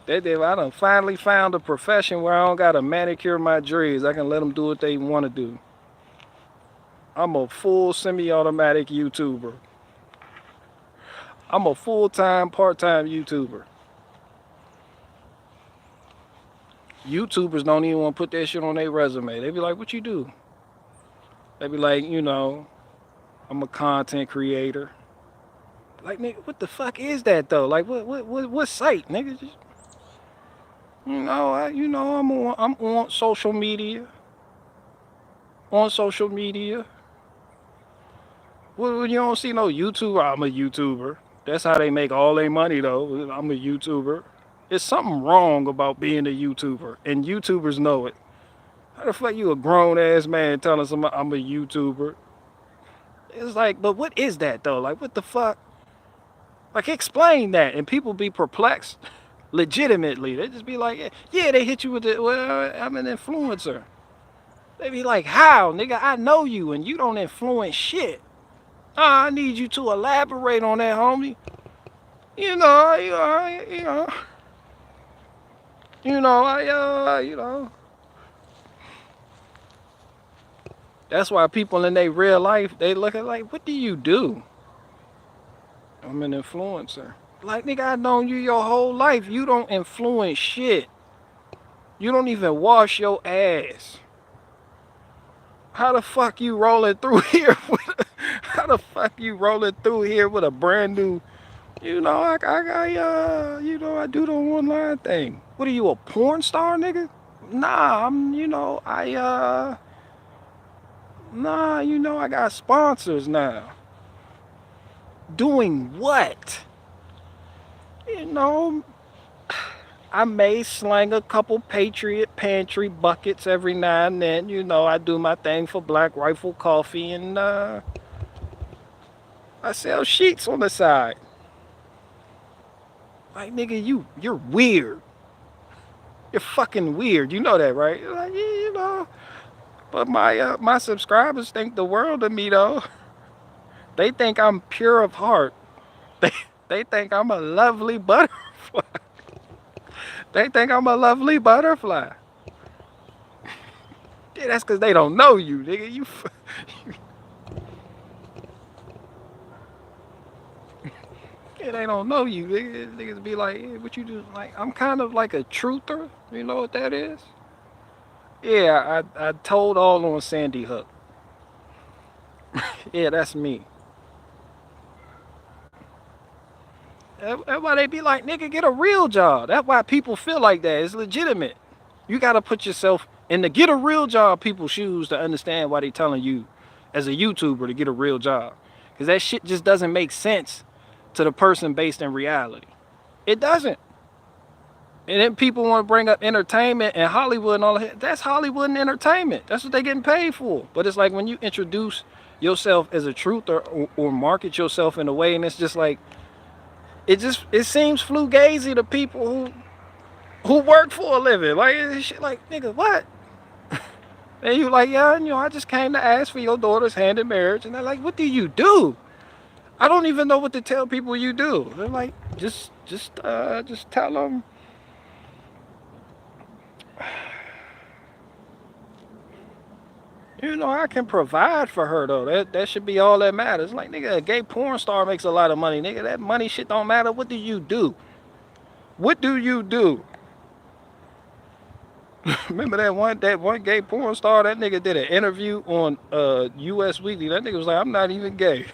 I done finally found a profession where I don't gotta manicure my dreads. I can let them do what they want to do. I'm a full semi-automatic YouTuber. I'm a full-time, part-time YouTuber. YouTubers don't even want to put that shit on their resume. They be like, what you do? They be like, you know, I'm a content creator. Like, nigga, what the fuck is that though? Like, what site, nigga? Just, I'm on social media. On social media. Well, you don't see no YouTuber. I'm a YouTuber. That's how they make all their money, though. I'm a YouTuber. There's something wrong about being a YouTuber, and YouTubers know it. How the fuck you a grown ass man telling somebody I'm a YouTuber? It's like, but what is that though? Like, what the fuck? Like, explain that, and people be perplexed. Legitimately, they just be like, yeah, they hit you with the, well, I'm an influencer. They be like, how, nigga? I know you, and you don't influence shit. I need you to elaborate on that, homie. You know, you know. That's why people in their real life, they look at like, what do you do? I'm an influencer. Like, nigga, I've known you your whole life. You don't influence shit. You don't even wash your ass. How the fuck you rolling through here with how the fuck you rolling through here with a brand new, you know, you know, I do the online thing. What are you, a porn star, nigga? Nah, nah, you know, I got sponsors now. Doing what? You know, I may slang a couple Patriot Pantry buckets every now and then. You know, I do my thing for Black Rifle Coffee, and I sell sheets on the side. Like, nigga, you're weird. You're fucking weird. You know that, right? Like, yeah, you know. But my subscribers think the world of me, though. They think I'm pure of heart. They think I'm a lovely butterfly. They think I'm a lovely butterfly. Yeah, that's because they don't know you, nigga. Yeah, they don't know you. Niggas be like, hey, what you do? Like, I'm kind of like a truther. You know what that is? Yeah, I told all on Sandy Hook. Yeah, that's me. That's why they be like, nigga, get a real job. That's why people feel like that. It's legitimate. You gotta put yourself in the get a real job people's shoes to understand why they telling you as a YouTuber to get a real job. Because that shit just doesn't make sense to the person based in reality. It doesn't. And then people want to bring up entertainment and Hollywood and all that. That's Hollywood and entertainment. That's what they getting paid for. But it's like when you introduce yourself as a truth or market yourself in a way, and it's just like, it seems fugazi to people who work for a living. Like, shit, like, nigga, what? And you like, yeah, you know, I just came to ask for your daughter's hand in marriage. And they're like, what do you do? I don't even know what to tell people you do. They're like, just tell them. You know, I can provide for her though. That should be all that matters. Like, nigga, a gay porn star makes a lot of money, nigga. That money shit don't matter. What do you do? What do you do? Remember that one gay porn star? That nigga did an interview on US Weekly. That nigga was like, I'm not even gay.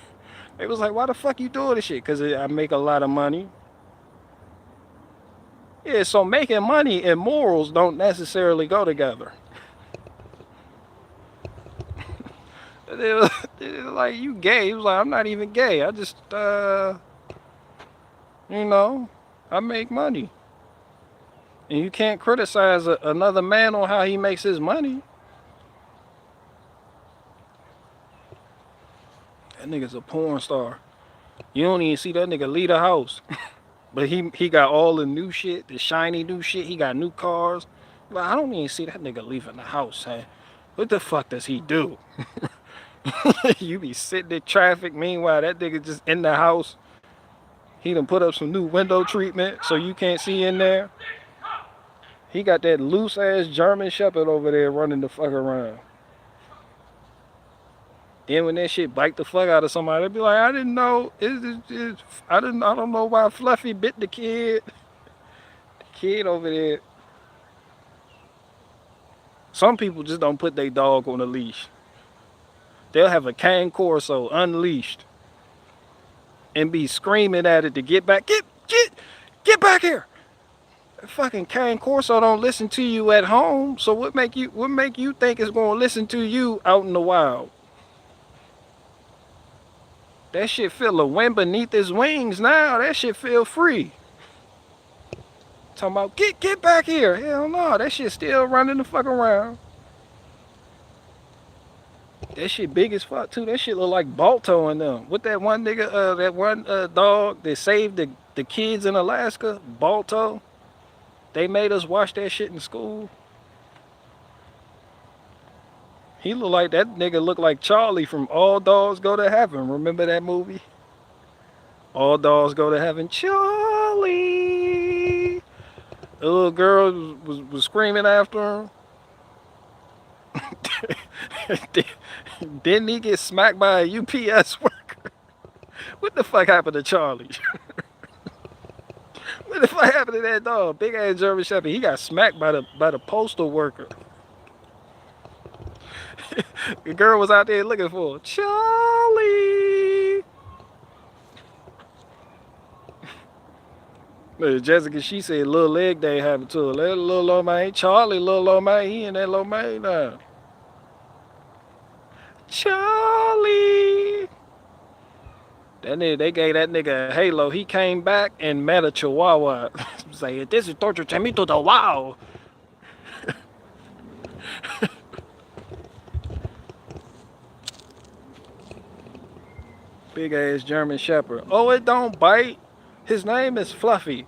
It was like, why the fuck you doing this shit? Because I make a lot of money. Yeah, so making money and morals don't necessarily go together. They was like, you gay? He was like, I'm not even gay. I just, you know, I make money. And you can't criticize another man on how he makes his money. That nigga's a porn star. You don't even see that nigga leave the house. But he got all the new shit, the shiny new shit. He got new cars. But I don't even see that nigga leaving the house. Hey, what the fuck does he do? You be sitting in traffic. Meanwhile, that nigga just in the house. He done put up some new window treatment so you can't see in there. He got that loose ass German Shepherd over there running the fuck around. Then when that shit bite the fuck out of somebody, they be like, I didn't know. I don't know why Fluffy bit the kid. The kid over there. Some people just don't put their dog on a leash. They'll have a cane corso unleashed and be screaming at it to get back. Get back here. That fucking cane corso don't listen to you at home. So what make you think it's gonna listen to you out in the wild? That shit feel the wind beneath his wings now. That shit feel free. Talking about, get back here. Hell no, that shit still running the fuck around. That shit big as fuck too. That shit look like Balto in them. What that one nigga, that one dog that saved the kids in Alaska, Balto. They made us watch that shit in school. He look like that nigga look like Charlie from All Dogs Go to Heaven. Remember that movie? All Dogs Go to Heaven. Charlie. The little girl was screaming after him. Didn't he get smacked by a UPS worker? What the fuck happened to Charlie? What the fuck happened to that dog? Big ass German Shepherd. He got smacked by the postal worker. The girl was out there looking for Charlie. Jessica, she said little leg day happened to her. That little old man, Charlie, little old man, he in that little man now. Charlie. That nigga, they gave that nigga a halo. He came back and met a chihuahua. Say, this is torture to me to the wow. Big ass German Shepherd. Oh, it don't bite. His name is Fluffy.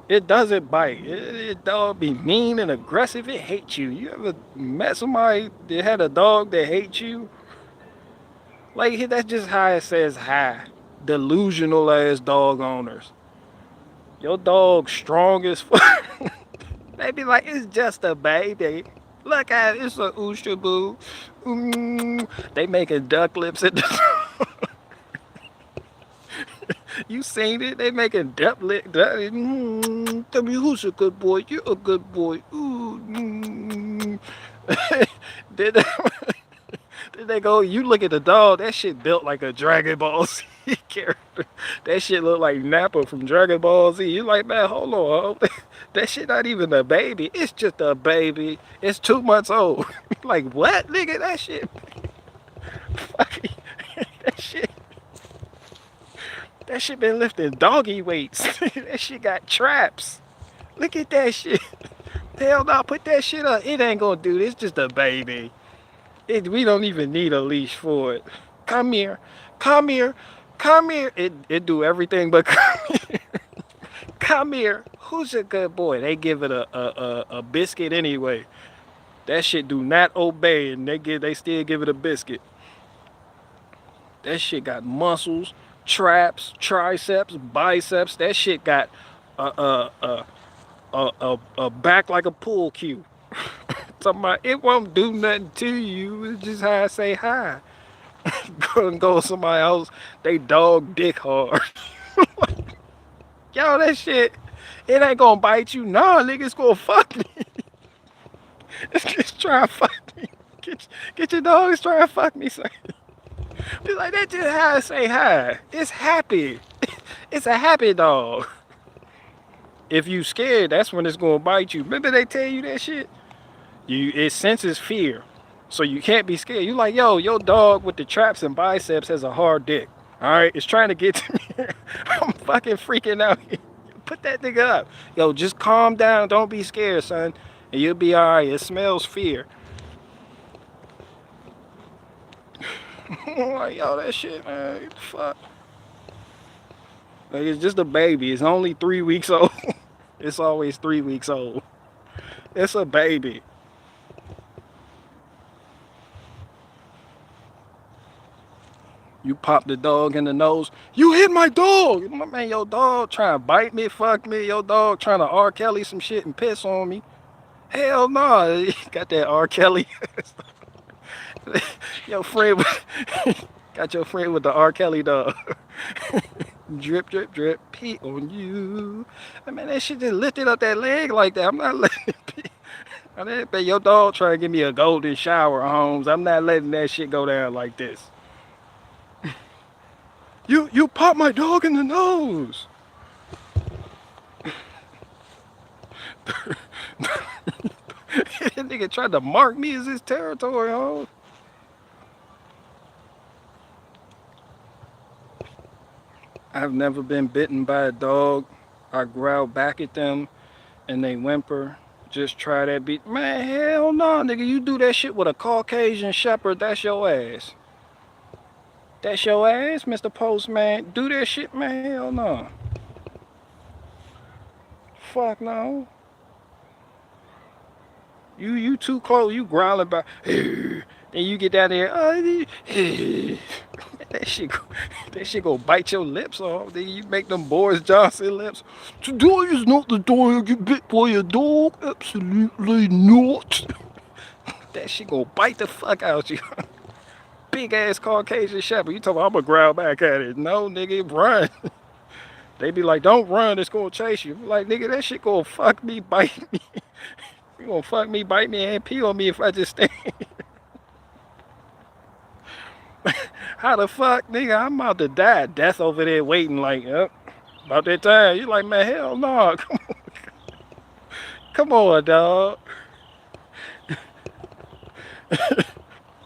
It doesn't bite. It dog be mean and aggressive. It hates you. You ever met somebody that had a dog that hates you? Like, that's just how it says hi. Delusional ass dog owners. Your dog strong as fuck. They be like, it's just a baby. Look at it, it's a ooshaboo. They making duck lips at the You seen it? They making duck lip. Tell me who's a good boy. You're a good boy. Ooh. Did they go, you look at the dog, that shit built like a Dragon Ball Z character. That shit look like Nappa from Dragon Ball Z. You like, man, hold on. That shit not even a baby. It's just a baby. It's 2 months old. Like, what, nigga? That shit. That shit been lifting doggy weights. That shit got traps. Look at that shit. Hell no, put that shit up. It ain't gonna do this. It's just a baby. We don't even need a leash for it. Come here. Come here. Come here. It do everything but come here. Come here. Who's a good boy? They give it a biscuit anyway. That shit do not obey, and they still give it a biscuit. That shit got muscles, traps, triceps, biceps. That shit got a back like a pool cue. Talking about, it won't do nothing to you. It's just how I say hi. Go somebody else, they dog dick hard. Yo, that shit, it ain't gonna bite you. Nah, nigga, it's gonna fuck me. It's just trying to fuck me. Get your dog, it's trying to fuck me, son. Be like, that's just how I say hi. It's happy. It's a happy dog. If you scared, that's when it's gonna bite you. Remember they tell you that shit? It senses fear. So you can't be scared. You like, yo, your dog with the traps and biceps has a hard dick. Alright, it's trying to get to me. I'm fucking freaking out here. Put that nigga up. Yo, just calm down. Don't be scared, son. And you'll be alright. It smells fear. Like, yo, that shit, man. What the fuck? Like, it's just a baby. It's only 3 weeks old. It's always 3 weeks old. It's a baby. You pop the dog in the nose. You hit my dog. Man, your dog trying to bite me, fuck me. Your dog trying to R. Kelly some shit and piss on me. Hell no. Nah. Got that R. Kelly. Your friend, got your friend with the R. Kelly dog. Drip, drip, drip, pee on you. I mean, that shit just lifted up that leg like that. I'm not letting it pee. I didn't bet your dog trying to give me a golden shower, Holmes. I'm not letting that shit go down like this. You popped my dog in the nose. That nigga tried to mark me as his territory, Holmes. I've never been bitten by a dog. I growl back at them and they whimper. Just try that beat. Man, hell no, nigga. You do that shit with a Caucasian shepherd, that's your ass. That's your ass, Mr. Postman. Do that shit, man. Hell no. Fuck no. You too close. You growling about. And you get down there. That shit, that shit go bite your lips off. Then you make them Boris Johnson lips. Today is not the day you get bit by a dog. Absolutely not. That shit go bite the fuck out you. Big ass Caucasian shepherd. You talking about I'm gonna growl back at it? No, nigga, run. They be like, don't run. It's gonna chase you. Like, nigga, that shit gonna fuck me, bite me. You gonna fuck me, bite me, and pee on me if I just stand. How the fuck, nigga? I'm about to die. Death over there waiting like, yep, about that time. You like, man, hell no. Come on, come on, dog.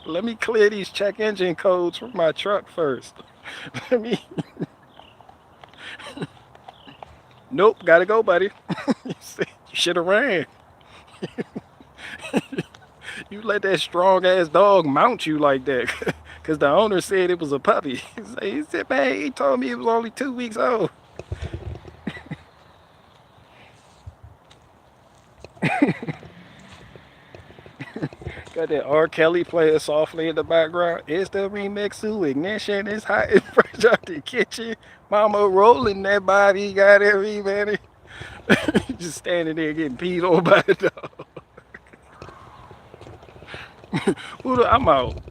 Let me clear these check engine codes from my truck first. Let me. Nope, gotta go, buddy. You should have ran. You let that strong ass dog mount you like that. Because the owner said it was a puppy. He said, man, he told me it was only 2 weeks old. Got that R. Kelly playing softly in the background. It's the remix to Ignition. It's hot and fresh out the kitchen. Mama rolling that body. Got every man. Just standing there getting peed on by the dog. I'm out.